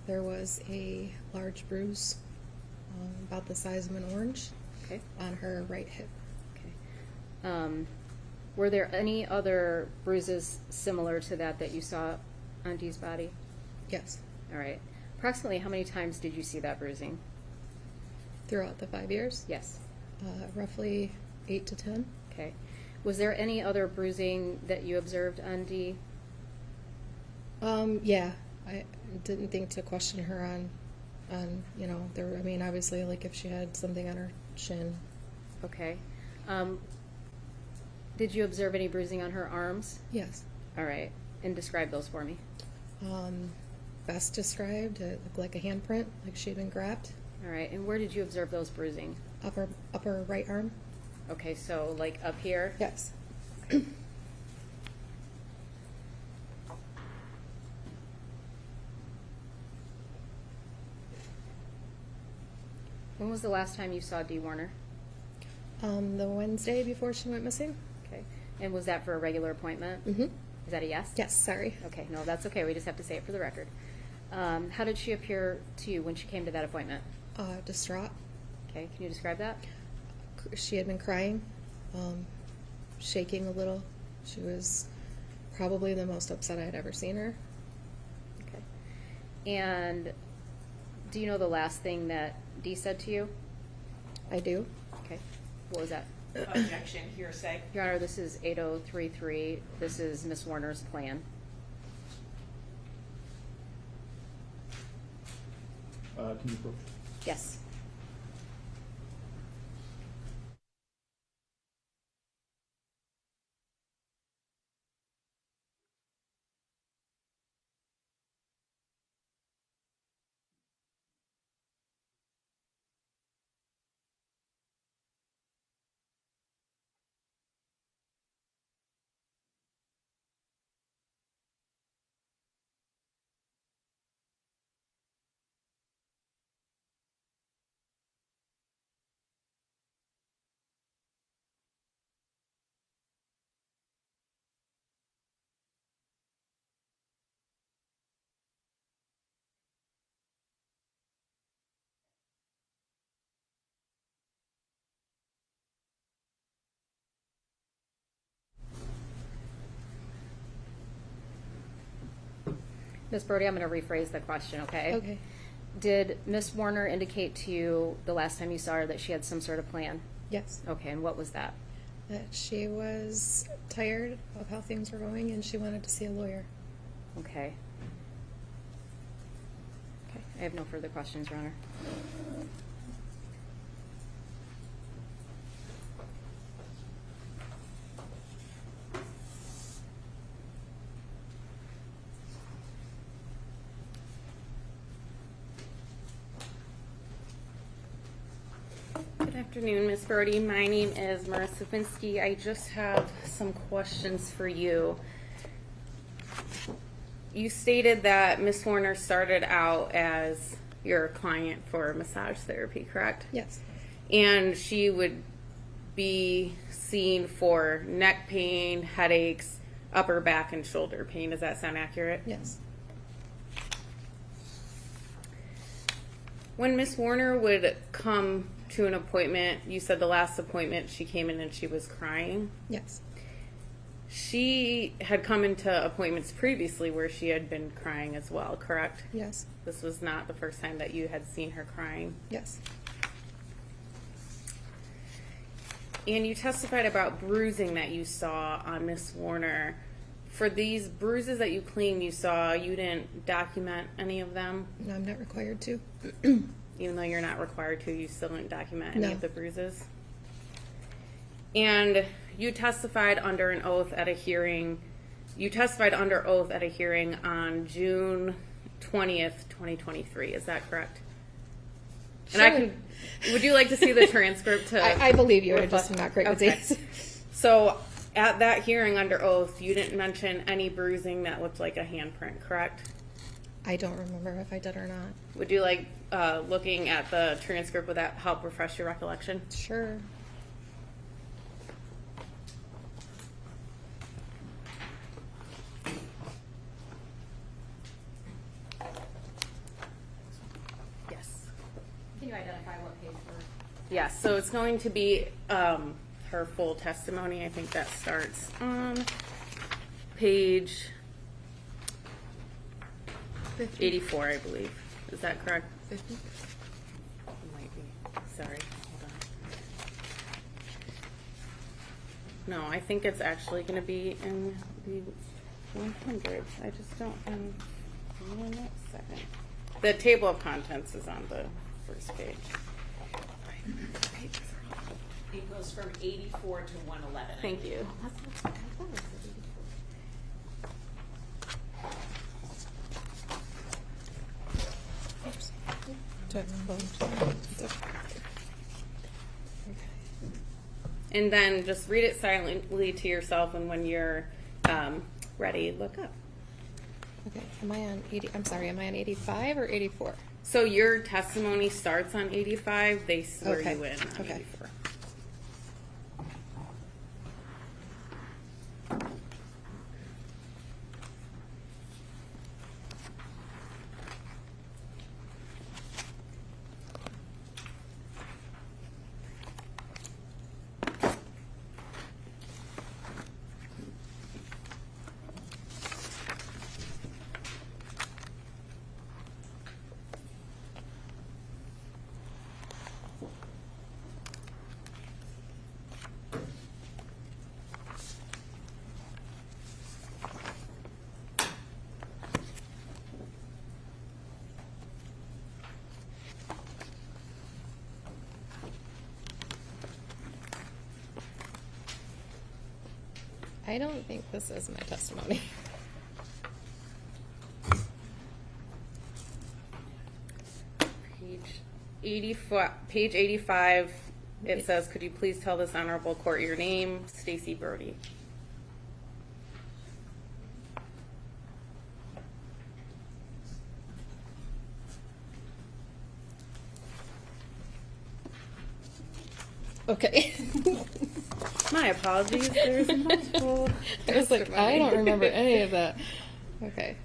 There was a large bruise about the size of an orange Okay. on her right hip. Okay. Were there any other bruises similar to that you saw on Dee's body? Yes. All right. Approximately how many times did you see that bruising? Throughout the 5 years? Yes. Roughly 8 to 10. Okay. Was there any other bruising that you observed on Dee? Yeah. I didn't think to question her on obviously, like if she had something on her chin. Okay. Did you observe any bruising on her arms? Yes. All right. And describe those for me. Best described, it looked like a handprint, like she had been grabbed. All right. And where did you observe those bruising? Upper right arm. Okay, so like up here? Yes. When was the last time you saw Dee Warner? The Wednesday before she went missing. Okay. And was that for a regular appointment? Mm-hmm. Is that a yes? Yes, sorry. Okay, no, that's okay. We just have to say it for the record. How did she appear to you when she came to that appointment? Distraught. Okay, can you describe that? She had been crying, shaking a little. She was probably the most upset I had ever seen her. Okay. And do you know the last thing that Dee said to you? I do. Okay. What was that? Objection, hearsay. Your Honor, this is 8033. This is Ms. Warner's plan. Can you approach? Yes. Ms. Brody, I'm going to rephrase the question, okay? Okay. Did Ms. Warner indicate to you the last time you saw her that she had some sort of plan? Yes. Okay, and what was that? That she was tired of how things were going and she wanted to see a lawyer. Okay. Okay, I have no further questions, Your Honor. Good afternoon, Ms. Brody. My name is Marissa Finsky. I just have some questions for you. You stated that Ms. Warner started out as your client for massage therapy, correct? Yes. And she would be seen for neck pain, headaches, upper back, and shoulder pain. Does that sound accurate? Yes. When Ms. Warner would come to an appointment, you said the last appointment she came in and she was crying. Yes. She had come into appointments previously where she had been crying as well, correct? Yes. This was not the first time that you had seen her crying. Yes. And you testified about bruising that you saw on Ms. Warner. For these bruises that you claim you saw, you didn't document any of them? No, I'm not required to. Even though you're not required to, you still didn't document any No. of the bruises? And you testified under an oath at a hearing. You testified under oath at a hearing on June 20th, 2023. Is that correct? Sure. And would you like to see the transcript? I believe you. I'm reflect- just not great with Okay. dates. So at that hearing under oath, you didn't mention any bruising that looked like a handprint, correct? I don't remember if I did or not. Would you like looking at the transcript, would that help refresh your recollection? Sure. Yes. Can you identify what page we're? Yes, so it's going to be her full testimony. I think that starts on page 84, I believe. Is that correct? 50? It might be. Sorry, hold on. No, I think it's actually going to be in the 100s. I just don't. One second. The table of contents is on the first page. It goes from 84 to 111. Thank you. And then just read it silently to yourself, and when you're ready, look up. Okay. Am I on 80? I'm sorry. Am I on 85 or 84? So your testimony starts on 85. They swear Okay. you in on Okay. 84. I don't think this is my testimony. Page 85, it says, could you please tell this honorable court your name? Stacy Brody. Okay. My apologies. There's multiple. I was like, I don't remember any of that. Okay.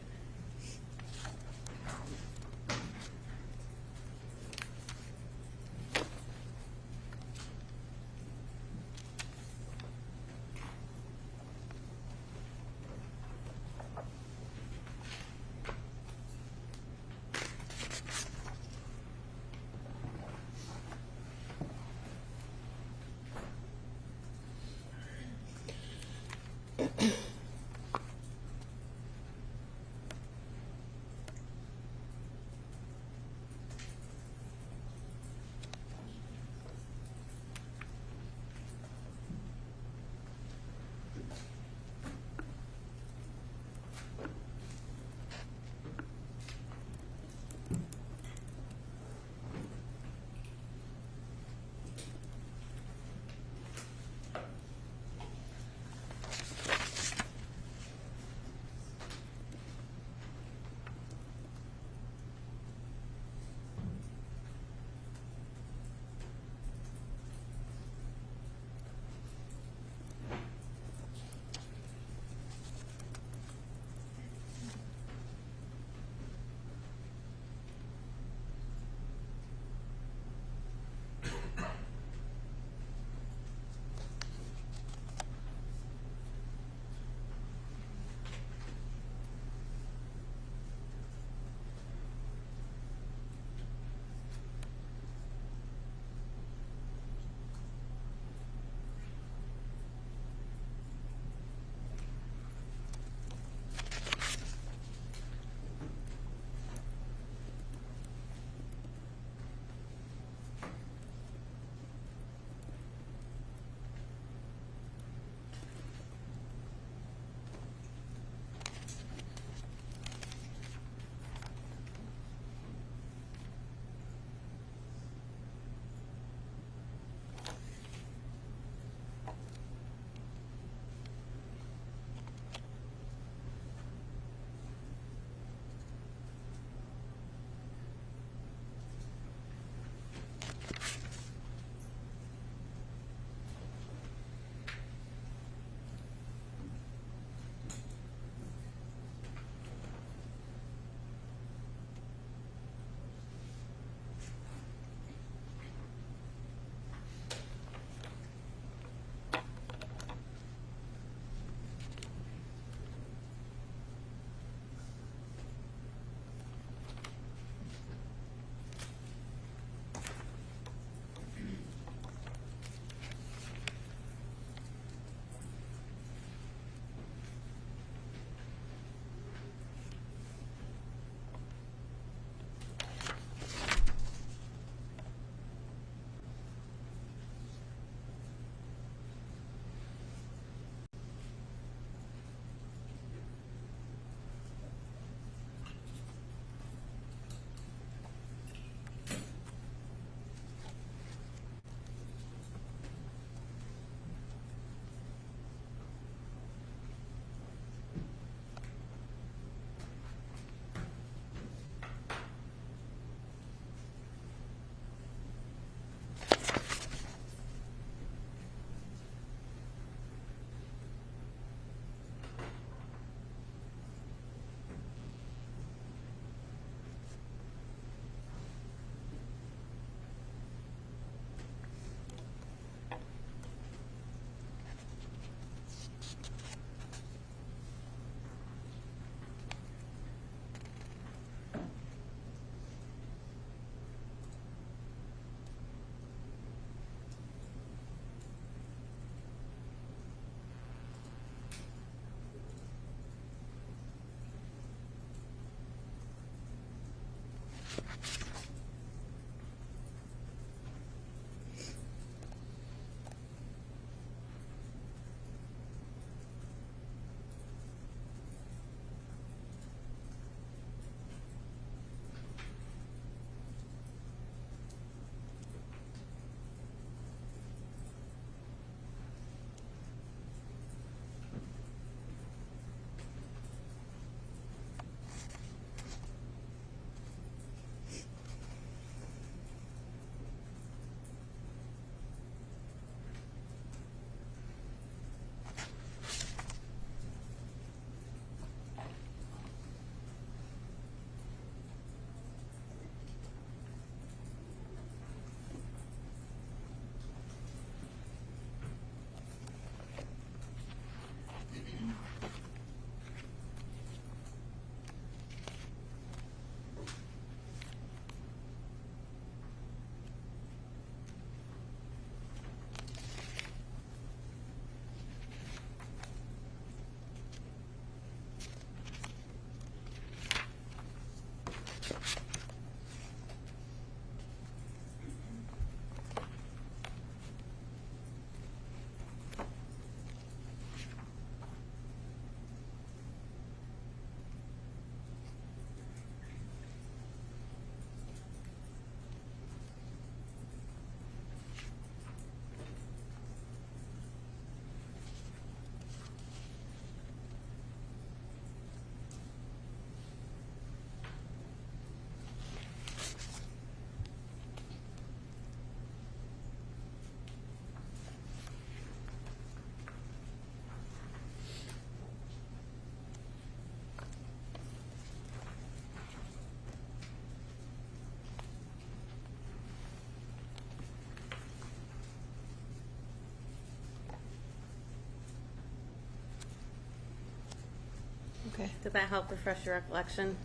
Okay. Did that help refresh your recollection?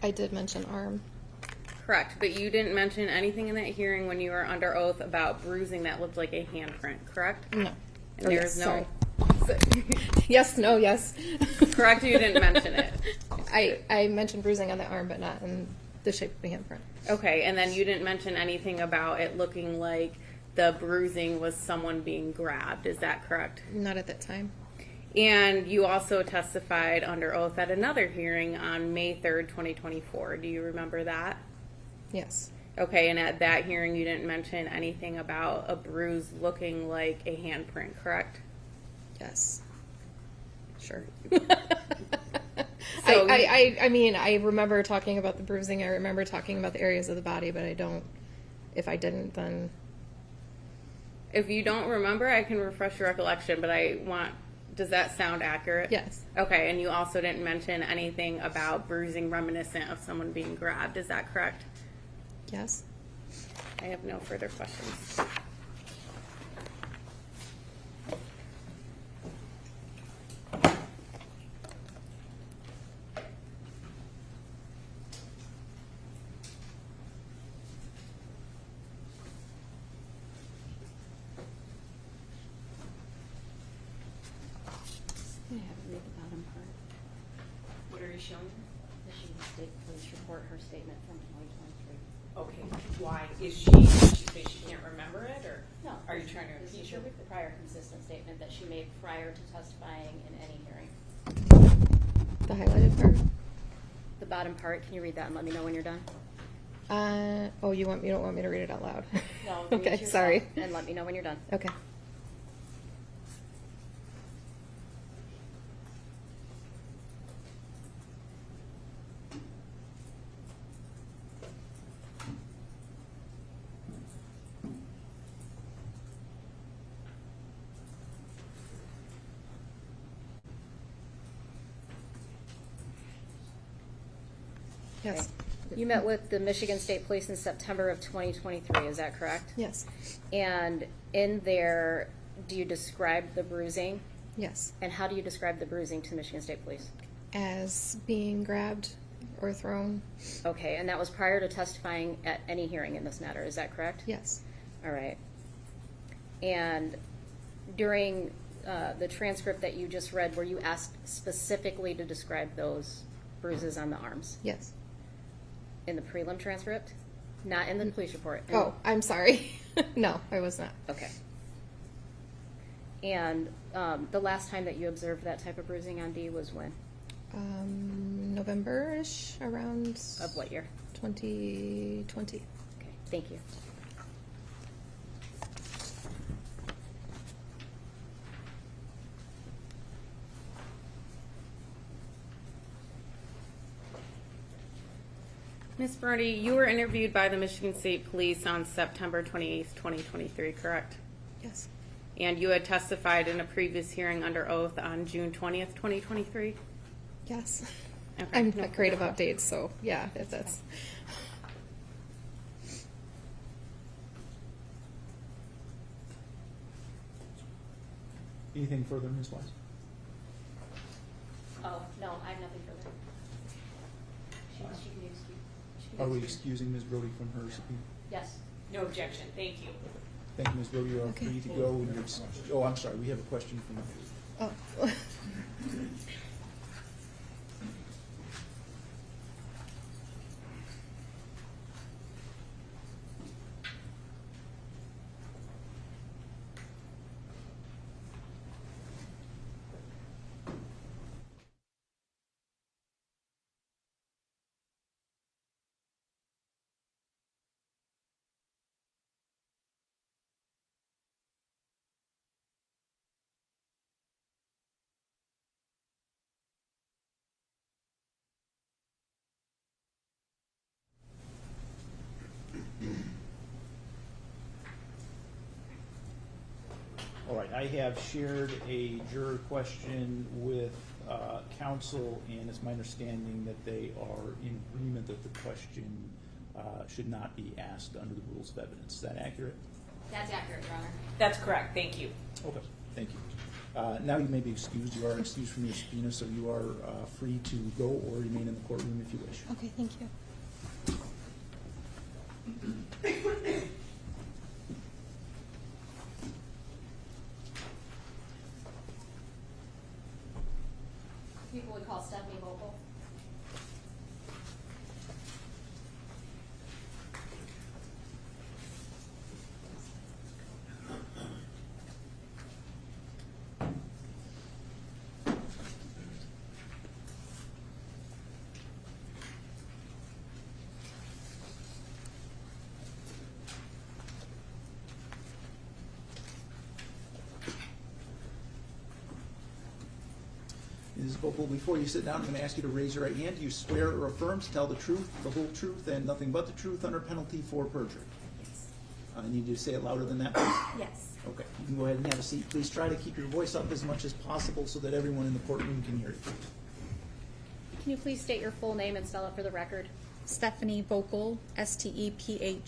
I did mention arm. Correct, but you didn't mention anything in that hearing when you were under oath about bruising that looked like a handprint, correct? No. And Oh, there's yes, no. Yes, no, yes. Correct, you didn't mention it. I mentioned bruising on the arm, but not in the shape of a handprint. Okay, and then you didn't mention anything about it looking like the bruising was someone being grabbed. Is that correct? Not at that time. And you also testified under oath at another hearing on May 3rd, 2024. Do you remember that? Yes. Okay, and at that hearing you didn't mention anything about a bruise looking like a handprint, correct? Yes. Sure. So I mean, I remember talking about the bruising. I remember talking about the areas of the body, but I don't. If I didn't, then. If you don't remember, I can refresh your recollection, but I want. Does that sound accurate? Yes. Okay, and you also didn't mention anything about bruising reminiscent of someone being grabbed. Is that correct? Yes. I have no further questions. I haven't read the bottom part. What are you showing? Michigan State Police report, her statement from 2023. Okay, why? Did she say she can't remember it, or No. are you trying to This impeach is her? the prior consistent statement that she made prior to testifying in any hearing. The highlighted part. The bottom part, can you read that and let me know when you're done? Oh, you don't want me to read it out loud? No, read Okay, yourself sorry. And let me know when you're done. Okay. Yes. You met with the Michigan State Police in September of 2023, is that correct? Yes. And in there, do you describe the bruising? Yes. And how do you describe the bruising to the Michigan State Police? As being grabbed or thrown. Okay, and that was prior to testifying at any hearing in this matter, is that correct? Yes. All right. And during the transcript that you just read, were you asked specifically to describe those bruises on the arms? Yes. In the prelim transcript? Not in the police report? Oh, I'm sorry. No, I was not. Okay. And the last time that you observed that type of bruising on Dee was when? November-ish, around. Of what year? 2020. Okay, thank you. Ms. Burney, you were interviewed by the Michigan State Police on September 28th, 2023, correct? Yes. And you had testified in a previous hearing under oath on June 20th, 2023? Yes. Okay. I'm not great about dates, so yeah, if that's. Anything further, Ms. Wise? Oh, no, I have nothing further. She can be excused. She can be Are we excused. excusing Ms. Brody from her subpoena? Yes. No objection, thank you. Thank you, Ms. Brody. You're all Okay. free to go. And oh, I'm sorry. We have a question from. Oh. All right, I have shared a juror question with counsel, and it's my understanding that they are in agreement that the question should not be asked under the rules of evidence. Is that accurate? That's accurate, Your Honor. That's correct, thank you. Okay, thank you. Now you may be excused. You are excused from your subpoena, so you are free to go or remain in the courtroom if you wish. Okay, thank you. People would call Stephanie Vocal. Ms. Vocal, before you sit down, I'm going to ask you to raise your right hand. Do you swear or affirm to tell the truth, the whole truth, and nothing but the truth under penalty for perjury? Yes. I need you to say it louder than that, please. Yes. Okay, you can go ahead and have a seat. Please try to keep your voice up as much as possible so that everyone in the courtroom can hear you. Can you please state your full name and spell it for the record? Stephanie Vokel, Stephanie Voelkle.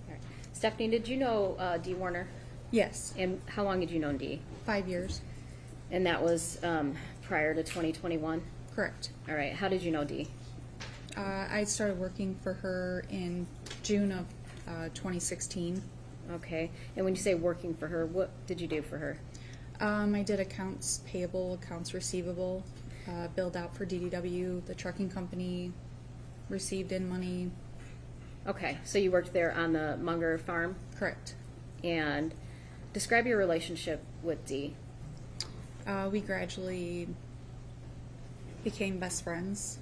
All right. Stephanie, did you know Dee Warner? Yes. And how long had you known Dee? 5 years. And that was prior to 2021? Correct. All right. How did you know Dee? I started working for her in June of 2016. Okay. And when you say working for her, what did you do for her? I did accounts payable, accounts receivable, billed out for DDW, the trucking company, received in money. Okay. So you worked there on the Munger farm? Correct. And describe your relationship with Dee. We gradually became best friends.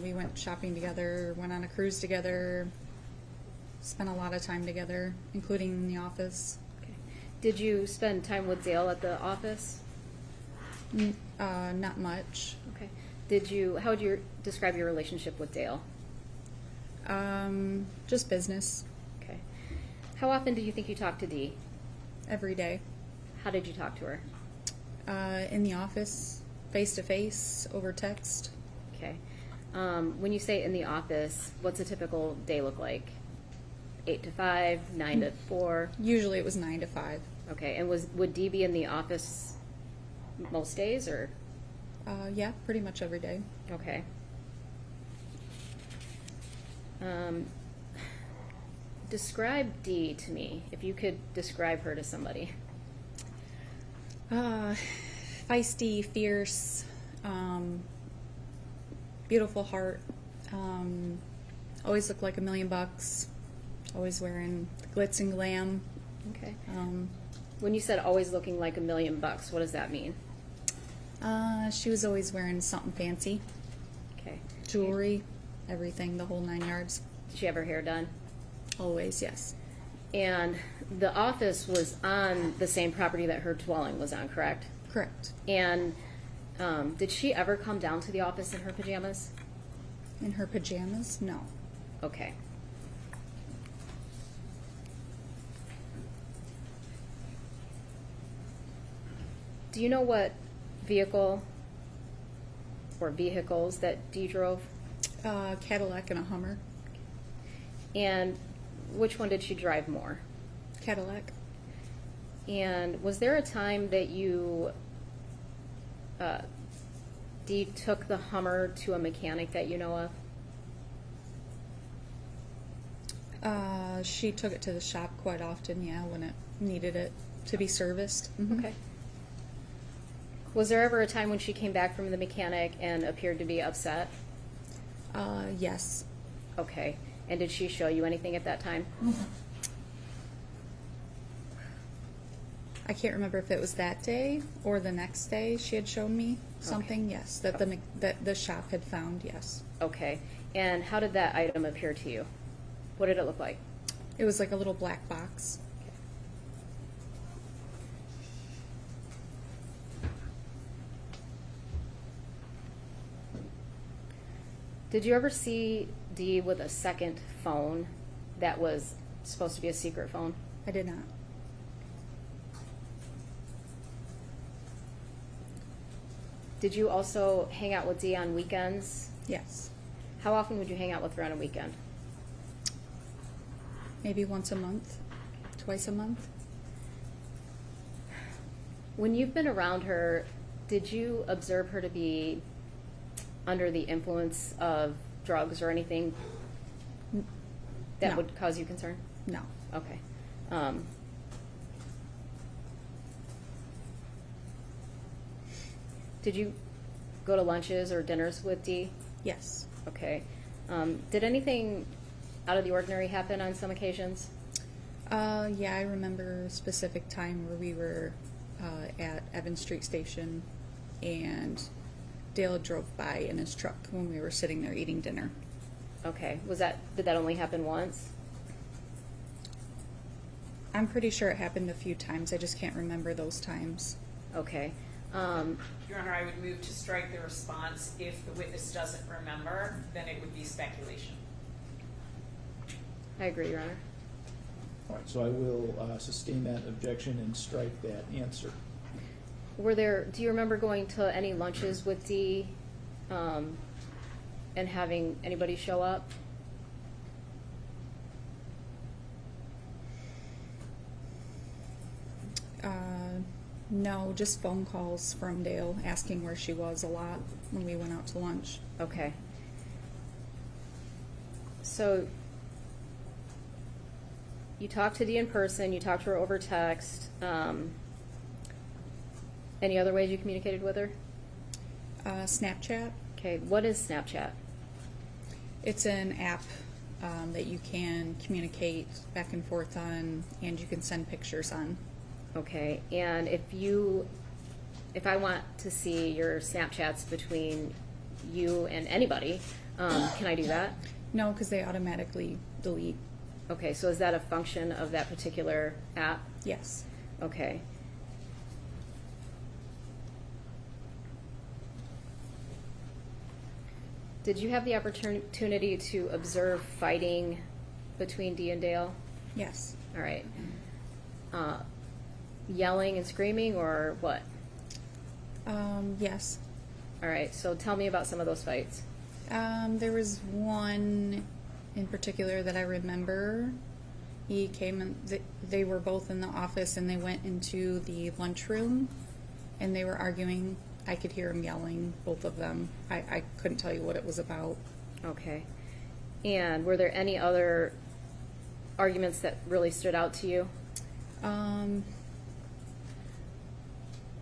We went shopping together, went on a cruise together, spent a lot of time together, including in the office. Okay. Did you spend time with Dale at the office? Not much. Okay. How would you describe your relationship with Dale? Just business. Okay. How often do you think you talked to Dee? Every day. How did you talk to her? In the office, face to face, over text. Okay. When you say in the office, what's a typical day look like? 8 to 5, 9 to 4? Usually it was 9 to 5. Okay. And would Dee be in the office most days, or? Yeah, pretty much every day. Okay. Describe Dee to me, if you could describe her to somebody. Feisty, fierce, beautiful heart, always looked like $1 million, always wearing glitz and glam. Okay. When you said always looking like $1 million, what does that mean? She was always wearing something fancy. Okay. Jewelry, everything, the whole 9 yards. Did she have her hair done? Always, yes. And the office was on the same property that her dwelling was on, correct? Correct. And did she ever come down to the office in her pajamas? In her pajamas? No. Okay. Do you know what vehicle or vehicles that Dee drove? Cadillac and a Hummer. And which one did she drive more? Cadillac. And was there a time that you, Dee took the Hummer to a mechanic that you know of? She took it to the shop quite often, yeah, when it needed it to be serviced. Mm-hmm. Okay. Was there ever a time when she came back from the mechanic and appeared to be upset? Yes. Okay. And did she show you anything at that time? Mm-hmm. I can't remember if it was that day or the next day she had shown me something, Okay. yes, that the shop had found, yes. Okay. And how did that item appear to you? What did it look like? It was like a little black box. Did you ever see Dee with a second phone that was supposed to be a secret phone? I did not. Did you also hang out with Dee on weekends? Yes. How often would you hang out with her on a weekend? Maybe once a month, twice a month. When you've been around her, did you observe her to be under the influence of drugs or anything that No. would cause you concern? No. Okay. Did you go to lunches or dinners with Dee? Yes. Okay. Did anything out of the ordinary happen on some occasions? Yeah, I remember a specific time where we were at Evans Street Station, and Dale drove by in his truck when we were sitting there eating dinner. Okay. Did that only happen once? I'm pretty sure it happened a few times. I just can't remember those times. Okay. Your Honor, I would move to strike the response. If the witness doesn't remember, then it would be speculation. I agree, Your Honor. All right, so I will sustain that objection and strike that answer. Do you remember going to any lunches with Dee and having anybody show up? No, just phone calls from Dale asking where she was a lot when we went out to lunch. Okay. So you talked to Dee in person, you talked to her over text. Any other ways you communicated with her? Snapchat. Okay, what is Snapchat? It's an app that you can communicate back and forth on, and you can send pictures on. Okay, and if I want to see your Snapchats between you and anybody, can I do that? No, because they automatically delete. Okay, so is that a function of that particular app? Yes. Okay. Did you have the opportunity to observe fighting between Dee and Dale? Yes. All right. Yelling and screaming or what? Yes. All right, so tell me about some of those fights. There was one in particular that I remember. He came and they were both in the office, and they went into the lunchroom and they were arguing. I could hear them yelling, both of them. I couldn't tell you what it was about. Okay. And were there any other arguments that really stood out to you?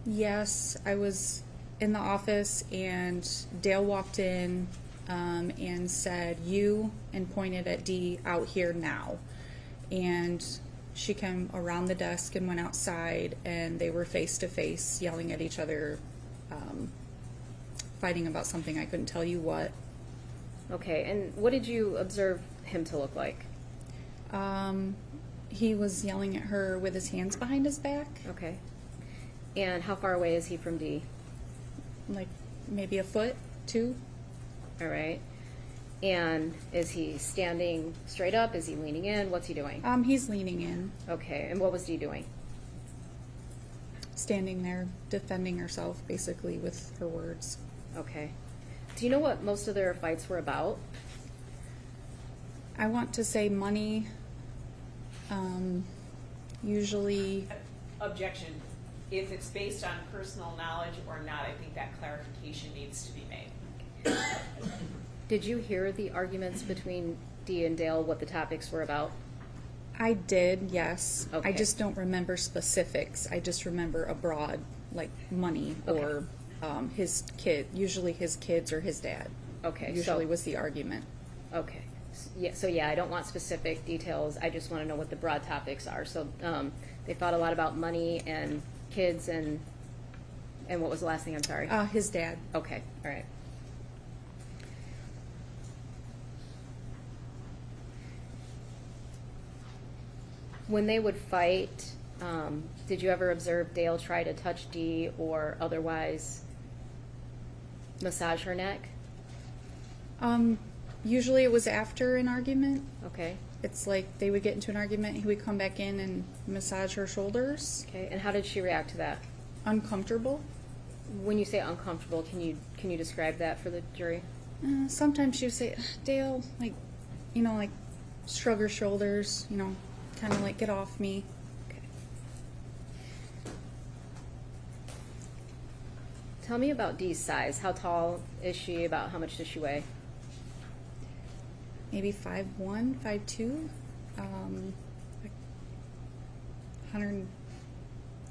Yes, I was in the office and Dale walked in and said, "You," and pointed at Dee, "out here now." And she came around the desk and went outside, and they were face to face yelling at each other, fighting about something. I couldn't tell you what. Okay, and what did you observe him to look like? He was yelling at her with his hands behind his back. Okay. And how far away is he from Dee? Like maybe a foot, 2. All right. And is he standing straight up? Is he leaning in? What's he doing? He's leaning in. Okay, and what was Dee doing? Standing there, defending herself, basically, with her words. Okay. Do you know what most of their fights were about? I want to say money. Usually. Objection. If it's based on personal knowledge or not, I think that clarification needs to be made. Did you hear the arguments between Dee and Dale, what the topics were about? I did, yes. Okay. I just don't remember specifics. I just remember abroad, like money or his kid, usually his kids or his dad. Okay. Usually was the argument. Okay. So I don't want specific details. I just want to know what the broad topics are. So they thought a lot about money and kids and what was the last thing? I'm sorry. His dad. Okay. All right. When they would fight, did you ever observe Dale try to touch Dee or otherwise massage her neck? Usually it was after an argument. Okay. It's like they would get into an argument, he would come back in and massage her shoulders. Okay. And how did she react to that? Uncomfortable. When you say uncomfortable, can you describe that for the jury? Sometimes she would say, "Dale," like, like shrug her shoulders, kind of like, "Get off me." Okay. Tell me about Dee's size. How tall is she? About how much does she weigh? Maybe 5'1", 5'2", 100,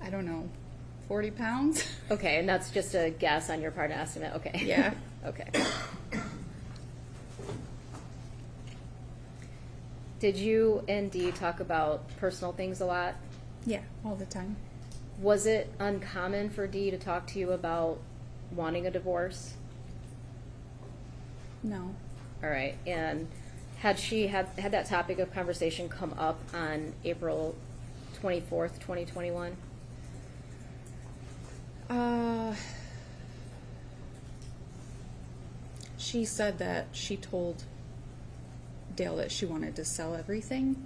I don't know, 40 pounds. Okay, and that's just a guess on your part, an estimate. Okay. Yeah. Okay. Did you and Dee talk about personal things a lot? Yeah, all the time. Was it uncommon for Dee to talk to you about wanting a divorce? No. All right. And had she had that topic of conversation come up on April 24th, 2021? She said that she told Dale that she wanted to sell everything.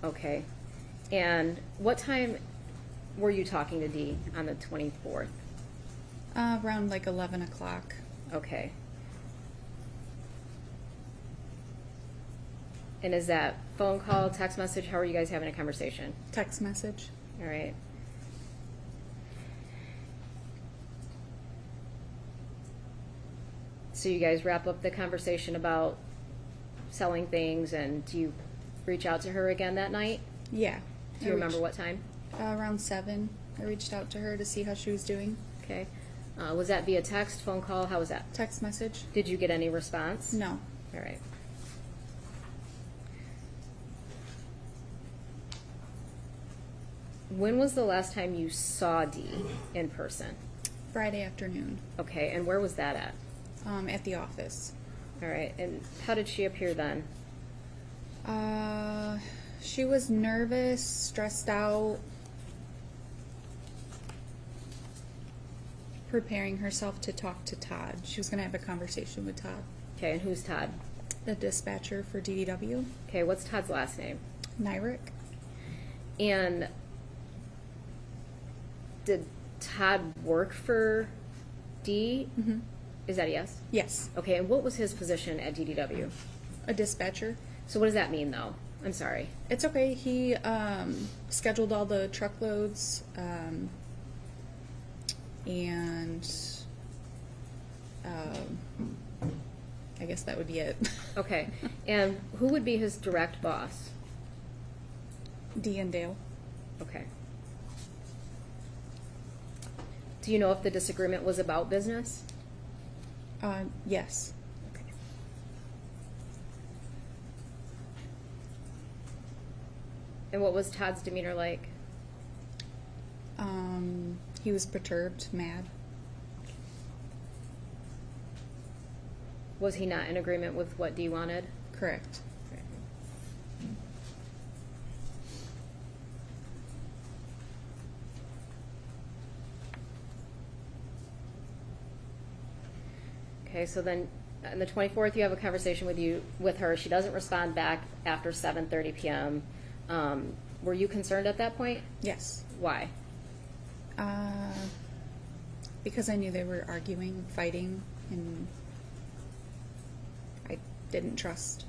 Okay. And what time were you talking to Dee on the 24th? Around like 11 o'clock. Okay. And is that phone call, text message? How are you guys having a conversation? Text message. All right. So you guys wrap up the conversation about selling things, and do you reach out to her again that night? Yeah. Do you remember what time? Around 7. I reached out to her to see how she was doing. Okay. Was that via text, phone call? How was that? Text message. Did you get any response? No. All right. When was the last time you saw Dee in person? Friday afternoon. Okay, and where was that at? At the office. All right, and how did she appear then? She was nervous, stressed out, preparing herself to talk to Todd. She was going to have a conversation with Todd. Okay, and who's Todd? The dispatcher for DDW. Okay, what's Todd's last name? Nyrick. And did Todd work for Dee? Mm-hmm. Is that a yes? Yes. Okay, and what was his position at DDW? A dispatcher. So what does that mean, though? I'm sorry. It's okay. He scheduled all the truckloads, and I guess that would be it. Okay, and who would be his direct boss? Dee and Dale. Okay. Do you know if the disagreement was about business? Yes. Okay. And what was Todd's demeanor like? He was perturbed, mad. Was he not in agreement with what Dee wanted? Correct. Okay. Okay, so then on the 24th, you have a conversation with her. She doesn't respond back after 7:30 p.m. Were you concerned at that point? Yes. Why? Because I knew they were arguing, fighting, and I didn't trust.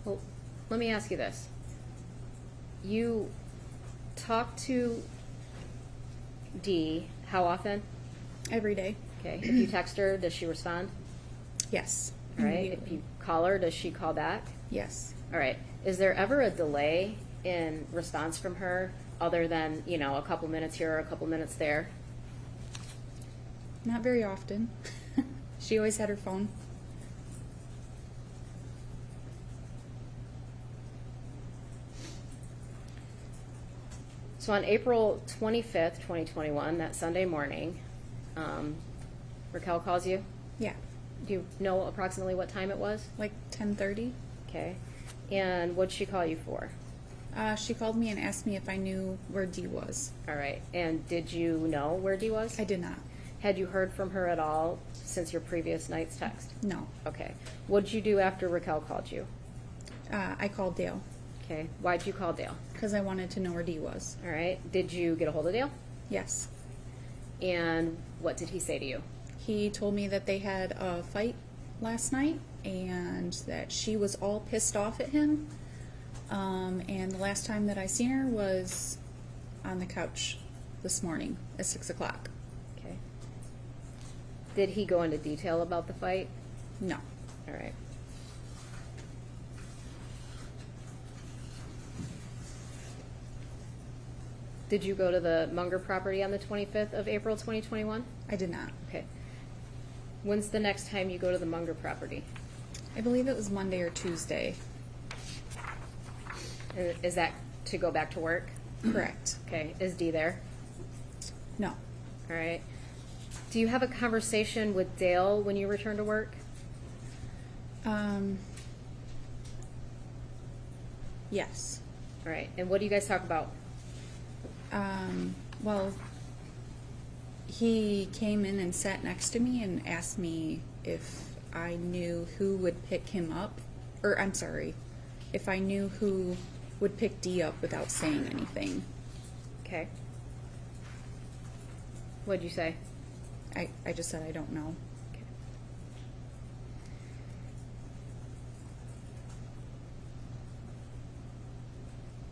Well, let me ask you this. You talk to Dee how often? Every day. Okay. If you text her, does she respond? Yes. All right. If you call her, does she call back? Yes. All right. Is there ever a delay in response from her other than, a couple minutes here or a couple minutes there? Not very often. She always had her phone. So on April 25th, 2021, that Sunday morning, Raquel calls you? Yeah. Do you know approximately what time it was? Like 10:30. Okay. And what'd she call you for? She called me and asked me if I knew where Dee was. All right. And did you know where Dee was? I did not. Had you heard from her at all since your previous night's text? No. Okay. What'd you do after Raquel called you? I called Dale. Okay. Why'd you call Dale? Because I wanted to know where Dee was. All right. Did you get a hold of Dale? Yes. And what did he say to you? He told me that they had a fight last night and that she was all pissed off at him. And the last time that I seen her was on the couch this morning at 6 o'clock. Okay. Did he go into detail about the fight? No. All right. Did you go to the Munger property on the 25th of April 2021? I did not. Okay. When's the next time you go to the Munger property? I believe it was Monday or Tuesday. Is that to go back to work? Correct. Okay. Is Dee there? No. All right. Do you have a conversation with Dale when you return to work? Yes. All right. And what do you guys talk about? Well, he came in and sat next to me and asked me if I knew who would pick him up, or I'm sorry, if I knew who would pick Dee up without saying anything. Okay. What'd you say? I just said I don't know. Okay.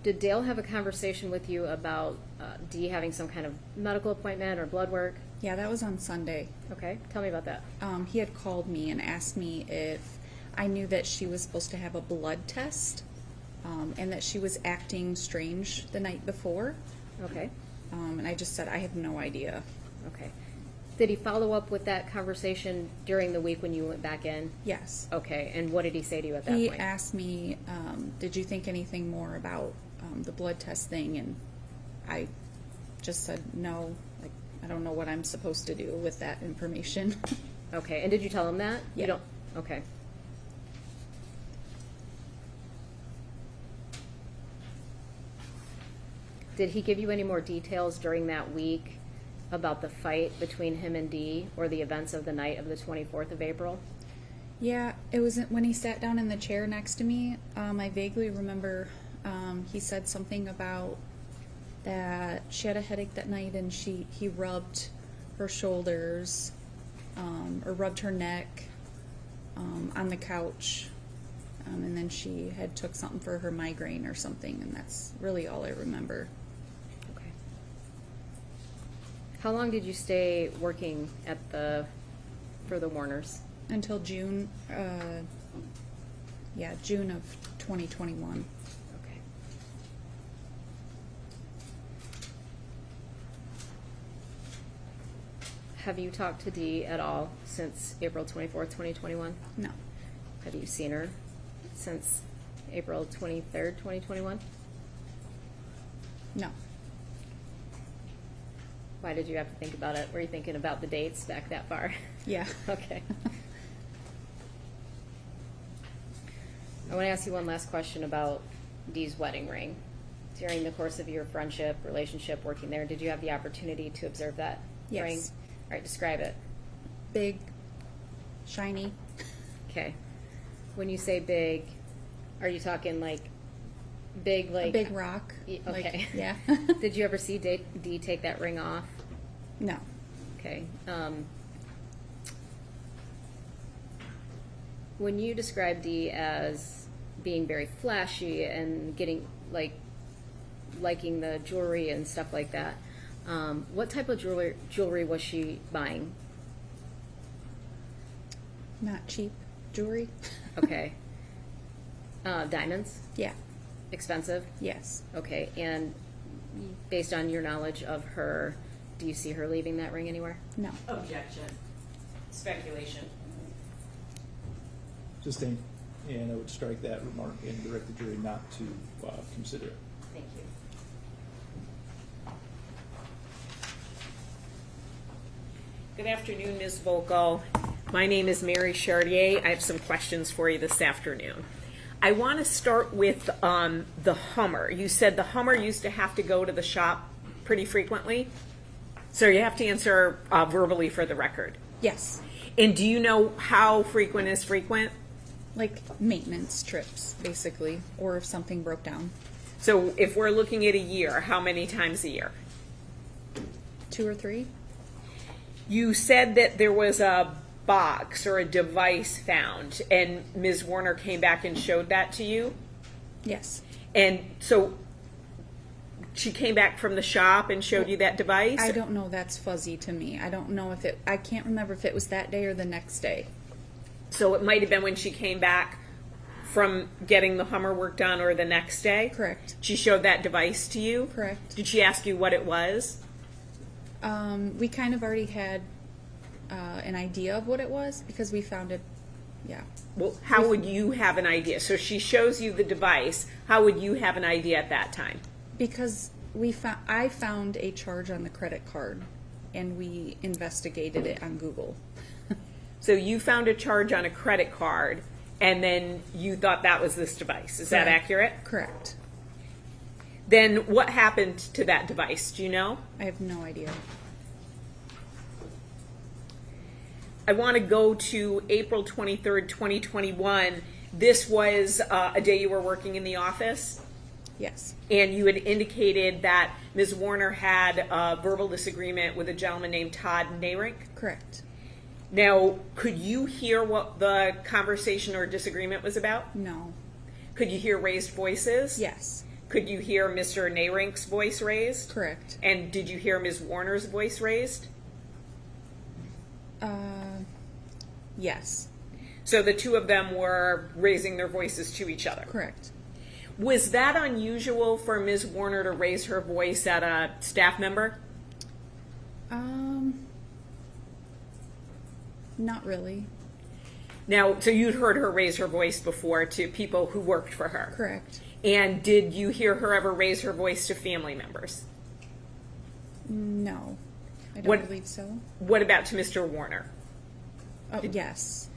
Did Dale have a conversation with you about Dee having some kind of medical appointment or blood work? Yeah, that was on Sunday. Okay, tell me about that. He had called me and asked me if I knew that she was supposed to have a blood test, and that she was acting strange the night before. Okay. And I just said, I have no idea. Okay. Did he follow up with that conversation during the week when you went back in? Yes. Okay, and what did he say to you at that He point? asked me, did you think anything more about the blood test thing? And I just said, no, like, I don't know what I'm supposed to do with that information. Okay, and did you tell him that? Yeah. You don't, okay. Did he give you any more details during that week about the fight between him and Dee or the events of the night of the 24th of April? Yeah, it was when he sat down in the chair next to me. I vaguely remember he said something about that she had a headache that night and he rubbed her shoulders or rubbed her neck on the couch, and then she had took something for her migraine or something, and that's really all I remember. Okay. How long did you stay working at for the Warners? Until June, June of 2021. Okay. Have you talked to Dee at all since April 24th, 2021? No. Have you seen her since April 23rd, 2021? No. Why did you have to think about it? Were you thinking about the dates back that far? Yeah. Okay. I want to ask you one last question about Dee's wedding ring. During the course of your friendship, relationship, working there, did you have the opportunity to observe that Yes. ring? All right, describe it. Big, shiny. Okay. When you say big, are you talking like big, like A big rock. Okay. Like, yeah. Did you ever see Dee take that ring off? No. Okay. When you describe Dee as being very flashy and getting liking the jewelry and stuff like that, what type of jewelry was she buying? Not cheap jewelry. Okay. Diamonds? Yeah. Expensive? Yes. Okay. And based on your knowledge of her, do you see her leaving that ring anywhere? No. Objection. Speculation. Sustained. And I would strike that remark and direct the jury not to consider it. Thank you. Good afternoon, Ms. Volkel. My name is Mary Chartier. I have some questions for you this afternoon. I want to start with the Hummer. You said the Hummer used to have to go to the shop pretty frequently? So you have to answer verbally for the record. Yes. And do you know how frequent is frequent? Like maintenance trips, basically, or if something broke down. So if we're looking at a year, how many times a year? 2 or 3. You said that there was a box or a device found, and Ms. Warner came back and showed that to you? Yes. And so she came back from the shop and showed you that device? I don't know. That's fuzzy to me. I don't know if I can't remember if it was that day or the next day. So it might have been when she came back from getting the Hummer work done, or the next day? Correct. She showed that device to you? Correct. Did she ask you what it was? We kind of already had an idea of what it was because we found it, yeah. Well, how would you have an idea? So she shows you the device. How would you have an idea at that time? Because I found a charge on the credit card, and we investigated it on Google. So you found a charge on a credit card, and then you thought that was this device. Is that accurate? Correct. Then what happened to that device? Do you know? I have no idea. I want to go to April 23rd, 2021. This was a day you were working in the office? Yes. And you had indicated that Ms. Warner had a verbal disagreement with a gentleman named Todd Nayrink? Correct. Now, could you hear what the conversation or disagreement was about? No. Could you hear raised voices? Yes. Could you hear Mr. Nayrink's voice raised? Correct. And did you hear Ms. Warner's voice raised? Yes. So the two of them were raising their voices to each other? Correct. Was that unusual for Ms. Warner to raise her voice at a staff member? Not really. Now, so you'd heard her raise her voice before to people who worked for her? Correct. And did you hear her ever raise her voice to family members? No. I don't believe so. What about to Mr. Warner? Oh, yes.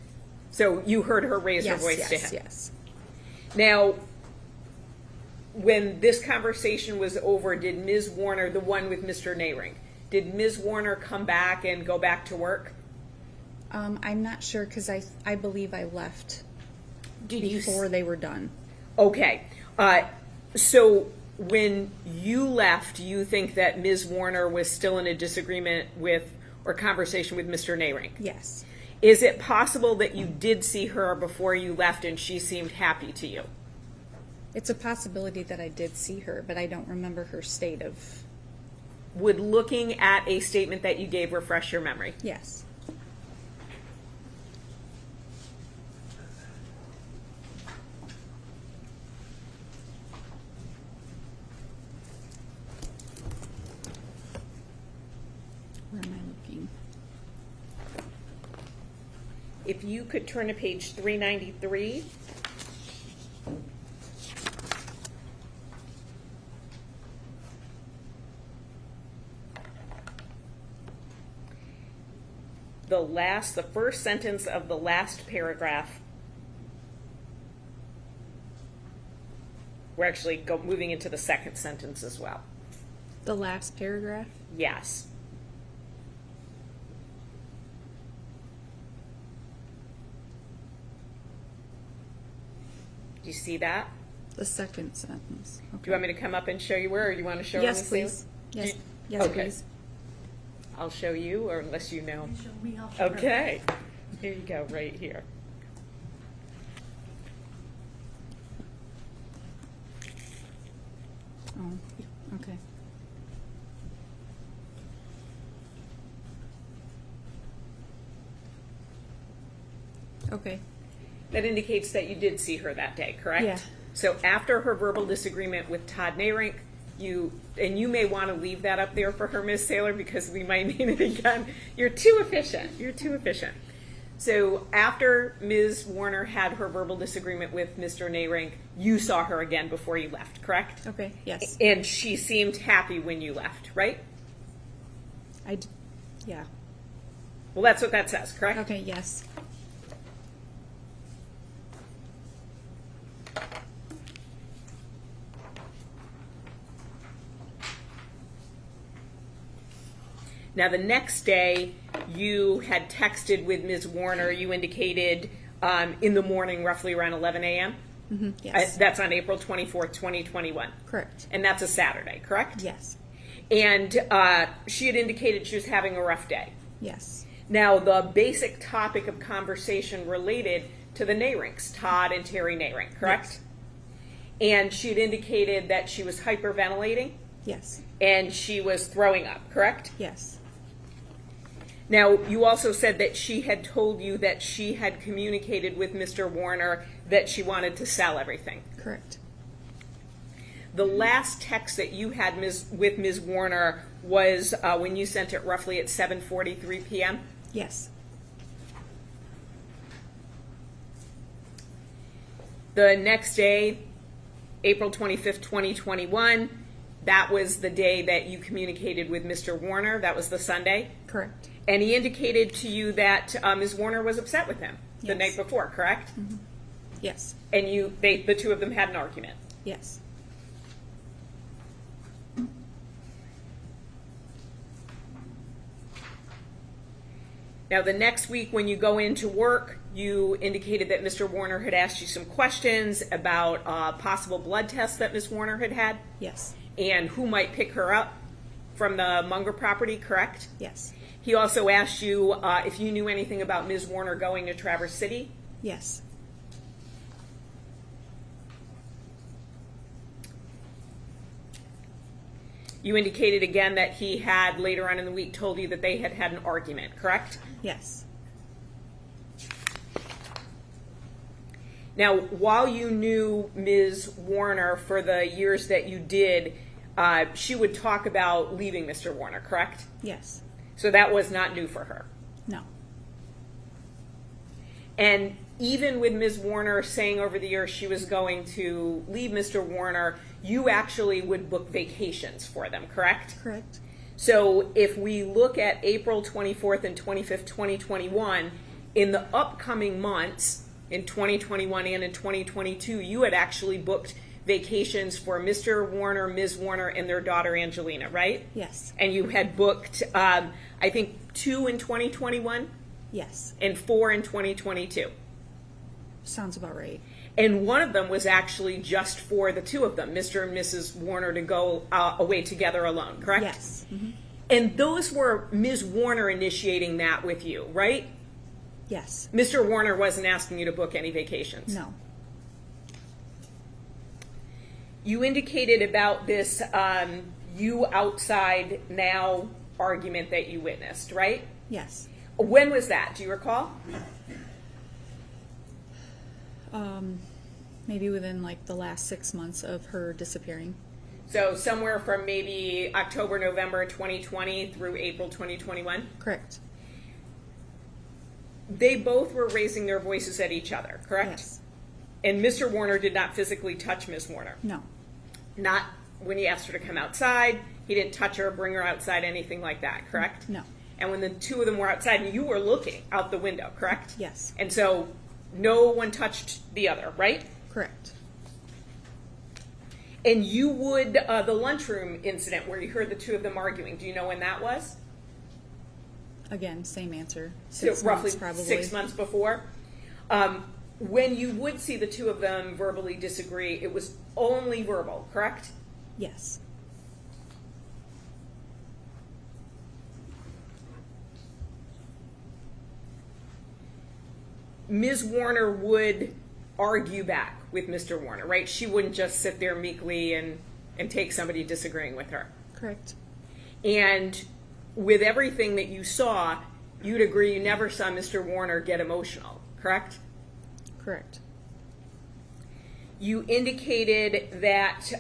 So you heard her raise her voice to him? Yes. Now, when this conversation was over, did Ms. Warner, the one with Mr. Nayrink, did Ms. Warner come back and go back to work? I'm not sure because I believe I left before they were done. Okay. So when you left, you think that Ms. Warner was still in a disagreement with or conversation with Mr. Nayrink? Yes. Is it possible that you did see her before you left and she seemed happy to you? It's a possibility that I did see her, but I don't remember her state of... Would looking at a statement that you gave refresh your memory? Yes. Where am I looking? If you could turn to page 393. The first sentence of the last paragraph. We're actually moving into the second sentence as well. The last paragraph? Yes. Do you see that? The second sentence. Okay. Do you want me to come up and show you where, or you want to show me? Yes, please. Yes, yes, okay. please. I'll show you, or unless you know. You show me, I'll show her. Okay. Here you go, right here. Oh, okay. Okay. That indicates that you did see her that day, correct? Yeah. So after her verbal disagreement with Todd Nayrink, you may want to leave that up there for her, Ms. Saylor, because we might need it again. You're too efficient. You're too efficient. So after Ms. Warner had her verbal disagreement with Mr. Nayrink, you saw her again before you left, correct? Okay, yes. And she seemed happy when you left, right? Yeah. Well, that's what that says, correct? Okay, yes. Now, the next day, you had texted with Ms. Warner. You indicated in the morning, roughly around 11 a.m.? Mm-hmm, yes. That's on April 24th, 2021. Correct. And that's a Saturday, correct? Yes. And she had indicated she was having a rough day. Yes. Now, the basic topic of conversation related to the Nayrinks, Todd and Terry Nayrink, correct? Yes. And she had indicated that she was hyperventilating. Yes. And she was throwing up, correct? Yes. Now, you also said that she had told you that she had communicated with Mr. Warner that she wanted to sell everything. Correct. The last text that you had with Ms. Warner was when you sent it roughly at 7:43 p.m.? Yes. The next day, April 25th, 2021, that was the day that you communicated with Mr. Warner. That was the Sunday? Correct. And he indicated to you that Ms. Warner was upset with him the Yes. night before, correct? Mm-hmm. Yes. And the two of them had an argument. Yes. Now, the next week when you go into work, you indicated that Mr. Warner had asked you some questions about possible blood tests that Ms. Warner had had. Yes. And who might pick her up from the Munger property, correct? Yes. He also asked you if you knew anything about Ms. Warner going to Traverse City. Yes. You indicated again that he had later on in the week told you that they had had an argument, correct? Yes. Now, while you knew Ms. Warner for the years that you did, she would talk about leaving Mr. Warner, correct? Yes. So that was not new for her. No. And even with Ms. Warner saying over the years she was going to leave Mr. Warner, you actually would book vacations for them, correct? Correct. So if we look at April 24th and 25th, 2021, in the upcoming months, in 2021 and in 2022, you had actually booked vacations for Mr. Warner, Ms. Warner, and their daughter Angelina, right? Yes. And you had booked, I think, 2 in 2021? Yes. And 4 in 2022. Sounds about right. And one of them was actually just for the two of them, Mr. and Mrs. Warner, to go away together alone, correct? Yes. Mm-hmm. And those were Ms. Warner initiating that with you, right? Yes. Mr. Warner wasn't asking you to book any vacations. No. You indicated about this you outside now argument that you witnessed, right? Yes. When was that? Do you recall? Maybe within like the last 6 months of her disappearing. So somewhere from maybe October, November 2020 through April 2021? Correct. They both were raising their voices at each other, correct? Yes. And Mr. Warner did not physically touch Ms. Warner? No. Not when he asked her to come outside. He didn't touch her, bring her outside, anything like that, correct? No. And when the two of them were outside, and you were looking out the window, correct? Yes. And so no one touched the other, right? Correct. And you would, the lunchroom incident where you heard the two of them arguing, do you know when that was? Again, same answer. So 6 roughly months, probably. 6 months before. When you would see the two of them verbally disagree, it was only verbal, correct? Yes. Ms. Warner would argue back with Mr. Warner, right? She wouldn't just sit there meekly and take somebody disagreeing with her. Correct. And with everything that you saw, you'd agree you never saw Mr. Warner get emotional, correct? Correct. You indicated that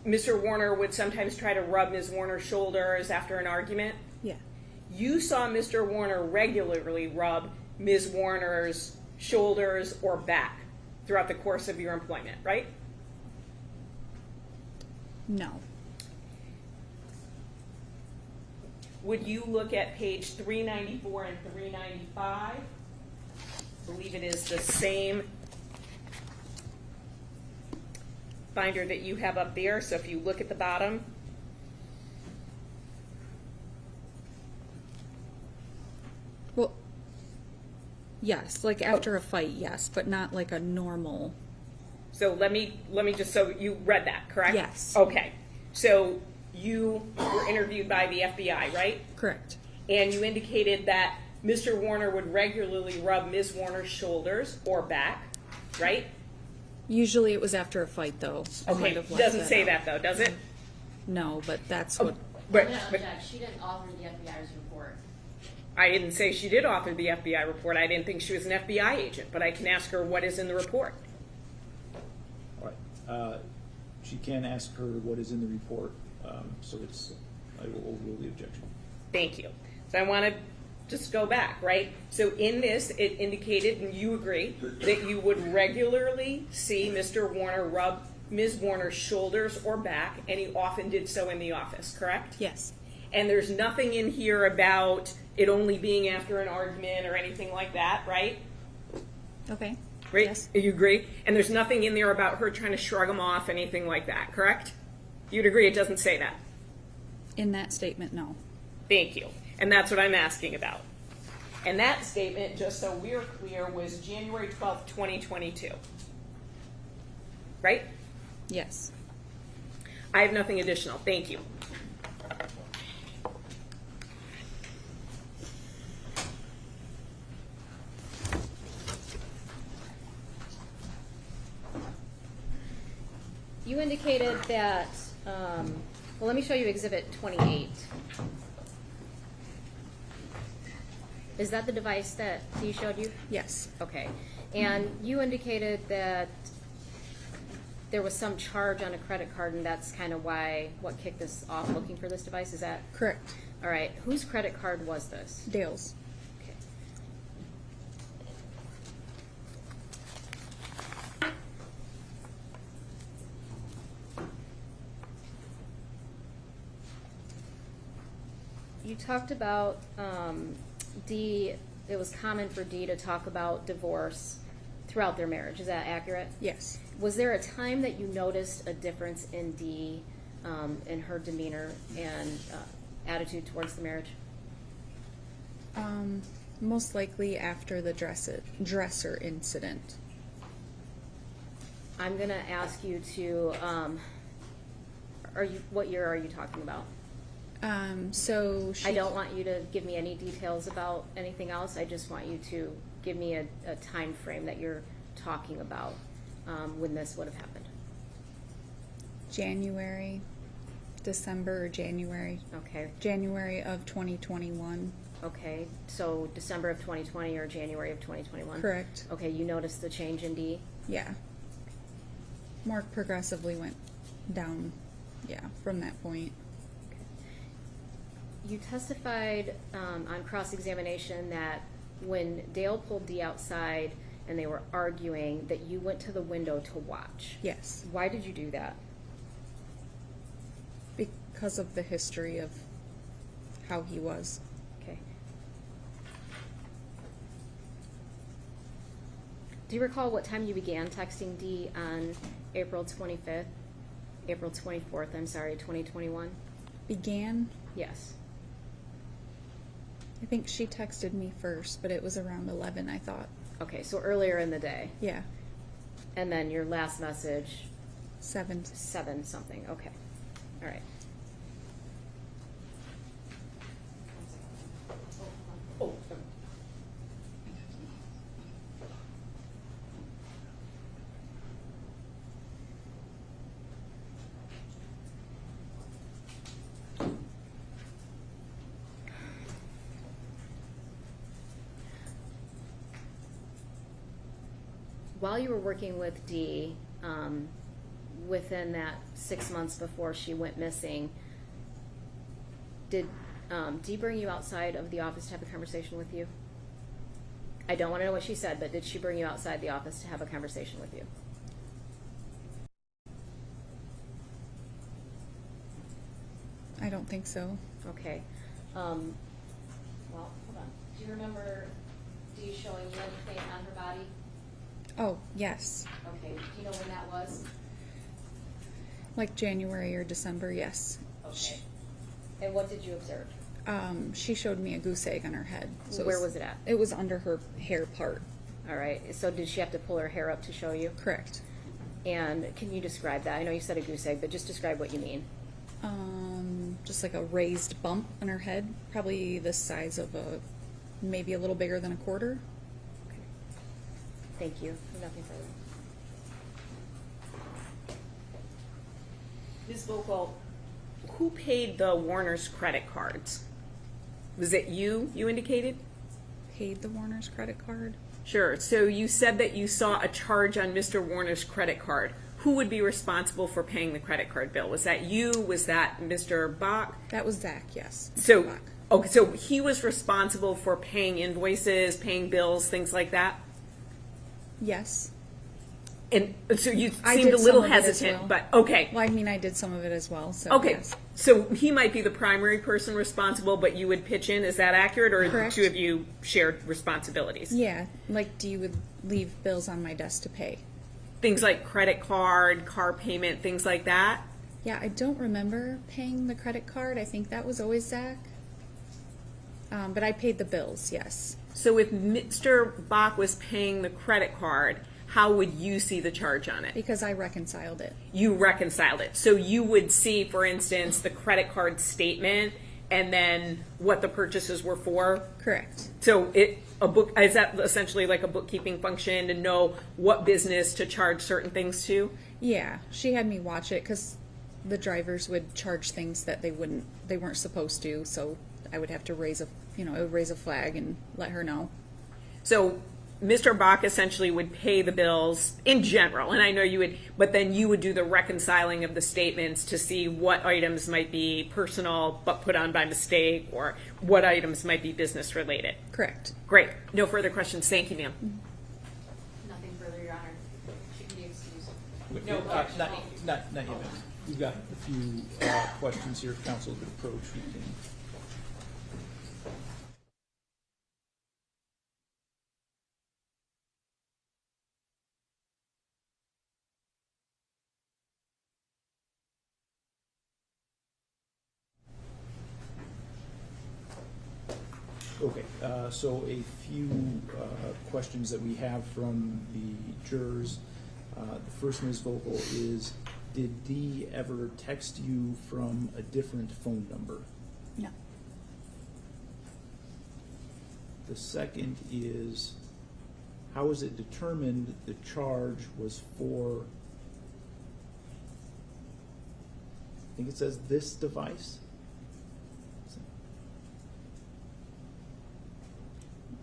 Mr. Warner would sometimes try to rub Ms. Warner's shoulders after an argument. Yeah. You saw Mr. Warner regularly rub Ms. Warner's shoulders or back throughout the course of your employment, right? No. Would you look at page 394 and 395? I believe it is the same binder that you have up there. So if you look at the bottom. Well, yes, like after a fight, yes, but not like a normal. So let me just, so you read that, correct? Yes. Okay. So you were interviewed by the FBI, right? Correct. And you indicated that Mr. Warner would regularly rub Ms. Warner's shoulders or back, right? Usually it was after a fight, though. I Okay, might have left doesn't say out. that though, does it? No, but that's Oh, what. but, I'm gonna but object. She didn't author the FBI's report. I didn't say she did author the FBI report. I didn't think she was an FBI agent, but I can ask her what is in the report. All right. She can ask her what is in the report, so I will overrule the objection. Thank you. So I want to just go back, right? So in this, it indicated, and you agree, that you would regularly see Mr. Warner rub Ms. Warner's shoulders or back, and he often did so in the office, correct? Yes. And there's nothing in here about it only being after an argument or anything like that, right? Okay. Right? Yes. You agree? And there's nothing in there about her trying to shrug him off, anything like that, correct? You'd agree it doesn't say that? In that statement, no. Thank you. And that's what I'm asking about. And that statement, just so we're clear, was January 12th, 2022. Right? Yes. I have nothing additional. Thank you. You indicated that, well, let me show you Exhibit 28. Is that the device that he showed you? Yes. Okay. And you indicated that there was some charge on a credit card, and that's kind of what kicked us off looking for this device. Is that correct? All right. Whose credit card was this? Dale's. Okay. You talked about Dee. It was common for Dee to talk about divorce throughout their marriage. Is that accurate? Yes. Was there a time that you noticed a difference in Dee, in her demeanor and attitude towards the marriage? Most likely after the dresser incident. I'm going to ask you to, what year are you talking about? So I don't want you to give me any details about anything else. I just want you to give me a time frame that you're talking about when this would have happened. January, December or January. Okay. January of 2021. Okay, so December of 2020 or January of 2021? Correct. Okay, you noticed the change in Dee? Yeah. More progressively went down, yeah, from that point. You testified on cross-examination that when Dale pulled Dee outside and they were arguing, that you went to the window to watch. Yes. Why did you do that? Because of the history of how he was. Okay. Do you recall what time you began texting Dee on April 24th, 2021? Began? Yes. I think she texted me first, but it was around 11, I thought. Okay, so earlier in the day. Yeah. And then your last message? 7 something. Okay. All right. Oh. While you were working with Dee, within that 6 months before she went missing, did Dee bring you outside of the office to have a conversation with you? I don't want to know what she said, but did she bring you outside the office to have a conversation with you? I don't think so. Okay. Well, hold on. Do you remember Dee showing you anything on her body? Oh, yes. Okay. Do you know when that was? Like January or December, yes. Okay. And what did you observe? She showed me a goose egg on her head. So Where was it at? It was under her hair part. All right. So did she have to pull her hair up to show you? Correct. And can you describe that? I know you said a goose egg, but just describe what you mean. Just like a raised bump on her head, probably the size of maybe a little bigger than a quarter. Okay. Thank you. Nothing further. Ms. Vogel, who paid the Warner's credit cards? Was it you indicated? Paid the Warner's credit card? Sure. So you said that you saw a charge on Mr. Warner's credit card. Who would be responsible for paying the credit card bill? Was that you? Was that Mr. Bach? That was Zach, yes. So, Bach. okay, so he was responsible for paying invoices, paying bills, things like that? Yes. And so you I seemed did a little some of it as hesitant, well. but okay. Well, I mean, I did some of it as well, so Okay, yes. so he might be the primary person responsible, but you would pitch in. Is that accurate, or Correct. the two of you shared responsibilities? Yeah, like, do you would leave bills on my desk to pay? Things like credit card, car payment, things like that? Yeah, I don't remember paying the credit card. I think that was always Zach. But I paid the bills, yes. So if Mr. Bach was paying the credit card, how would you see the charge on it? Because I reconciled it. You reconciled it. So you would see, for instance, the credit card statement and then what the purchases were for? Correct. So is that essentially like a bookkeeping function to know what business to charge certain things to? Yeah, she had me watch it because the drivers would charge things that they weren't supposed to, so I would have to raise a flag and let her know. So Mr. Bach essentially would pay the bills in general, and I know you would, but then you would do the reconciling of the statements to see what items might be personal but put on by mistake, or what items might be business related. Correct. Great. No further questions. Thank you, ma'am. Nothing further, Your Honor. She can be excused. No, Not yet, ma'am. We've got a few questions here. If counsel could approach, we can. Okay, so a few questions that we have from the jurors. The first, Ms. Vogel, is did Dee ever text you from a different phone number? No. The second is, how is it determined the charge was for, I think it says this device?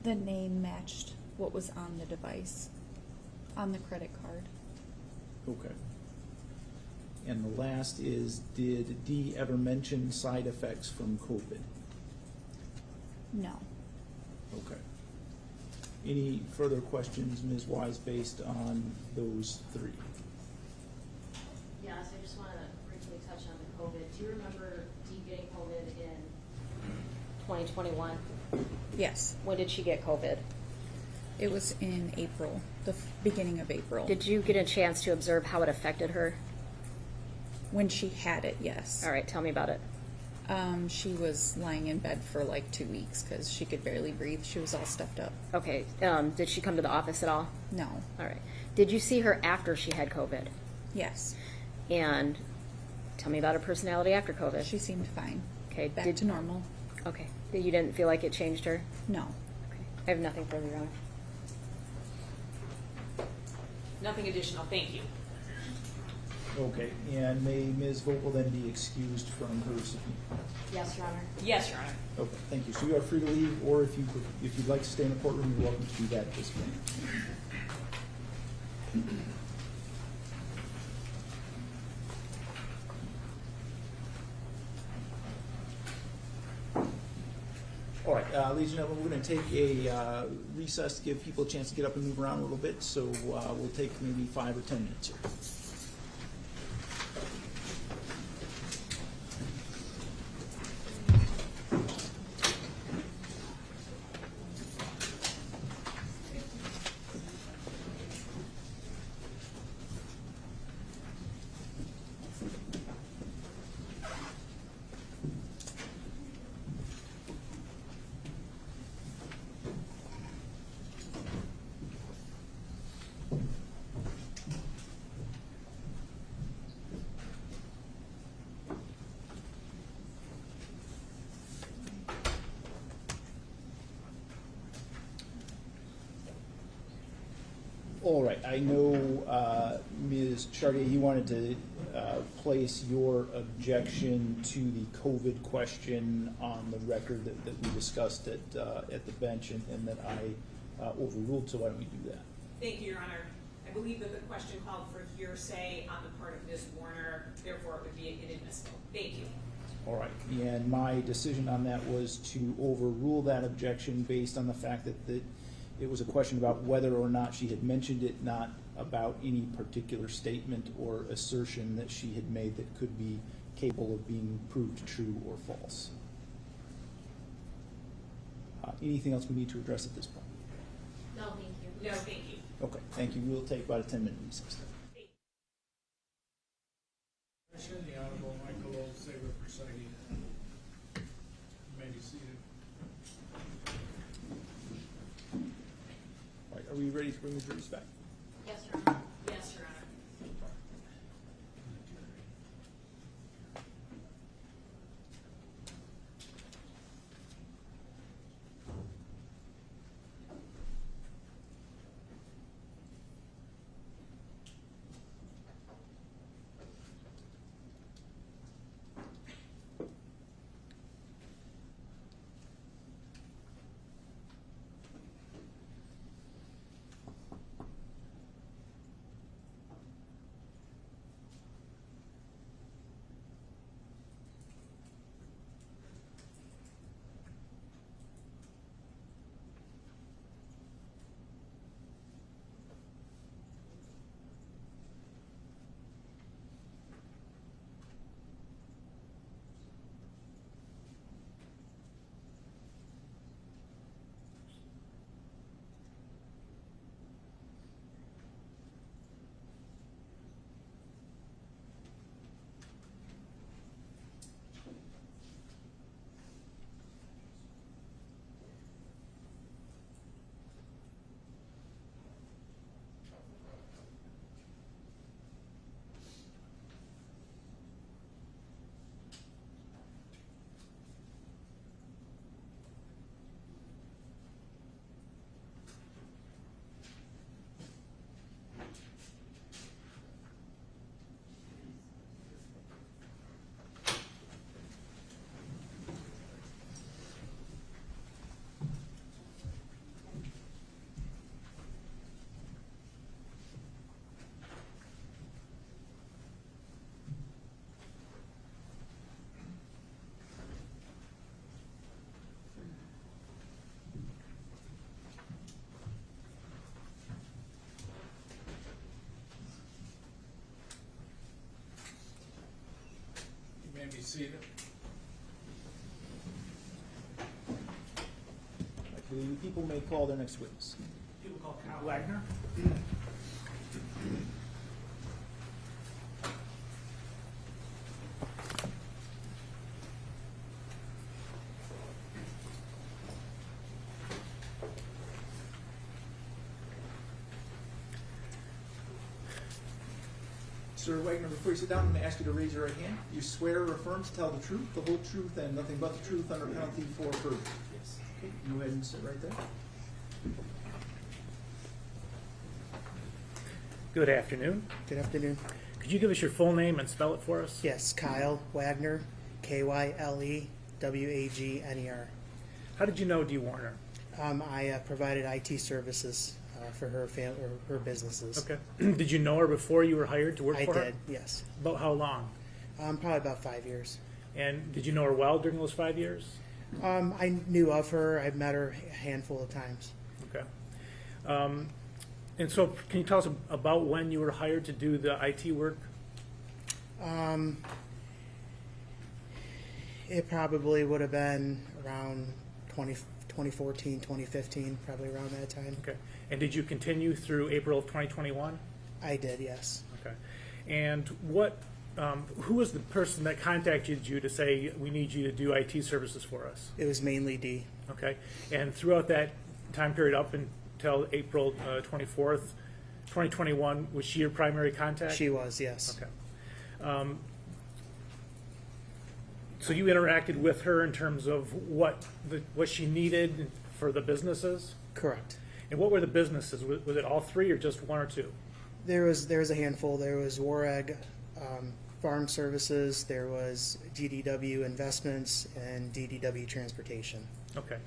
The name matched what was on the device, on the credit card. Okay. And the last is, did Dee ever mention side effects from COVID? No. Okay. Any further questions, Ms. Wise, based on those three? Yes, I just want to briefly touch on the COVID. Do you remember Dee getting COVID in 2021? Yes. When did she get COVID? It was in April, the beginning of April. Did you get a chance to observe how it affected her? When she had it, yes. All right, tell me about it. She was lying in bed for like 2 weeks because she could barely breathe. She was all stuffed up. Okay, did she come to the office at all? No. All right. Did you see her after she had COVID? Yes. And tell me about her personality after COVID. She seemed fine. Okay. Back to normal. Okay. You didn't feel like it changed her? No. Okay. I have nothing further, Your Honor. Nothing additional. Thank you. Okay, and may Ms. Vogel then be excused from her subpoena? Yes, Your Honor. Yes, Your Honor. Okay, thank you. So you are free to leave, or if you'd like to stay in the courtroom, you're welcome to do that at this point. All right, ladies and gentlemen, we're going to take a recess to give people a chance to get up and move around a little bit. So we'll take maybe 5 or 10 minutes here. All right, I know, Ms. Chartier, you wanted to place your objection to the COVID question on the record that we discussed at the bench and that I overruled, so why don't we do that? Thank you, Your Honor. I believe that the question called for hearsay on the part of Ms. Warner, therefore it would be inadmissible. Thank you. All right, and my decision on that was to overrule that objection based on the fact that it was a question about whether or not she had mentioned it, not about any particular statement or assertion that she had made that could be capable of being proved true or false. Anything else we need to address at this point? No, thank you. No, thank you. Okay, thank you. We'll take about a 10-minute recess. The Honorable Michael Saber presiding. You may be seated. All right, are we ready to bring the juries back? Yes, Your Honor. Yes, Your Honor. You may be seated. The people may call their next witness. People call Kyle Wagner. Sir Wagner, before you sit down, I'm going to ask you to raise your right hand. You swear or affirm to tell the truth, the whole truth, and nothing but the truth under penalty for perjury? Yes. Okay, go ahead and sit right there. Good afternoon. Good afternoon. Could you give us your full name and spell it for us? Yes, Kyle Wagner, Kylewagner. How did you know Dee Warner? I provided IT services for her her businesses. Okay. Did you know her before you were hired to work for her? I did, yes. About how long? Probably about 5 years. And did you know her well during those 5 years? I knew of her. I've met her a handful of times. Okay. And so can you tell us about when you were hired to do the IT work? It probably would have been around 2014, 2015, probably around that time. Okay. And did you continue through April of 2021? I did, yes. Okay. And who was the person that contacted you to say, we need you to do IT services for us? It was mainly Dee. Okay. And throughout that time period up until April 24th, 2021, was she your primary contact? She was, yes. Okay. So you interacted with her in terms of what she needed for the businesses? Correct. And what were the businesses? Was it all three or just one or two? There was a handful. There was Wareg, Farm Services, there was GDW Investments, and DDW Transportation. Okay.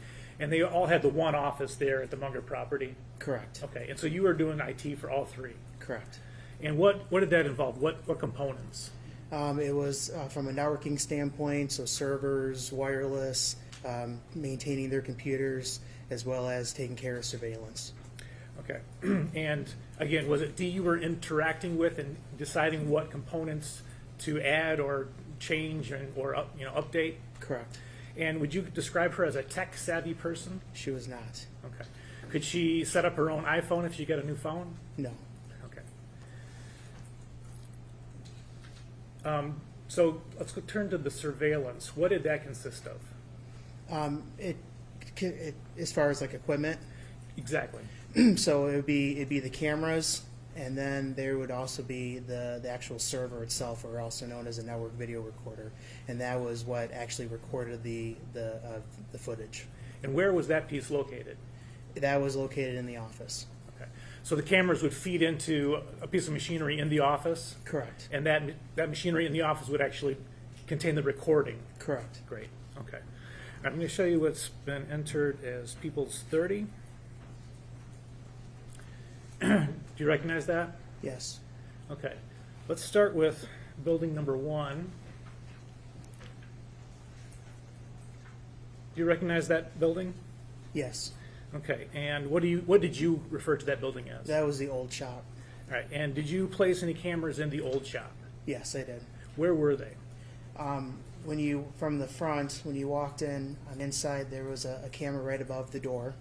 And they all had the one office there at the Munger property? Correct. Okay, and so you were doing IT for all three? Correct. And what did that involve? What components? It was from a networking standpoint, so servers, wireless, maintaining their computers, as well as taking care of surveillance. Okay. And again, was it Dee you were interacting with and deciding what components to add or change or update? Correct. And would you describe her as a tech savvy person? She was not. Okay. Could she set up her own iPhone if she got a new phone? No. Okay. So let's turn to the surveillance. What did that consist of? As far as like equipment. Exactly. So it'd be the cameras, and then there would also be the actual server itself, or also known as a network video recorder, and that was what actually recorded the footage. And where was that piece located? That was located in the office. Okay. So the cameras would feed into a piece of machinery in the office? Correct. And that machinery in the office would actually contain the recording? Correct. Great. Okay. I'm going to show you what's been entered as People's 30. Do you recognize that? Yes. Okay. Let's start with building number 1. Do you recognize that building? Yes. Okay. And what did you refer to that building as? That was the old shop. All right. And did you place any cameras in the old shop? Yes, I did. Where were they? From the front, when you walked in, on inside there was a camera right above the door,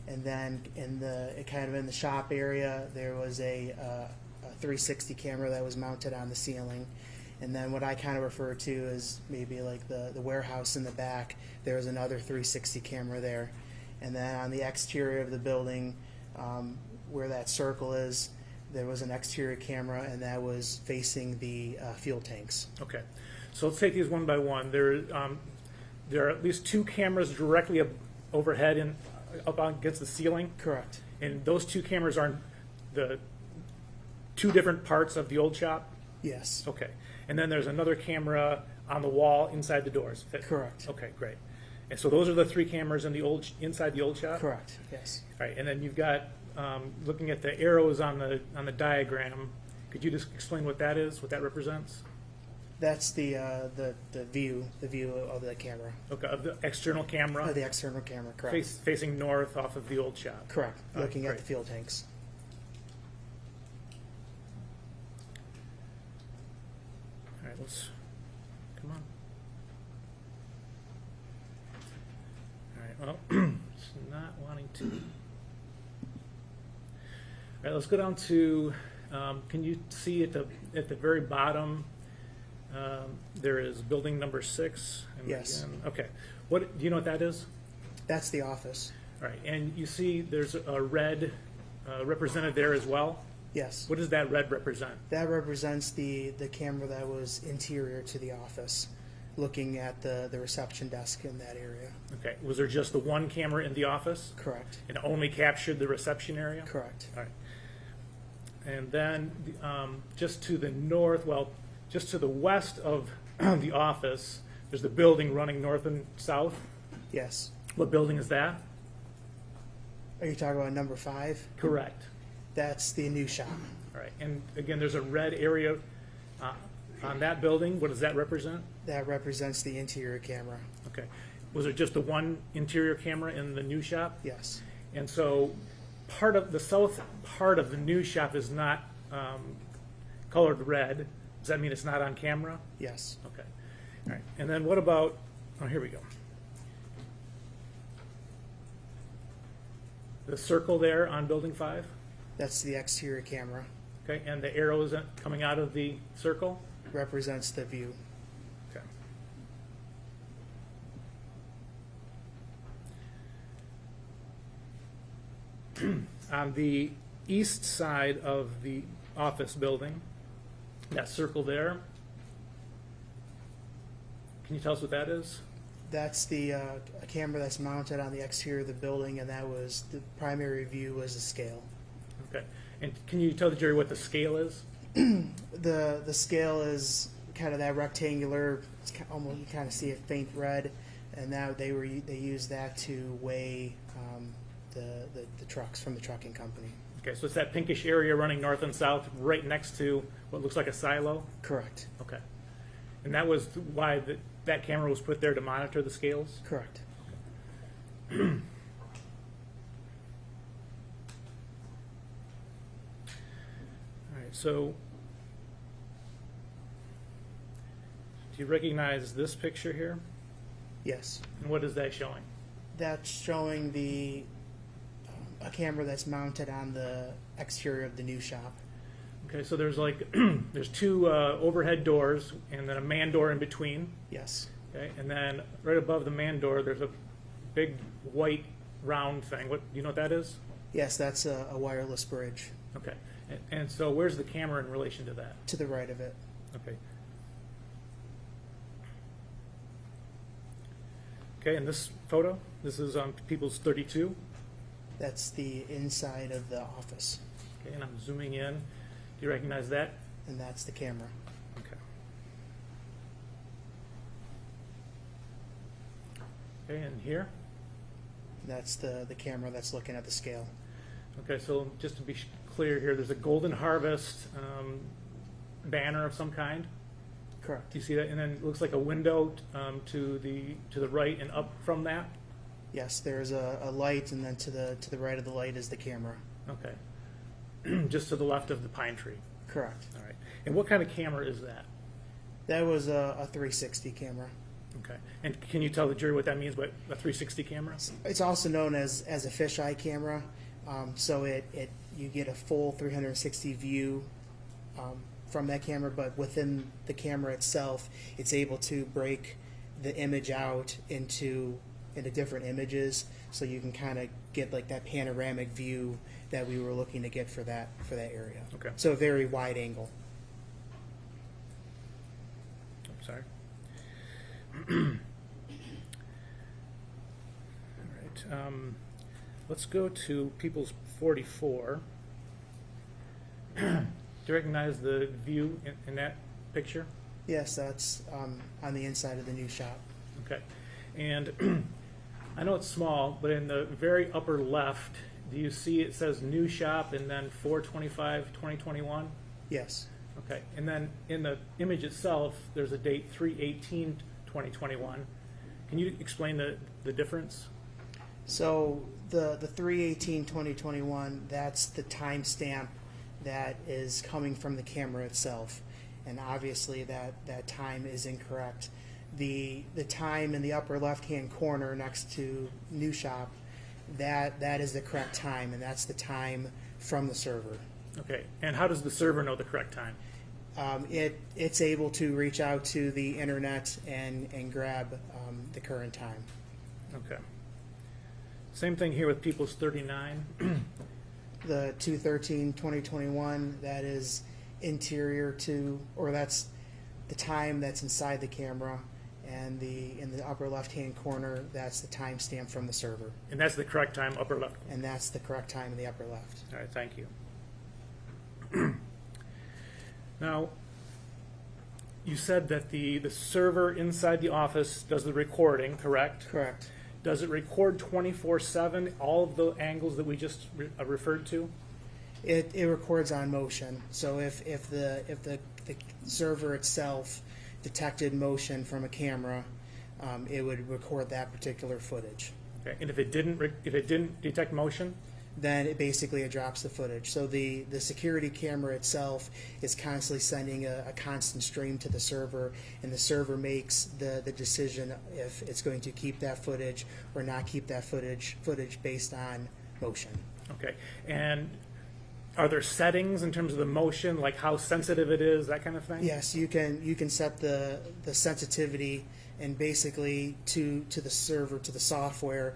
and then in the shop area there was a 360 camera that was mounted on the ceiling, and then what I kind of refer to as maybe like the warehouse in the back, there was another 360 camera there, and then on the exterior of the building, where that circle is, there was an exterior camera, and that was facing the fuel tanks. Okay. So let's take these one by one. There are at least 2 cameras directly overhead and up against the ceiling? Correct. And those 2 cameras are the 2 different parts of the old shop? Yes. Okay. And then there's another camera on the wall inside the doors? Correct. Okay, great. And so those are the 3 cameras inside the old shop? Correct, yes. All right, and then you've got, looking at the arrows on the diagram, could you just explain what that is, what that represents? That's the view of the camera. Okay, of the external camera? Of the external camera, correct. Facing north off of the old shop? Correct, looking at great. the fuel tanks. All right, come on. All right, well, it's not wanting to. All right, let's go down to, can you see at the very bottom, there is building number 6? And Yes. Again, okay. Do you know what that is? That's the office. All right, and you see there's a red represented there as well? Yes. What does that red represent? That represents the camera that was interior to the office, looking at the reception desk in that area. Okay, was there just the one camera in the office? Correct. And only captured the reception area? Correct. All right. And then just to the north, just to the west of the office, there's the building running north and south? Yes. What building is that? Are you talking about number 5? Correct. That's the new shop. All right, and again, there's a red area on that building. What does that represent? That represents the interior camera. Okay. Was it just the one interior camera in the new shop? Yes. And so part of the south part of the new shop is not colored red. Does that mean it's not on camera? Yes. Okay. All right. And then what about, here we go. The circle there on building 5? That's the exterior camera. Okay. And the arrows coming out of the circle? Represents the view. Okay. On the east side of the office building, that circle there, can you tell us what that is? That's the a camera that's mounted on the exterior of the building, and that was the primary view was the scale. Okay. And can you tell the jury what the scale is? The scale is kind of that rectangular, almost you kind of see a faint red, and now they used that to weigh the trucks from the trucking company. Okay, so it's that pinkish area running north and south, right next to what looks like a silo? Correct. Okay. And that was why that camera was put there, to monitor the scales? Correct. All right, so do you recognize this picture here? Yes. And what is that showing? That's showing a camera that's mounted on the exterior of the new shop. Okay, so there's there's two overhead doors and then a man door in between. Yes. Okay, and then right above the man door, there's a big white round thing. What do you know what that is? Yes, that's a wireless bridge. Okay, and so where's the camera in relation to that? To the right of it. Okay. Okay, and this photo, this is on People's 32. That's the inside of the office. Okay, and I'm zooming in. Do you recognize that? And that's the camera. Okay. Okay, and here? That's the camera that's looking at the scale. Okay, so just to be clear here, there's a Golden Harvest banner of some kind. Correct. Do you see that? And then it looks like a window to the right and up from that. Yes, there's a light, and then to the right of the light is the camera. Okay. Just to the left of the pine tree. Correct. All right. And what kind of camera is that? That was a 360 camera. Okay. And can you tell the jury what that means? What a 360 camera? It's also known as a fisheye camera. So you get a full 360 view from that camera, but within the camera itself, it's able to break the image out into different images, so you can kind of get like that panoramic view that we were looking to get for that area. Okay. So a very wide angle. I'm sorry. All right. Let's go to People's 44. Do you recognize the view in that picture? Yes, that's on the inside of the new shop. Okay. And I know it's small, but in the very upper left, do you see it says new shop and then 4/25/2021? Yes. Okay. And then in the image itself, there's a date 3/18/2021. Can you explain the difference? So the 3/18/2021, that's the timestamp that is coming from the camera itself, and obviously that time is incorrect. The time in the upper left-hand corner next to new shop, that is the correct time, and that's the time from the server. Okay. And how does the server know the correct time? It's able to reach out to the internet and grab the current time. Okay. Same thing here with People's 39. The 2/13/2021, that is interior to, or that's the time that's inside the camera, and in the upper left-hand corner, that's the timestamp from the server. And that's the correct time, upper left. And that's the correct time in the upper left. All right, thank you. Now, you said that the server inside the office does the recording, correct? Correct. Does it record 24/7 all of the angles that we just referred to? It records on motion. So if the server itself detected motion from a camera, it would record that particular footage. Okay. And if it didn't detect motion, then it basically drops the footage. So the security camera itself is constantly sending a constant stream to the server, and the server makes the decision if it's going to keep that footage or not keep that footage based on motion. okay. And are there settings in terms of the motion, like how sensitive it is, that kind of thing? Yes, you can set the sensitivity and basically to the server, to the software.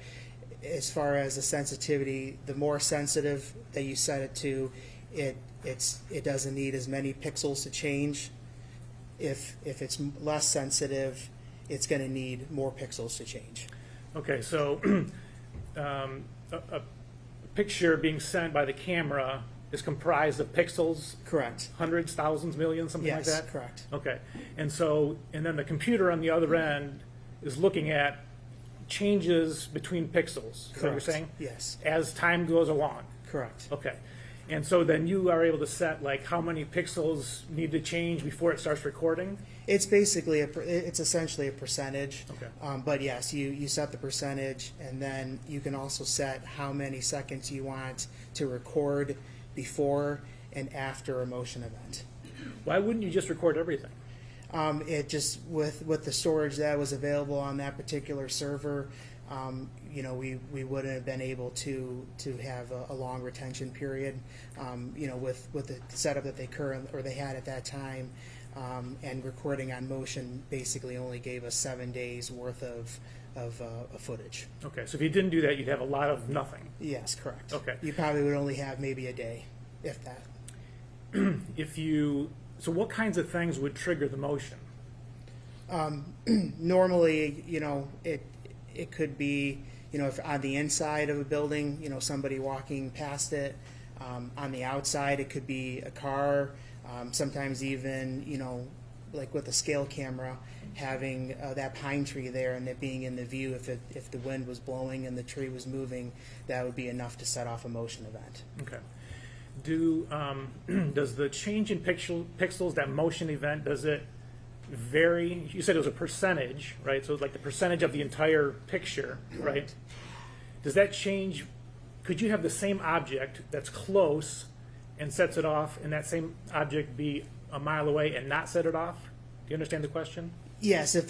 As far as the sensitivity, the more sensitive that you set it to, it doesn't need as many pixels to change. If it's less sensitive, it's going to need more pixels to change. Okay, so a picture being sent by the camera is comprised of pixels, Correct. hundreds, thousands, millions, something like Yes, that? correct. Okay. And then the computer on the other end is looking at changes between pixels, is that what you're Correct. saying? Yes. As time goes along? Correct. Okay. And so then you are able to set like how many pixels need to change before it starts recording? It's basically it's essentially a percentage. Okay. But yes, you set the percentage, and then you can also set how many seconds you want to record before and after a motion event. Why wouldn't you just record everything? It just with the storage that was available on that particular server, we wouldn't have been able to have a long retention period. With the setup that they had at that time, and recording on motion basically only gave us 7 days worth of footage. Okay, so if you didn't do that, you'd have a lot of nothing. Yes, correct. Okay. You probably would only have maybe a day, if that. So what kinds of things would trigger the motion? Normally, it could be, if on the inside of a building, somebody walking past it. On the outside, it could be a car. Sometimes even, like with a scale camera, having that pine tree there and it being in the view, if the wind was blowing and the tree was moving, that would be enough to set off a motion event. Okay. Does the change in pixels, that motion event, does it vary? You said it was a percentage, right? So it's like the percentage of the entire picture, right? Does that change? Could you have the same object that's close and sets it off, and that same object be a mile away and not set it off? Do you understand the question? Yes, if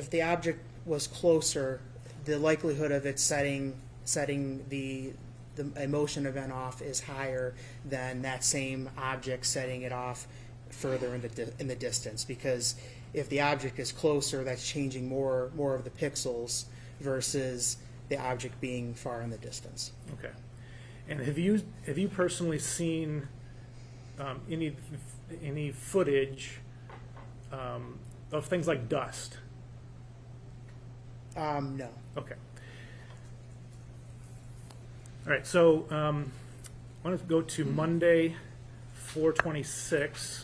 the object was closer, the likelihood of it setting the motion event off is higher than that same object setting it off further in the distance, because if the object is closer, that's changing more of the pixels versus the object being far in the distance. Okay. And have you personally seen any footage of things like dust? No. Okay. All right. So I want to go to Monday, 4/26.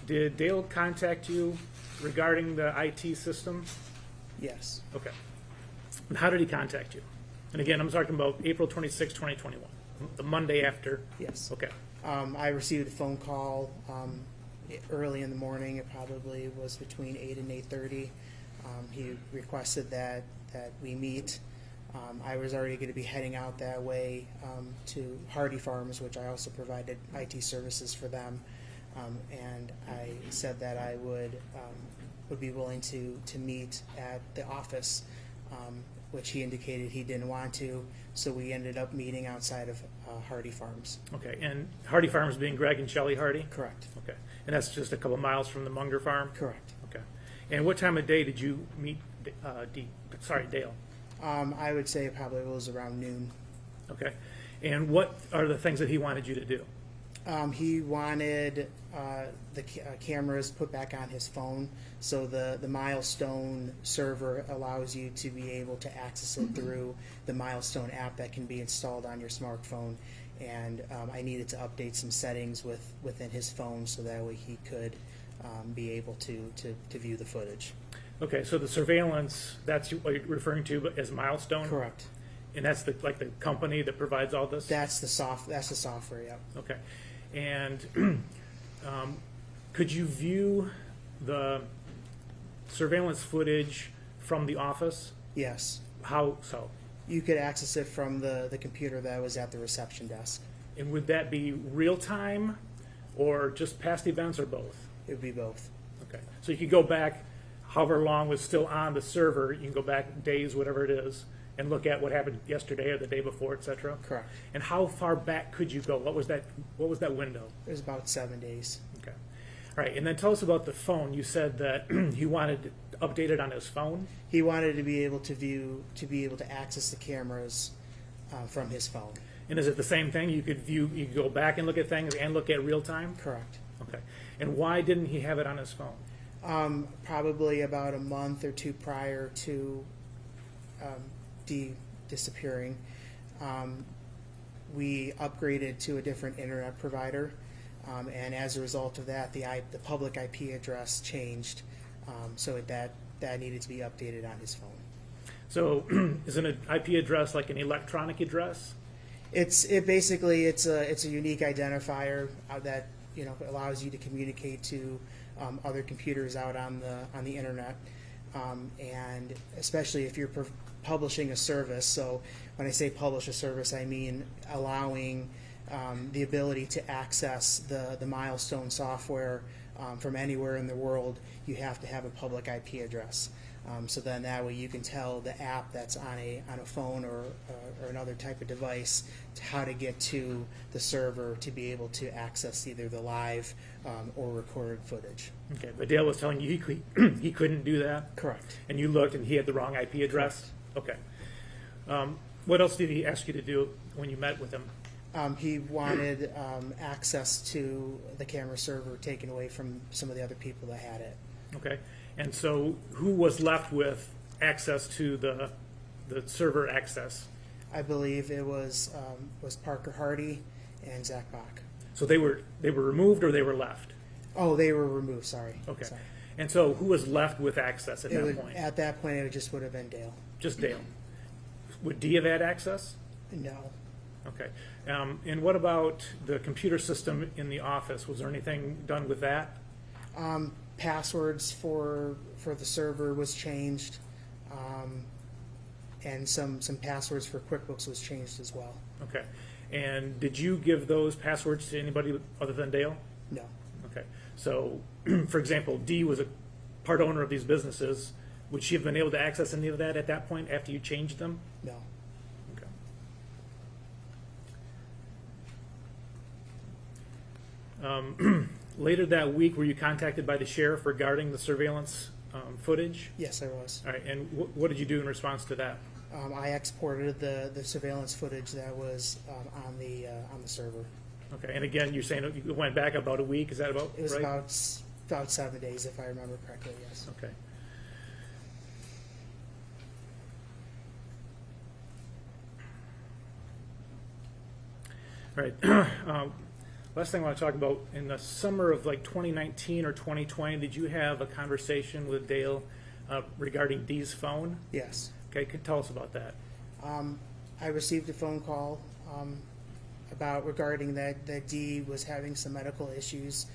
Did Dale contact you regarding the IT system? Yes. Okay. And how did he contact you? And again, I'm talking about April 26, 2021, the Monday after. Yes. Okay. I received a phone call early in the morning. It probably was between 8 and 8:30. He requested that we meet. I was already going to be heading out that way to Hardy Farms, which I also provided IT services for them. And I said that I would be willing to meet at the office, which he indicated he didn't want to. So we ended up meeting outside of Hardy Farms. Okay. And Hardy Farms being Greg and Shelley Hardy? Correct. Okay. And that's just a couple miles from the Munger farm? Correct. Okay. And what time of day did you meet Dale? I would say it probably was around noon. Okay. And what are the things that he wanted you to do? He wanted the cameras put back on his phone, so the Milestone server allows you to be able to access it through the Milestone app that can be installed on your smartphone. And I needed to update some settings within his phone so that way he could be able to view the footage. Okay, so the surveillance, that's what you're referring to as Milestone? Correct. And that's the company that provides all this? That's the software, yep. Okay. And could you view the surveillance footage from the office? Yes. How so? You could access it from the computer that was at the reception desk. And would that be real time or just past events or both? It would be both. Okay. So you could go back however long was still on the server, you can go back days, whatever it is, and look at what happened yesterday or the day before, et cetera? Correct. And how far back could you go? What was that window? It was about 7 days. Okay. All right, and then tell us about the phone. You said that he wanted to update it on his phone? He wanted to be able to access the cameras from his phone. And is it the same thing? You could go back and look at things and look at real time? Correct. Okay. And why didn't he have it on his phone? Probably about a month or two prior to Dee disappearing. We upgraded to a different internet provider, and as a result of that, the public IP address changed, so that needed to be updated on his phone. So is an IP address like an electronic address? It's a unique identifier that allows you to communicate to other computers out on the internet, and especially if you're publishing a service. So when I say publish a service, I mean allowing the ability to access the Milestone software from anywhere in the world. You have to have a public IP address. So then that way you can tell the app that's on a phone or another type of device how to get to the server to be able to access either the live or recorded footage. Okay, but Dale was telling you he couldn't do that? Correct. And you looked and he had the wrong IP address? Correct. Okay. What else did he ask you to do when you met with him? He wanted access to the camera server taken away from some of the other people that had it. Okay. And so who was left with access to the server access? I believe it was Parker Hardy and Zach Bach. So they were removed or they were left? Oh, they were removed, sorry. Okay. Sorry. And so who was left with access at that point? At that point, it just would have been Dale. Just Dale. Would Dee have had access? No. Okay. And what about the computer system in the office? Was there anything done with that? Passwords for the server was changed, and some passwords for QuickBooks was changed as well. Okay. And did you give those passwords to anybody other than Dale? No. Okay. So, for example, Dee was a part owner of these businesses. Would she have been able to access any of that at that point after you changed them? No. Okay. Later that week, were you contacted by the sheriff regarding the surveillance footage? Yes, I was. All right, and what did you do in response to that? I exported the surveillance footage that was on the server. Okay, and again, you're saying it went back about a week. Is that about right? It was about 7 days, if I remember correctly. Yes. Okay. All right. Last thing I want to talk about, in the summer of like 2019 or 2020, did you have a conversation with Dale regarding Dee's phone? Yes. Okay, tell us about that. I received a phone call regarding that Dee was having some medical issues,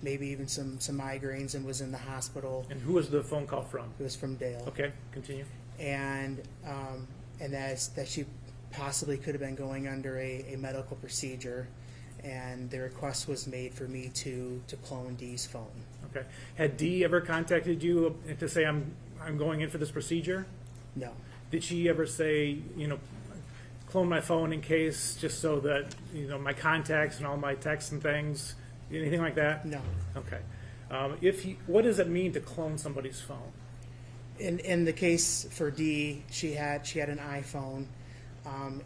maybe even some migraines, and was in the hospital. And who was the phone call from? It was from Dale. Okay, continue. And that she possibly could have been going under a medical procedure, and the request was made for me to clone Dee's phone. Okay. Had Dee ever contacted you to say, I'm going in for this procedure? No. Did she ever say, clone my phone in case, just so that, my contacts and all my texts and things, anything like that? No. Okay. What does it mean to clone somebody's phone? In the case for Dee, she had an iPhone,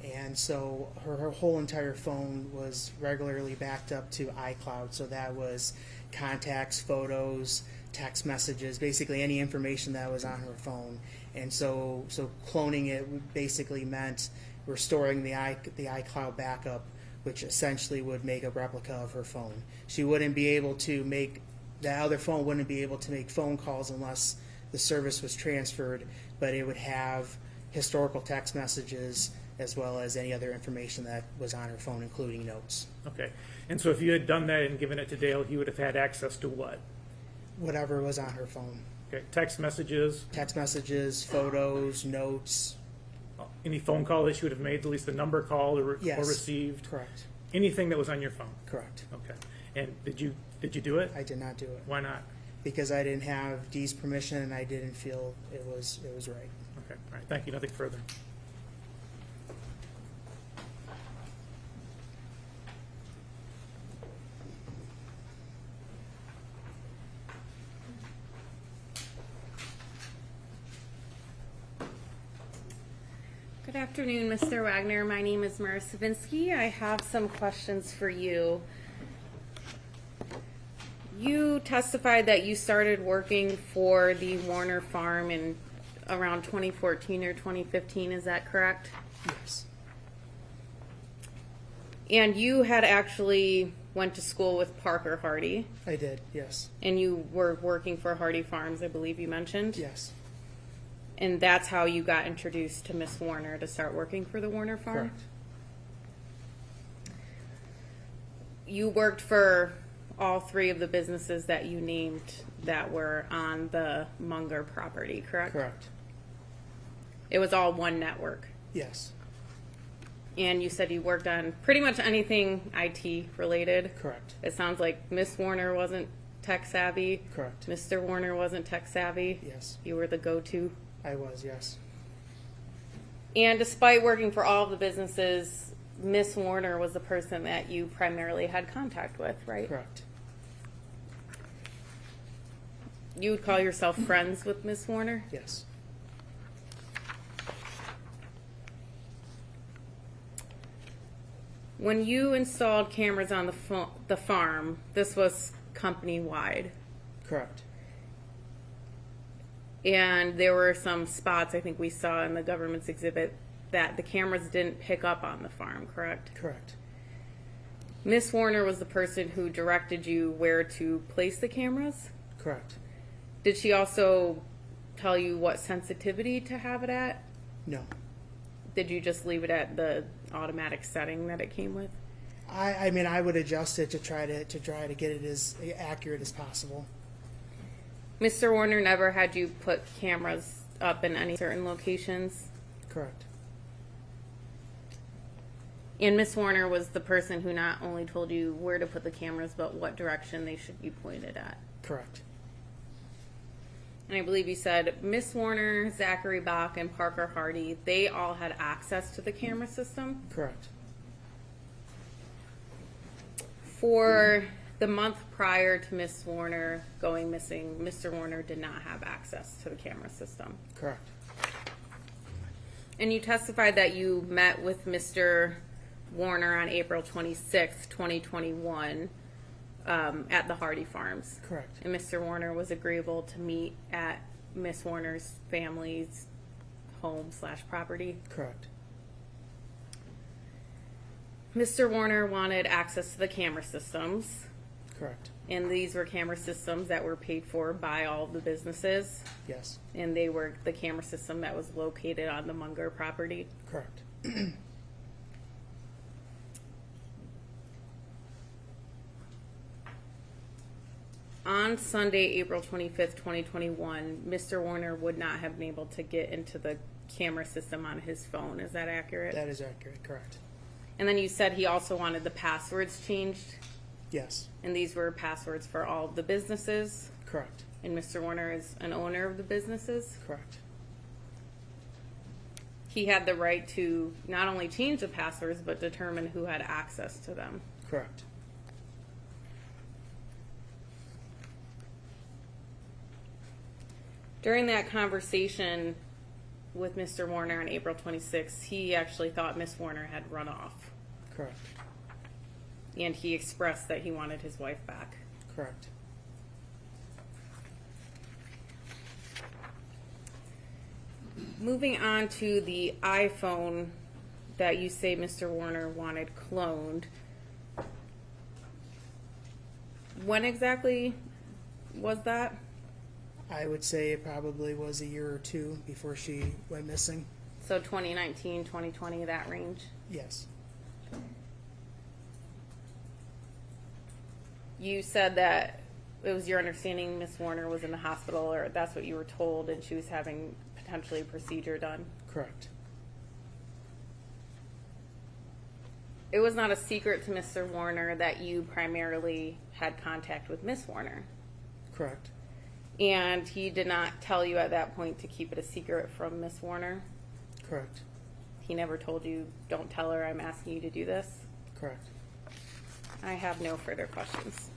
and so her whole entire phone was regularly backed up to iCloud. So that was contacts, photos, text messages, basically any information that was on her phone. And so cloning it basically meant restoring the iCloud backup, which essentially would make a replica of her phone. She wouldn't be able to the other phone wouldn't be able to make phone calls unless the service was transferred, but it would have historical text messages as well as any other information that was on her phone, including notes. Okay. And so if you had done that and given it to Dale, he would have had access to what? Whatever was on her phone. Okay. Text messages? Text messages, photos, notes. Any phone call that she would have made, at least the number called or received? Correct. Anything that was on your phone? Correct. Okay. And did you do it? I did not do it. Why not? Because I didn't have Dee's permission and I didn't feel it was right. Okay. All right. Thank you. Nothing further. Good afternoon, Mr. Wagner. My name is Mara Savinsky. I have some questions for you. You testified that you started working for the Warner farm in around 2014 or 2015, is that correct? Yes. And you had actually went to school with Parker Hardy, I did, yes. and you were working for Hardy Farms, I believe you mentioned? Yes. And that's how you got introduced to Miss Warner to start working for the Warner farm? Correct. You worked for all three of the businesses that you named that were on the Munger property, correct? Correct. It was all one network. Yes. And you said you worked on pretty much anything IT related. Correct. It sounds like Miss Warner wasn't tech savvy. Correct. Mr. Warner wasn't tech savvy. Yes. You were the go-to. I was, yes. And despite working for all of the businesses, Miss Warner was the person that you primarily had contact with, right? Correct. You would call yourself friends with Miss Warner? Yes. When you installed cameras on the farm, this was company-wide. Correct. And there were some spots I think we saw in the government's exhibit that the cameras didn't pick up on the farm, correct? Correct. Miss Warner was the person who directed you where to place the cameras? Correct. Did she also tell you what sensitivity to have it at? No. Did you just leave it at the automatic setting that it came with? I mean, I would adjust it to try to get it as accurate as possible. Mr. Warner never had you put cameras up in any certain locations? Correct. And Miss Warner was the person who not only told you where to put the cameras, but what direction they should be pointed at? Correct. And I believe you said Miss Warner, Zachary Bach, and Parker Hardy, they all had access to the camera system? Correct. For the month prior to Miss Warner going missing, Mr. Warner did not have access to the camera system. Correct. And you testified that you met with Mr. Warner on April 26th, 2021, at the Hardy Farms. Correct. And Mr. Warner was agreeable to meet at Miss Warner's family's home/property. Correct. Mr. Warner wanted access to the camera systems. Correct. And these were camera systems that were paid for by all of the businesses. Yes. And they were the camera system that was located on the Munger property. Correct. On Sunday, April 25th, 2021, Mr. Warner would not have been able to get into the camera system on his phone. Is that accurate? That is accurate. Correct. And then you said he also wanted the passwords changed. Yes. And these were passwords for all of the businesses. Correct. And Mr. Warner is an owner of the businesses. Correct. He had the right to not only change the passwords, but determine who had access to them. Correct. During that conversation with Mr. Warner on April 26th, he actually thought Miss Warner had run off. Correct. And he expressed that he wanted his wife back. Correct. Moving on to the iPhone that you say Mr. Warner wanted cloned. When exactly was that? I would say it probably was a year or two before she went missing. So 2019, 2020, that range? Yes. You said that it was your understanding Miss Warner was in the hospital, or that's what you were told, and she was having potentially a procedure done. Correct. It was not a secret to Mr. Warner that you primarily had contact with Miss Warner. Correct. And he did not tell you at that point to keep it a secret from Miss Warner? Correct. He never told you, don't tell her I'm asking you to do this? Correct. I have no further questions.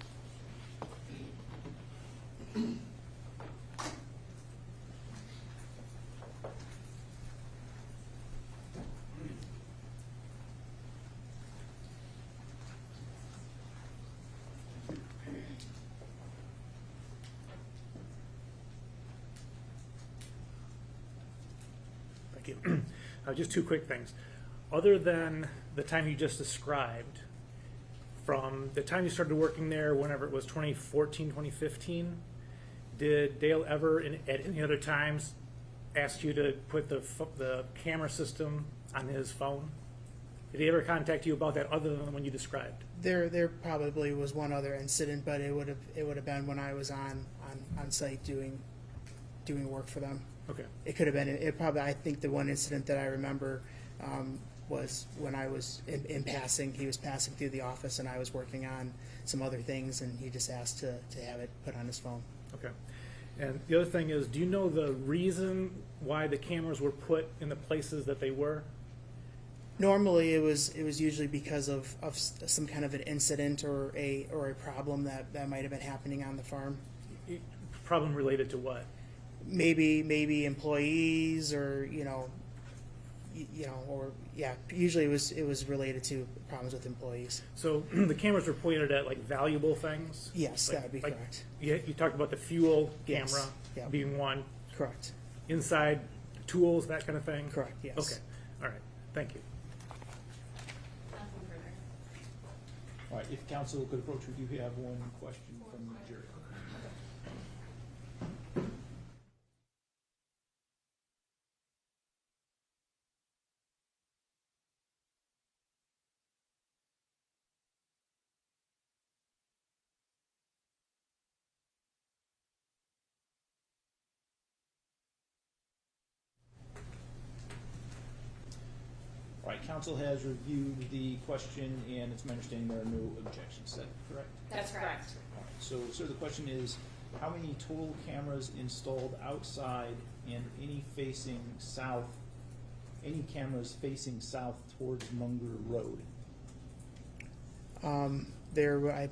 Thank you. Just two quick things. Other than the time you just described, from the time you started working there, whenever it was 2014, 2015, did Dale ever, at any other times, ask you to put the camera system on his phone? Did he ever contact you about that other than the one you described? There probably was one other incident, but it would have been when I was on site doing work for them. Okay. It could have been. It probably. I think the one incident that I remember was when I was in passing. He was passing through the office, and I was working on some other things, and he just asked to have it put on his phone. Okay. And the other thing is, do you know the reason why the cameras were put in the places that they were? Normally, it was usually because of some kind of an incident or a problem that might have been happening on the farm. Problem related to what? Maybe employees or usually it was related to problems with employees. So the cameras were pointed at like valuable things? Yes, that would be correct. You talked about the fuel Yes, camera yeah. being one. Correct. Inside tools, that kind of thing? Correct, yes. Okay, all right, thank you. Nothing further. All right, if council could approach, we do have one question from the jury. All right, council has reviewed the question, and it's my understanding there are no objections. Is that correct? That's correct. All right, so, sir, the question is, how many total cameras installed outside and any facing south, any cameras facing south towards Munger Road? I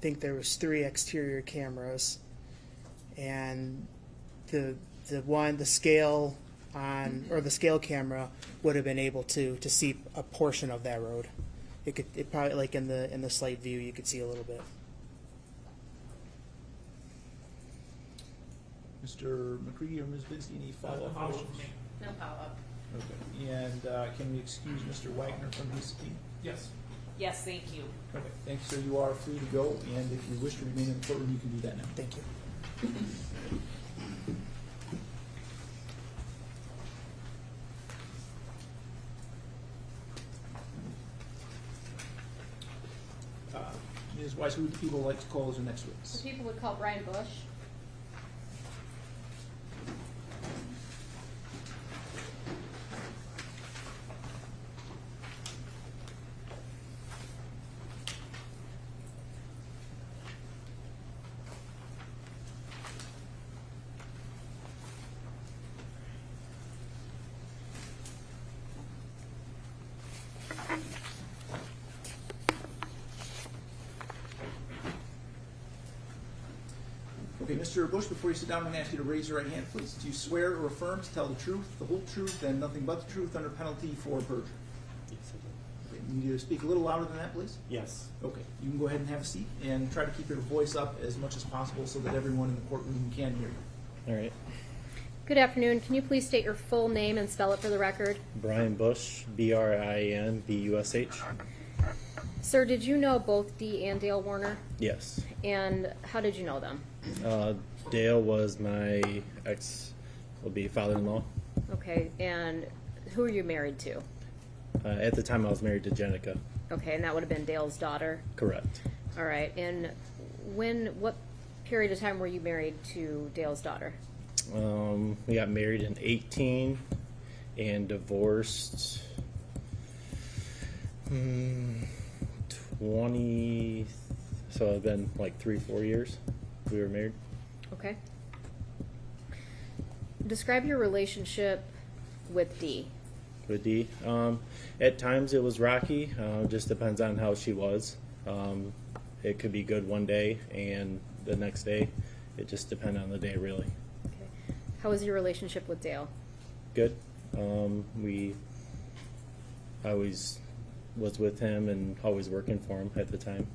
think there was 3 exterior cameras, and the scale camera would have been able to see a portion of that road. It probably, like in the slight view, you could see a little bit. Mr. McCready or Ms. Vinsky, any follow-up questions? No follow-up. Okay, and can we excuse Mr. Wagner from his speech? Yes. Yes, thank you. Okay, thank you, sir. You are free to go, and if you wish to remain in the courtroom, you can do that now. Thank you. Ms. Weiss, who would the people like to call as the next So witness? people would call Brian Bush. Okay, Mr. Bush, before you sit down, I'm going to ask you to raise your right hand, please. Do you swear or affirm to tell the truth, the whole truth, and nothing but the truth under penalty for perjury? Yes, I do. Okay, you need to speak a little louder than that, please. Yes. Okay, you can go ahead and have a seat, and try to keep your voice up as much as possible so that everyone in the courtroom can hear you. All right. Good afternoon. Can you please state your full name and spell it for the record? Brian Bush, BRIAN BUSH. Sir, did you know both Dee and Dale Warner? Yes. And how did you know them? Dale was my will be father-in-law. Okay, and who are you married to? At the time, I was married to Jenica. Okay, and that would have been Dale's daughter? Correct. All right, and what period of time were you married to Dale's daughter? We got married in 18 and divorced 20, so it's been like 3-4 years we were married. Okay. Describe your relationship with Dee. With Dee, at times it was rocky. Just depends on how she was. It could be good one day, and the next day, it just depended on the day, really. Okay. How was your relationship with Dale? Good. I always was with him and always working for him at the time.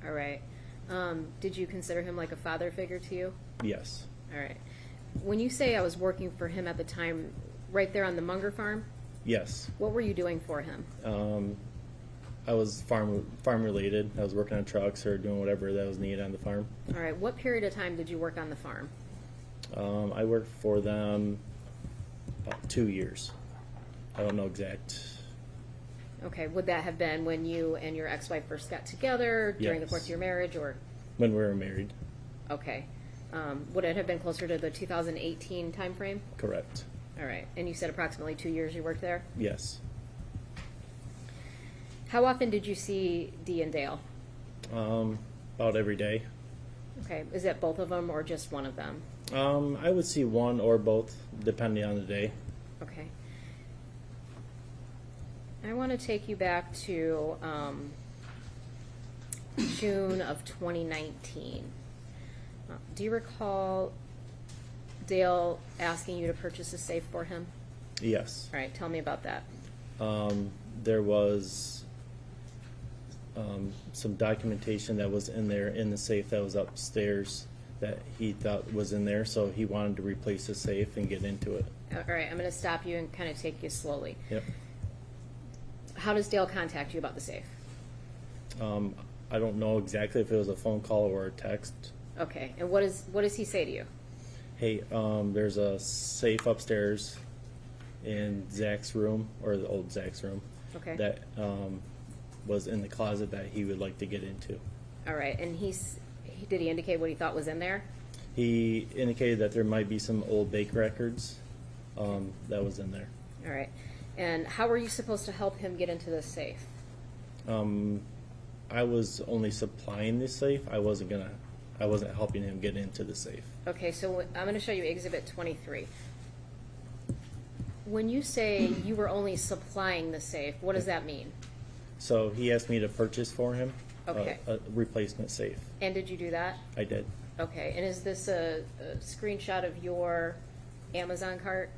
All right. Did you consider him like a father figure to you? Yes. All right. When you say I was working for him at the time, right there on the Munger farm? Yes. What were you doing for him? I was farm related. I was working on trucks or doing whatever that was needed on the farm. All right. What period of time did you work on the farm? I worked for them about 2 years. I don't know exact. Okay. Would that have been when you and your ex-wife first got together, during the Yes. course of your marriage, or? When we were married. Okay. Would it have been closer to the 2018 timeframe? Correct. All right. And you said approximately 2 years you worked there? Yes. How often did you see Dee and Dale? About every day. Okay. Is that both of them or just one of them? I would see one or both, depending on the day. Okay. I want to take you back to June of 2019. Do you recall Dale asking you to purchase a safe for him? Yes. All right, tell me about that. There was some documentation that was in there in the safe that was upstairs that he thought was in there, so he wanted to replace the safe and get into it. All right, I'm going to stop you and kind of take you slowly. Yep. How does Dale contact you about the safe? I don't know exactly if it was a phone call or a text. Okay, and what does he say to you? Hey, there's a safe upstairs in Zach's room, or the old Zach's room, Okay. that was in the closet that he would like to get into. All right, and did he indicate what he thought was in there? He indicated that there might be some old bake records that was in there. All right, and how were you supposed to help him get into the safe? I was only supplying the safe. I wasn't helping him get into the safe. Okay, so I'm going to show you Exhibit 23. When you say you were only supplying the safe, what does that mean? So he asked me to purchase for him Okay. a replacement safe. And did you do that? I did. Okay, and is this a screenshot of your Amazon cart?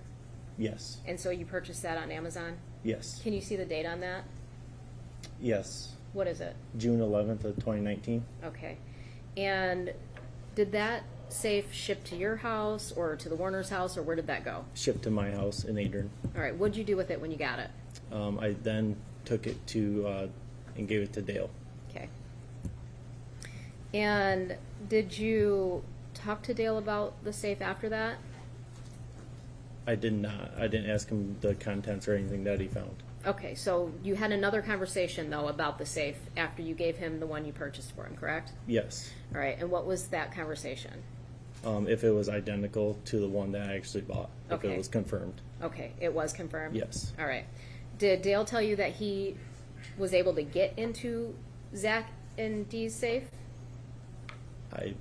Yes. And so you purchased that on Amazon? Yes. Can you see the date on that? Yes. What is it? June 11th of 2019. Okay. And did that safe ship to your house or to the Warner's house, or where did that go? Shipped to my house in Adrian. All right, what did you do with it when you got it? I then took it to and gave it to Dale. Okay. And did you talk to Dale about the safe after that? I did not. I didn't ask him the contents or anything that he found. Okay, so you had another conversation, though, about the safe after you gave him the one you purchased for him, correct? Yes. All right, and what was that conversation? If it was identical to the one that I actually bought. If Okay. it was confirmed. Okay, it was confirmed? Yes. All right. Did Dale tell you that he was able to get into Zach and Dee's safe? I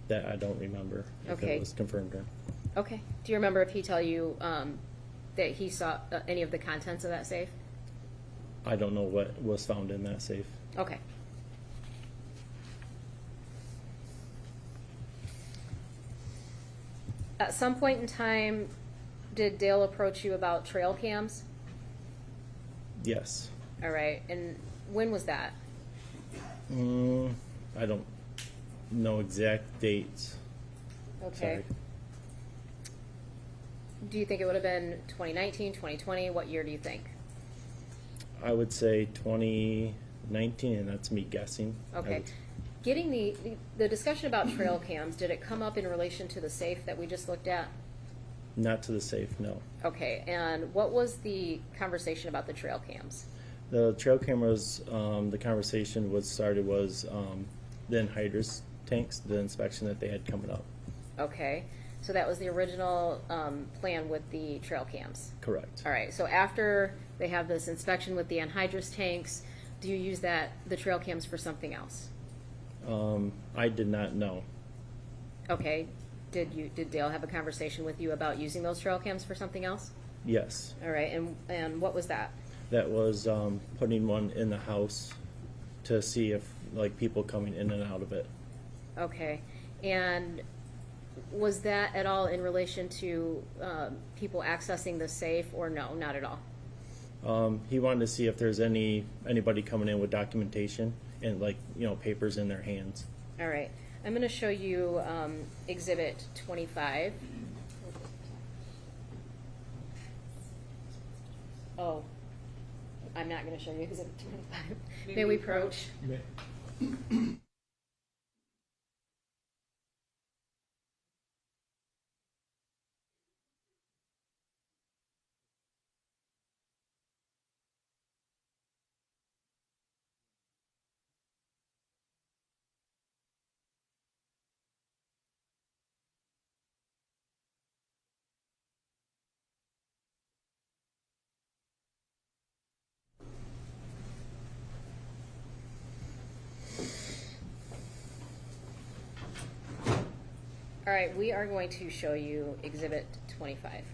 don't remember if Okay. it was confirmed or. Okay. Do you remember if he tell you that he saw any of the contents of that safe? I don't know what was found in that safe. Okay. At some point in time, did Dale approach you about trail cams? Yes. All right. And when was that? I don't know exact dates. Okay. Sorry. Do you think it would have been 2019, 2020? What year do you think? I would say 2019, and that's me guessing. Okay. Getting the discussion about trail cams, did it come up in relation to the safe that we just looked at? Not to the safe, no. Okay. And what was the conversation about the trail cams? The trail cameras, the conversation was the anhydrous tanks, the inspection that they had coming up. Okay. So that was the original plan with the trail cams? Correct. All right. So after they have this inspection with the anhydrous tanks, do you use the trail cams for something else? I did not know. Okay. Did Dale have a conversation with you about using those trail cams for something else? Yes. All right. And what was that? That was putting one in the house to see if people coming in and out of it. Okay. And was that at all in relation to people accessing the safe, or no, not at all? He wanted to see if there's anybody coming in with documentation and papers in their hands. All right. I'm going to show you Exhibit 25. Oh, I'm not gonna show you exhibit 25. May we approach? All right, we are going to show you exhibit 25.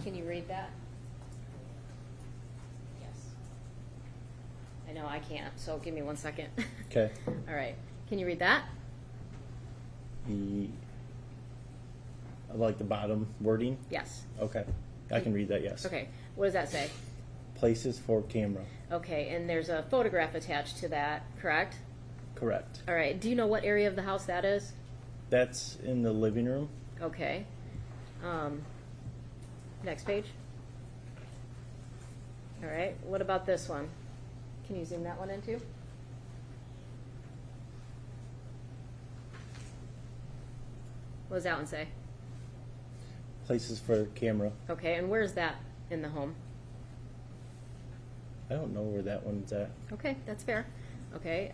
Can you read that? Yes. I know I can't, so give me 1 second. Okay. All right. Can you read that? I like the bottom wording. Yes. Okay. I can read that, yes. Okay. What does that say? Places for camera. Okay, and there's a photograph attached to that, correct? Correct. All right. Do you know what area of the house that is? That's in the living room. Okay. Next page. All right. What about this one? Can you zoom that one in too? What does that one say? Places for camera. Okay, and where's that in the home? I don't know where that one's at. Okay, that's fair. Okay,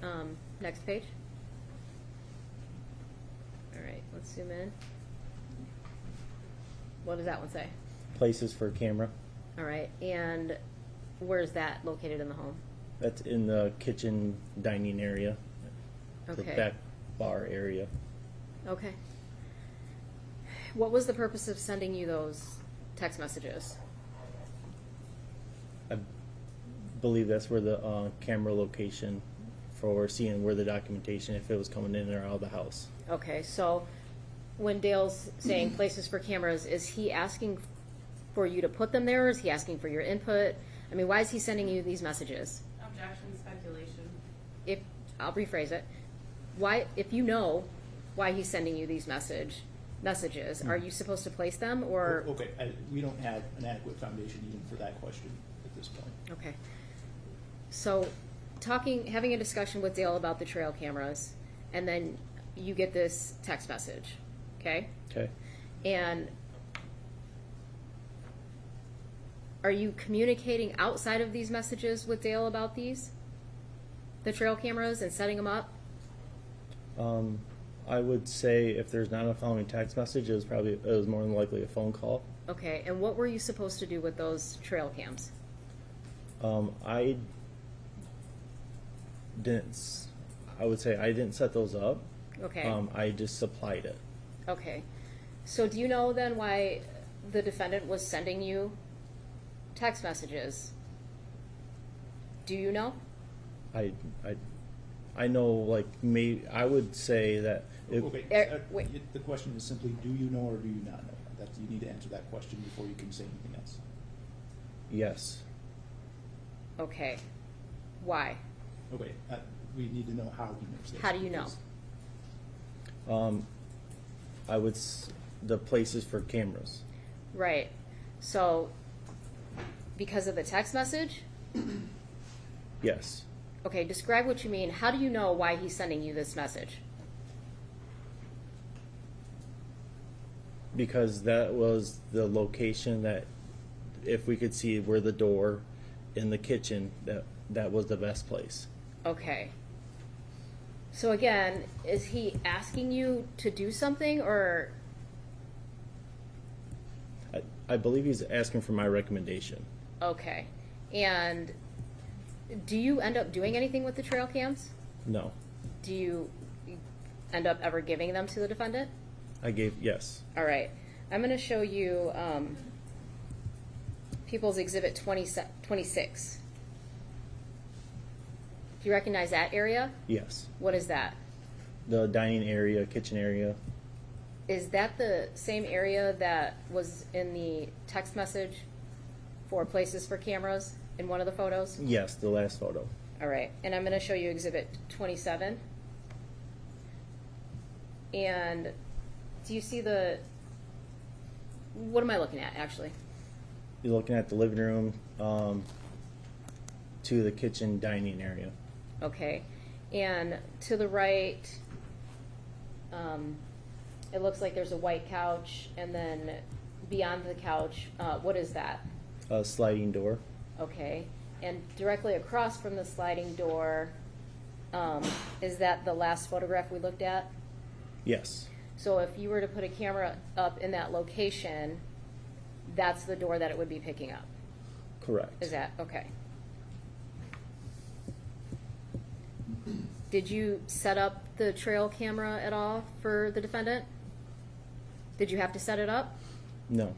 next page. All right, let's zoom in. What does that one say? Places for camera. All right, and where's that located in the home? That's in the kitchen dining area. The Okay. back bar area. Okay. What was the purpose of sending you those text messages? I believe that's where the camera location for seeing where the documentation, if it was coming in or out of the house. Okay, so when Dale's saying places for cameras, is he asking for you to put them there, or is he asking for your input? I mean, why is he sending you these messages? Objection, speculation. If I'll rephrase it, why, if you know why he's sending you these messages, are you supposed to place them, or? Okay, we don't have an adequate foundation even for that question at this point. Okay. So, having a discussion with Dale about the trail cameras, and then you get this text message, okay? Okay. And are you communicating outside of these messages with Dale about these? The trail cameras and setting them up? I would say if there's not a following text message, it was more than likely a phone call. Okay, and what were you supposed to do with those trail cams? I would say I didn't set those up. Okay. I just supplied it. Okay. So do you know then why the defendant was sending you text messages? Do you know? I know, like, I would say that. Wait. The question is simply, do you know or do you not know? You need to answer that question before you can say anything else. Yes. Okay. Why? Okay. We need to know how he knows this. How do you know? The places for cameras. Right. So, because of the text message? Yes. Okay, describe what you mean. How do you know why he's sending you this message? Because that was the location that, if we could see where the door in the kitchen, that was the best place. Okay. So again, is he asking you to do something, or? I believe he's asking for my recommendation. Okay. And do you end up doing anything with the trail cams? No. Do you end up ever giving them to the defendant? Yes. All right. I'm going to show you People's Exhibit 26. Do you recognize that area? Yes. What is that? The dining area, kitchen area. Is that the same area that was in the text message for places for cameras in one of the photos? Yes, the last photo. All right. And I'm going to show you Exhibit 27. And do you see the what am I looking at, actually? You're looking at the living room to the kitchen dining area. Okay, and to the right, it looks like there's a white couch, and then beyond the couch, what is that? A sliding door. Okay, and directly across from the sliding door, is that the last photograph we looked at? Yes. So if you were to put a camera up in that location, that's the door that it would be picking up? Correct. Is that, okay. Did you set up the trail camera at all for the defendant? Did you have to set it up? No.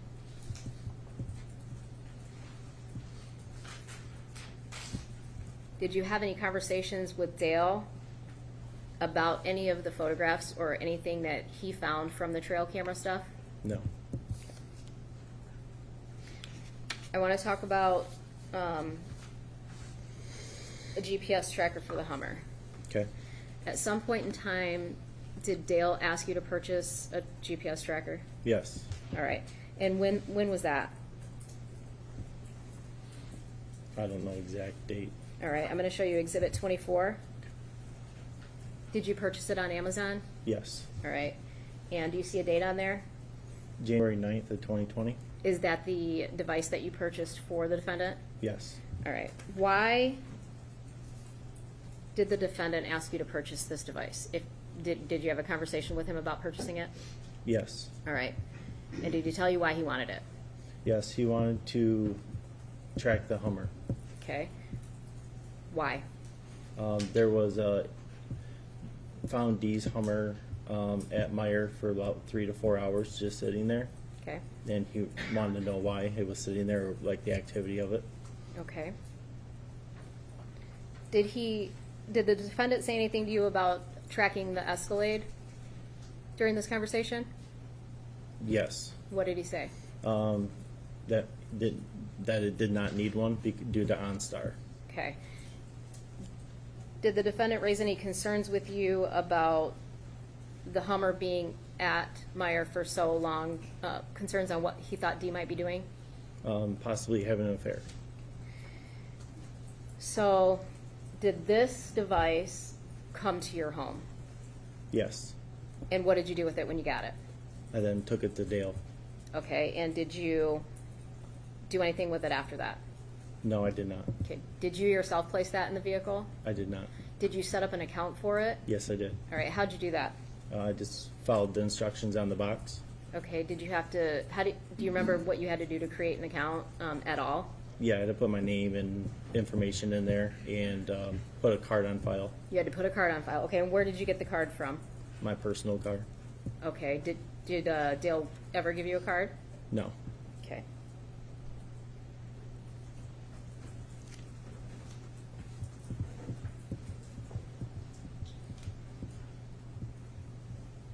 Did you have any conversations with Dale about any of the photographs or anything that he found from the trail camera stuff? No. I want to talk about a GPS tracker for the Hummer. Okay. At some point in time, did Dale ask you to purchase a GPS tracker? Yes. All right. And when was that? I don't know exact date. All right. I'm going to show you Exhibit 24. Did you purchase it on Amazon? Yes. All right. And do you see a date on there? January 9th of 2020. Is that the device that you purchased for the defendant? Yes. All right. Why did the defendant ask you to purchase this device? Did you have a conversation with him about purchasing it? Yes. All right. And did he tell you why he wanted it? Yes, he wanted to track the Hummer. Okay. Why? There was a found Dee's Hummer at Meyer for about 3 to 4 hours just sitting there. Okay. And he wanted to know why it was sitting there, like the activity of it. Okay. Did the defendant say anything to you about tracking the Escalade during this conversation? Yes. What did he say? That it did not need one due to OnStar. Okay. Did the defendant raise any concerns with you about the Hummer being at Meyer for so long? Concerns on what he thought Dee might be doing? Possibly having an affair. So, did this device come to your home? Yes. And what did you do with it when you got it? I then took it to Dale. Okay, and did you do anything with it after that? No, I did not. Okay, did you yourself place that in the vehicle? I did not. Did you set up an account for it? Yes, I did. All right, how'd you do that? I just followed the instructions on the box. Okay, did you have to, do you remember what you had to do to create an account at all? Yeah, I had to put my name and information in there and put a card on file. You had to put a card on file. Okay, and where did you get the card from? My personal card. Okay, did Dale ever give you a card? No. Okay.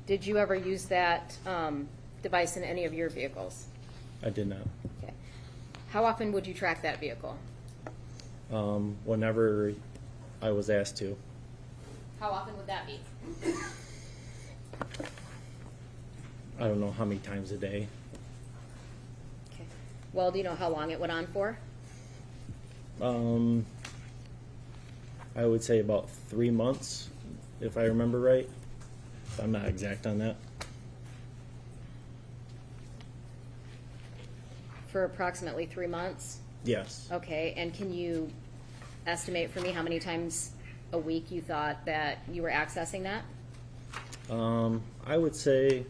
Did you ever use that device in any of your vehicles? I did not. Okay. How often would you track that vehicle? Whenever I was asked to. How often would that be? I don't know how many times a day. Okay. Well, do you know how long it went on for? I would say about 3 months, if I remember right. I'm not exact on that. For approximately 3 months? Yes. Okay, and can you estimate for me how many times a week you thought that you were accessing that? I would say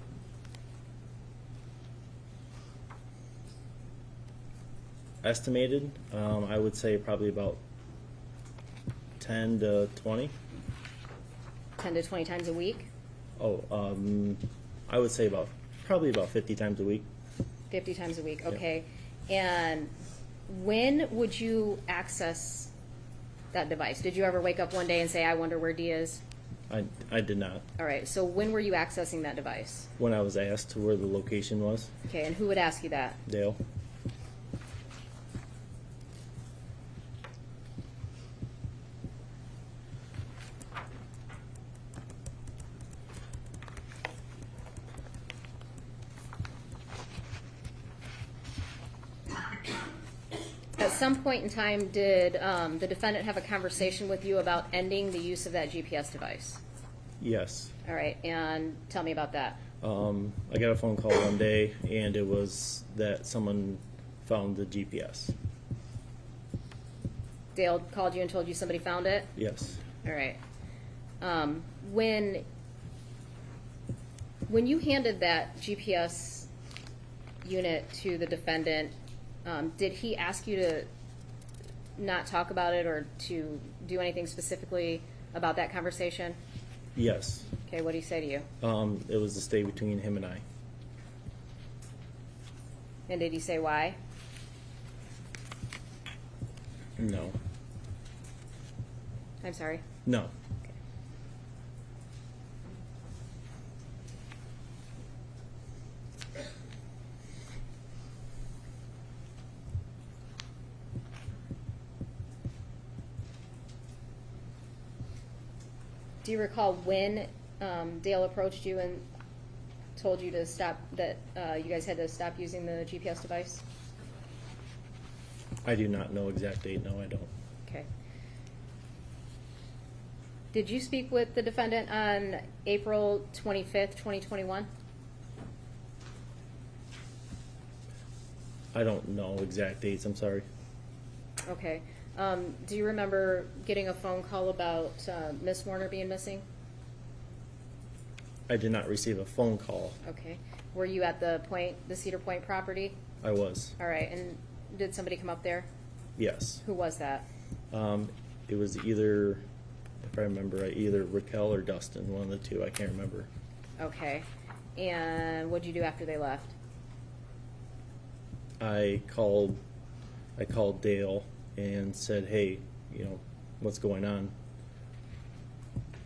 estimated, I would say probably about 10 to 20. 10 to 20 times a week? Oh, I would say probably about 50 times a week. 50 times a week, Yeah. okay. And when would you access that device? Did you ever wake up one day and say, I wonder where Dee is? I did not. All right, so when were you accessing that device? When I was asked where the location was, Okay, and who would ask you that? Dale. some point in time, did the defendant have a conversation with you about ending the use of that GPS device? Yes. All right, and tell me about that. I got a phone call one day, and it was that someone found the GPS. Dale called you and told you somebody found it? Yes. All right. When you handed that GPS unit to the defendant, did he ask you to not talk about it or to do anything specifically about that conversation? Yes. Okay, what did he say to you? It was to stay between him and I. And did he say why? No. I'm sorry? No. Do you recall when Dale approached you and told you to stop, that you guys had to stop using the GPS device? I do not know exact date. No, I don't. Okay. Did you speak with the defendant on April 25th, 2021? I don't know exact dates. I'm sorry. Okay. Do you remember getting a phone call about Miss Warner being missing? I did not receive a phone call. Okay. Were you at the Cedar Point property? I was. All right. And did somebody come up there? Yes. Who was that? It was either, if I remember right, either Raquel or Dustin, one of the two. I can't remember. Okay. And what did you do after they left? I called Dale and said, hey, what's going on?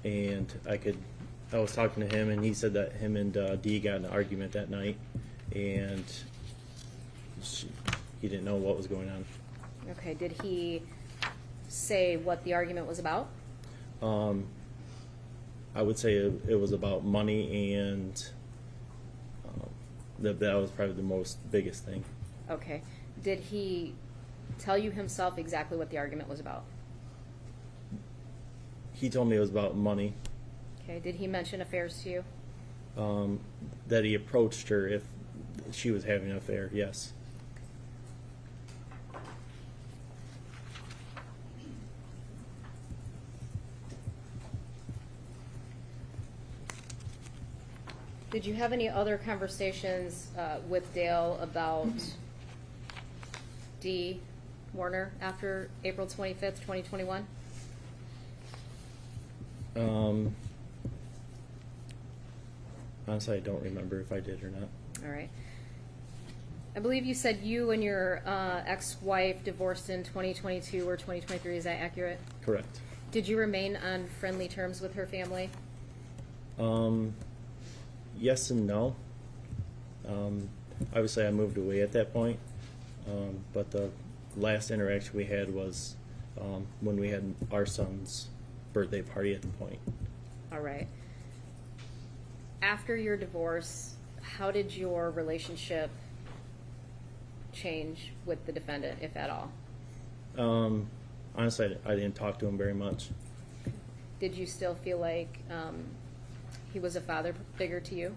And I was talking to him, and he said that him and Dee got in an argument that night, and he didn't know what was going on. Okay. Did he say what the argument was about? I would say it was about money, and that was probably the biggest thing. Okay. Did he tell you himself exactly what the argument was about? He told me it was about money. Okay. Did he mention affairs to you? That he approached her if she was having an affair, yes. Did you have any other conversations with Dale about Dee Warner after April 25th, 2021? Honestly, I don't remember if I did or not. All right. I believe you said you and your ex-wife divorced in 2022 or 2023. Is that accurate? Correct. Did you remain on friendly terms with her family? Yes and no. Obviously, I moved away at that point, but the last interaction we had was when we had our son's birthday party at the point. All right. After your divorce, how did your relationship change with the defendant, if at all? Honestly, I didn't talk to him very much. Did you still feel like he was a father figure to you?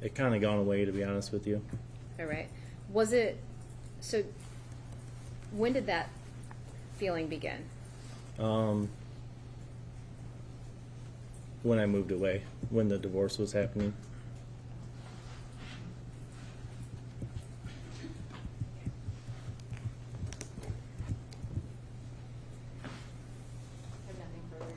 It kind of gone away, to be honest with you. All right. Was it, so when did that feeling begin? When I moved away, when the divorce was happening. I have nothing further.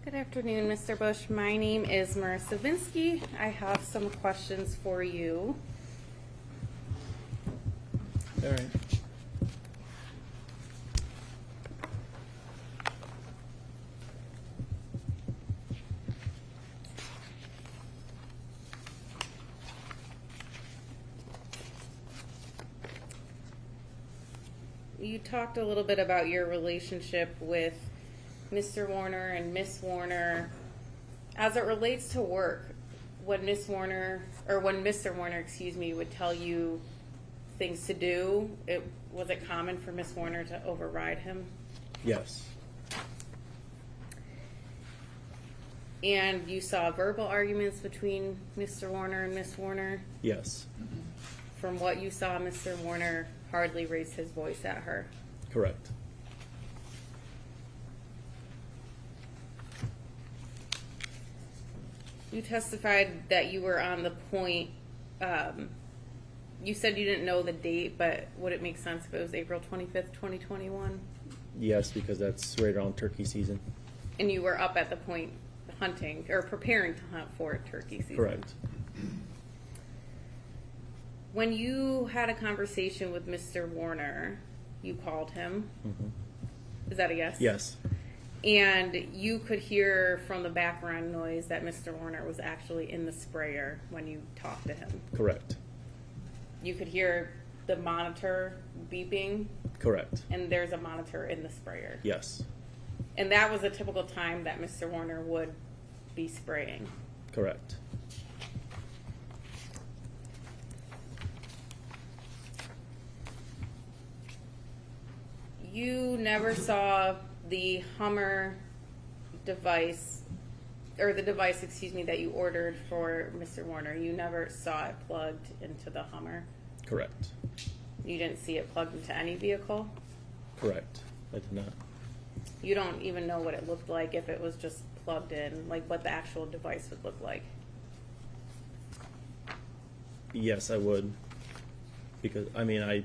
Good afternoon, Mr. Bush. My name is Marissa Vinsky. I have some questions for you. All right. You talked a little bit about your relationship with Mr. Warner and Miss Warner. As it relates to work, when Miss Warner, or when Mr. Warner, excuse me, would tell you things to do, was it common for Miss Warner to override him? Yes. And you saw verbal arguments between Mr. Warner and Miss Warner? Yes. From what you saw, Mr. Warner hardly raised his voice at her. Correct. You testified that you were on the point, you said you didn't know the date, but would it make sense if it was April 25th, 2021? Yes, because that's right around turkey season. And you were up at the point hunting, or preparing to hunt for turkey season? Correct. When you had a conversation with Mr. Warner, you called him. Mm-hmm. Is that a yes? Yes. And you could hear from the background noise that Mr. Warner was actually in the sprayer when you talked to him. Correct. You could hear the monitor beeping. Correct. And there's a monitor in the sprayer. Yes. And that was a typical time that Mr. Warner would be spraying. Correct. You never saw the Hummer device, or the device, excuse me, that you ordered for Mr. Warner. You never saw it plugged into the Hummer. Correct. You didn't see it plugged into any vehicle? Correct. I did not. You don't even know what it looked like if it was just plugged in, like what the actual device would look like? Yes, I would. Because, I mean, I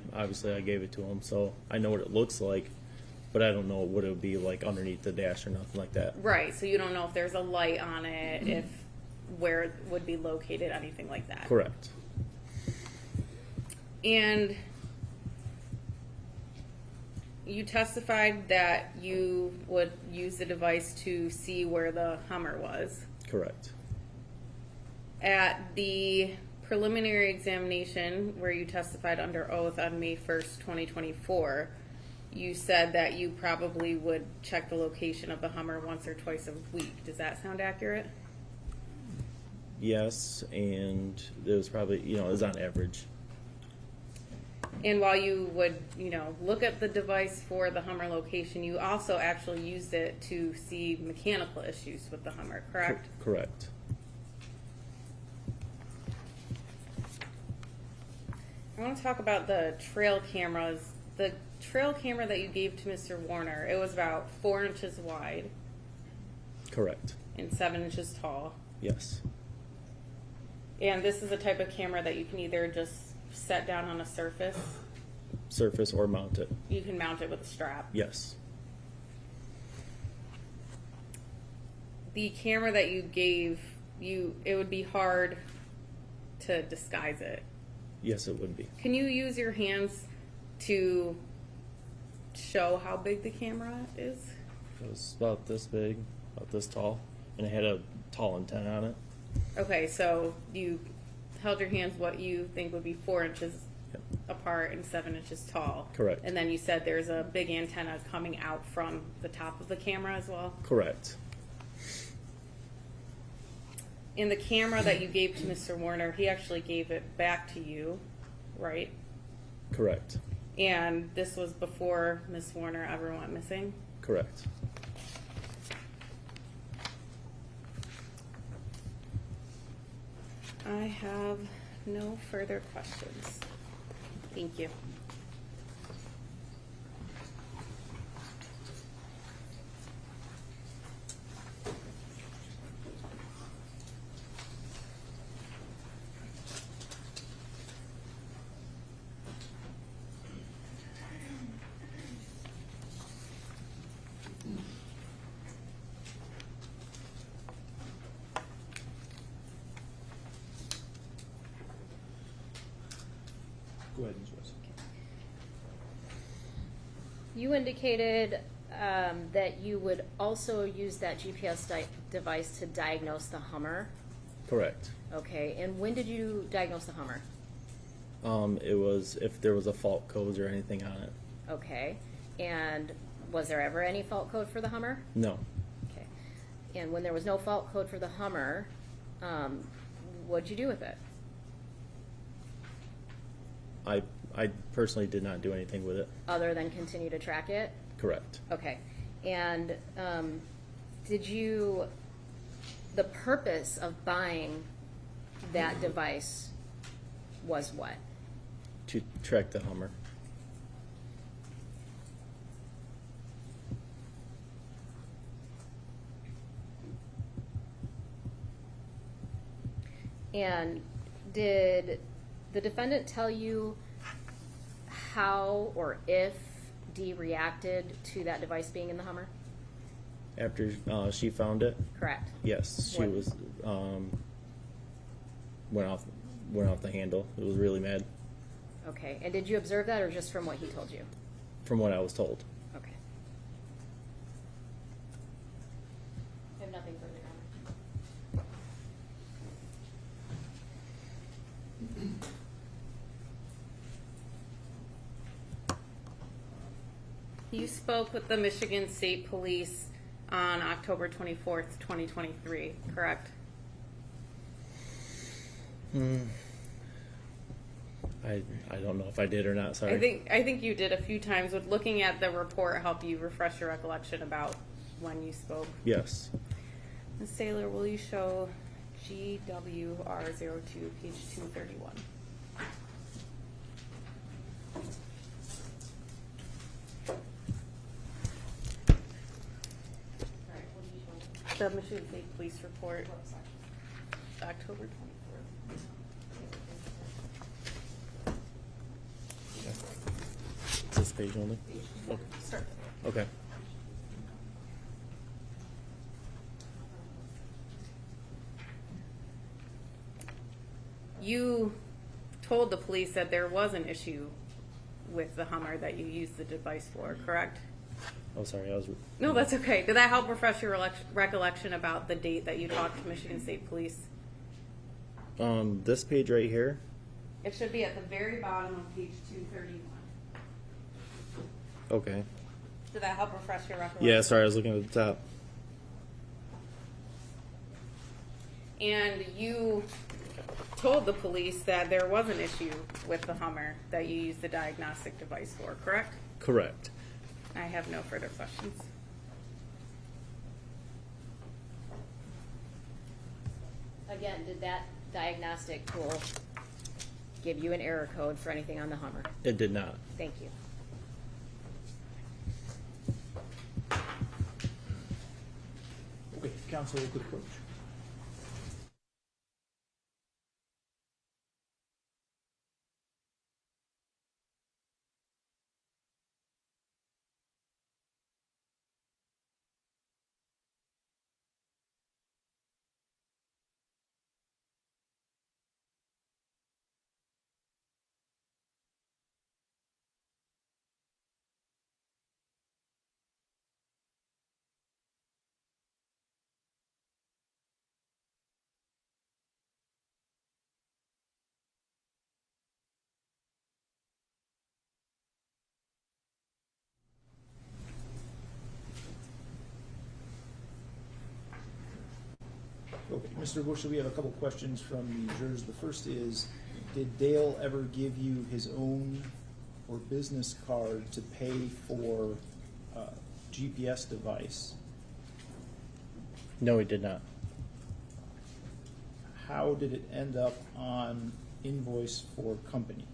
gave it to him, so I know what it looks like, but I don't know what it would be like underneath the dash or nothing like that. Right, so you don't know if there's a light on it, if where it would be located, anything like that. Correct. And you testified that you would use the device to see where the Hummer was. Correct. At the preliminary examination, where you testified under oath on May 1st, 2024, you said that you probably would check the location of the Hummer once or twice a week. Does that sound accurate? Yes, and it was probably, it was on average. And while you would, look at the device for the Hummer location, you also actually used it to see mechanical issues with the Hummer, correct? Correct. I want to talk about the trail cameras. The trail camera that you gave to Mr. Warner, it was about 4 inches wide. Correct. And 7 inches tall. Yes. And this is a type of camera that you can either just set down on a surface. Surface or mount it. You can mount it with a strap. Yes. The camera that you gave, it would be hard to disguise it. Yes, it would be. Can you use your hands to show how big the camera is? It was about this big, about this tall, and it had a tall antenna on it. Okay, so you held your hands what you think would be 4 inches Yep. apart and 7 inches tall. Correct. And then you said there's a big antenna coming out from the top of the camera as well? Correct. In the camera that you gave to Mr. Warner, he actually gave it back to you, right? Correct. And this was before Miss Warner ever went missing? Correct. I have no further questions. Thank you. Go ahead, Ms. West. You indicated that you would also use that GPS device to diagnose the Hummer. Correct. Okay, and when did you diagnose the Hummer? It was if there was a fault code or anything on it. Okay, and was there ever any fault code for the Hummer? No. Okay, and when there was no fault code for the Hummer, what'd you do with it? I personally did not do anything with it. Other than continue to track it? Correct. Okay, and the purpose of buying that device was what? To track the Hummer. And did the defendant tell you how or if Dee reacted to that device being in the Hummer? After she found it? Correct. Yes, she What? was went off the handle. It was really mad. Okay, and did you observe that or just from what he told you? From what I was told. Okay. I have nothing further, Your Honor. You spoke with the Michigan State Police on October 24th, 2023, correct? I don't know if I did or not. Sorry. I think you did a few times. Would looking at the report help you refresh your recollection about when you spoke? Yes. Ms. Saylor, will you show GWR02, page 231? The Michigan State Police report, October 24th. This page only? Okay. Start. Okay. You told the police that there was an issue with the Hummer that you used the device for, correct? Oh, sorry. I was. No, that's okay. Did that help refresh your recollection about the date that you talked to Michigan State Police? This page right here. It should be at the very bottom of page 231. Okay. Did that help refresh your recollection? Yeah, sorry. I was looking at the top. And you told the police that there was an issue with the Hummer that you used the diagnostic device for, correct? Correct. I have no further questions. Again, did that diagnostic tool give you an error code for anything on the Hummer? It did not. Thank you. Okay, counsel, good approach. Okay, Mr. Bush, we have a couple questions from the jurors. The first is, did Dale ever give you his own or business card to pay for a GPS device? No, he did not. How did it end up on invoice for company?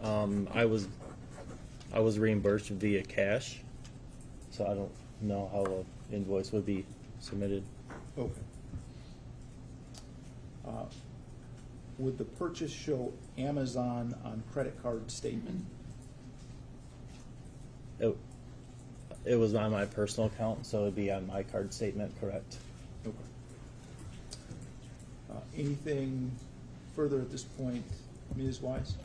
I was reimbursed via cash, so I don't know how an invoice would be submitted. Okay. Would the purchase show Amazon on credit card statement? It was on my personal account, so it'd be on my card statement, correct? Okay. Anything further at this point, Ms. Wise?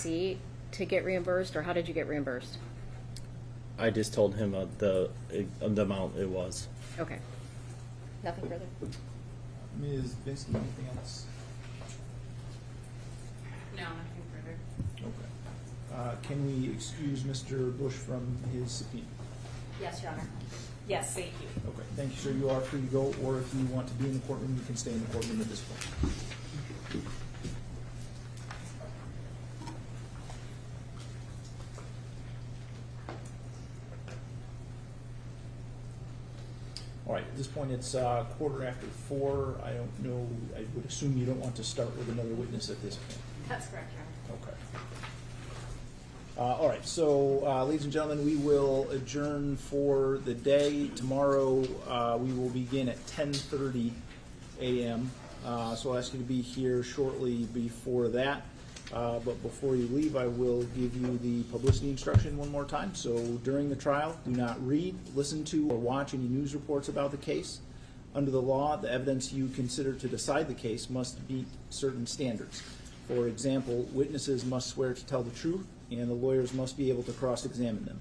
receipt to get reimbursed, or how did you get reimbursed? I just told him the amount it was. Okay. Nothing further? Ms. Vinsky, anything else? No, nothing further. Okay. Can we excuse Mr. Bush from his subpoena? Yes, Your Honor. Yes, thank you. Okay, thank you, sir. You are free to go, or if you want to be in the courtroom, you can stay in the courtroom at this point. All right, at this point, it's 4:15. I don't know, I would assume you don't want to start with another witness at this point. That's correct, Your Honor. Okay. All right, so ladies and gentlemen, we will adjourn for the day. Tomorrow we will begin at 10:30 a.m. So I'll ask you to be here shortly before that. But before you leave, I will give you the publicity instruction one more time. So during the trial, do not read, listen to, or watch any news reports about the case. Under the law, the evidence you consider to decide the case must meet certain standards. For example, witnesses must swear to tell the truth, and the lawyers must be able to cross-examine them.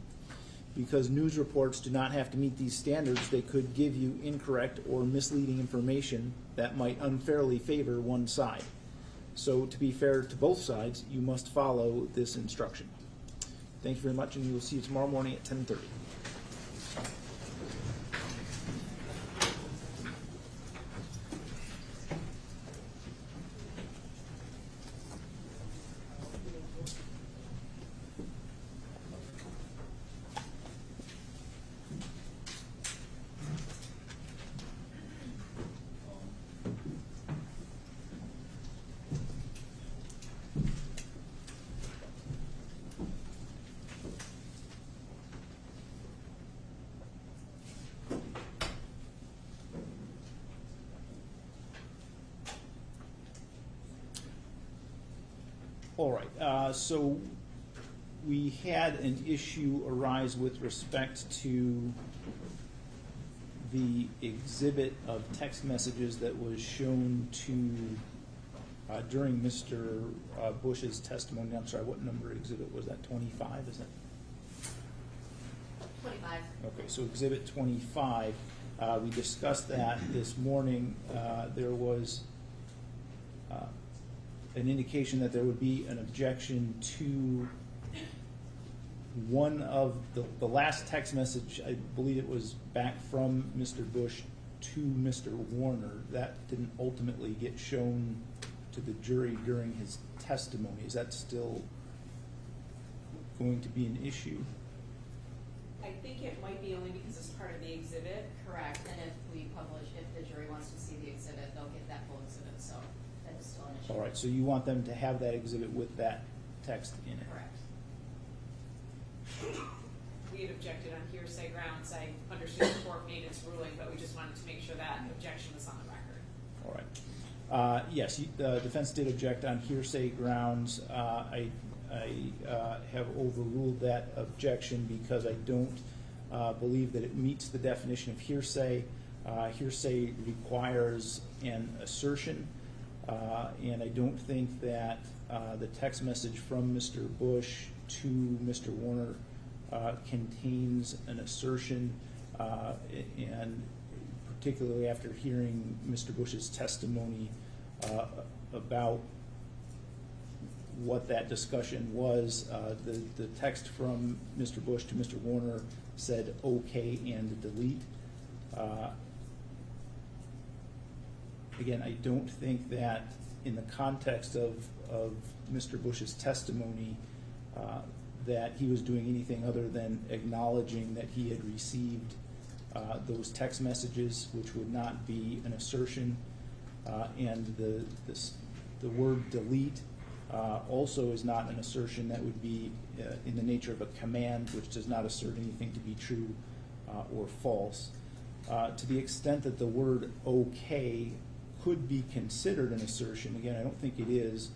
Because news reports do not have to meet these standards, they could give you incorrect or misleading information that might unfairly favor one side. So to be fair to both sides, you must follow this instruction. Thank you very much, and we will see you tomorrow morning at 10:30. All right, so we had an issue arise with respect to the exhibit of text messages that was shown to, during Mr. Bush's testimony. I'm sorry, what number exhibit was that? 25, is that? 25. Okay, so exhibit 25, we discussed that this morning. There was an indication that there would be an objection to one of the last text message. I believe it was back from Mr. Bush to Mr. Warner. That didn't ultimately get shown to the jury during his testimony. Is that still going to be an issue? I think it might be only because it's part of the exhibit. Correct, and if the jury wants to see the exhibit, they'll get that full exhibit, so that is still an issue. All right, so you want them to have that exhibit with that text in it? Correct. We had objected on hearsay grounds. I understood the court made its ruling, but we just wanted to make sure that objection was on the record. All right. Yes, the defense did object on hearsay grounds. I have overruled that objection because I don't believe that it meets the definition of hearsay. Hearsay requires an assertion, and I don't think that the text message from Mr. Bush to Mr. Warner contains an assertion, and particularly after hearing Mr. Bush's testimony about what that discussion was, the text from Mr. Bush to Mr. Warner said okay and delete. Again, I don't think that in the context of Mr. Bush's testimony that he was doing anything other than acknowledging that he had received those text messages, which would not be an assertion, and the word delete also is not an assertion. That would be in the nature of a command, which does not assert anything to be true or false. To the extent that the word okay could be considered an assertion, again, I don't think it is,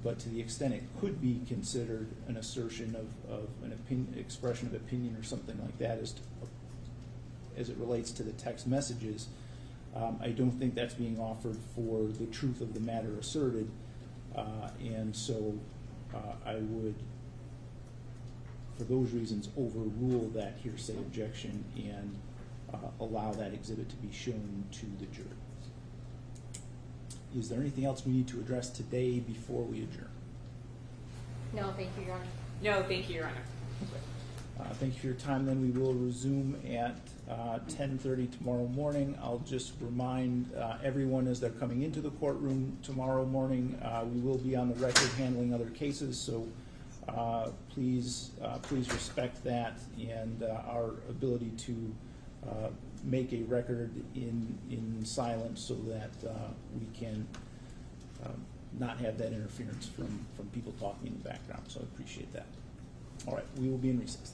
but to the extent it could be considered an assertion of an expression of opinion or something like that as it relates to the text messages, I don't think that's being offered for the truth of the matter asserted, and so I would, for those reasons, overrule that hearsay objection and allow that exhibit to be shown to the jury. Is there anything else we need to address today before we adjourn? No, thank you, Your Honor. No, thank you, Your Honor. Thank you for your time. Then we will resume at 10:30 tomorrow morning. I'll just remind everyone as they're coming into the courtroom tomorrow morning, we will be on the record handling other cases, so please respect that and our ability to make a record in silence so that we can not have that interference from people talking in the background. So I appreciate that. All right, we will be in recess.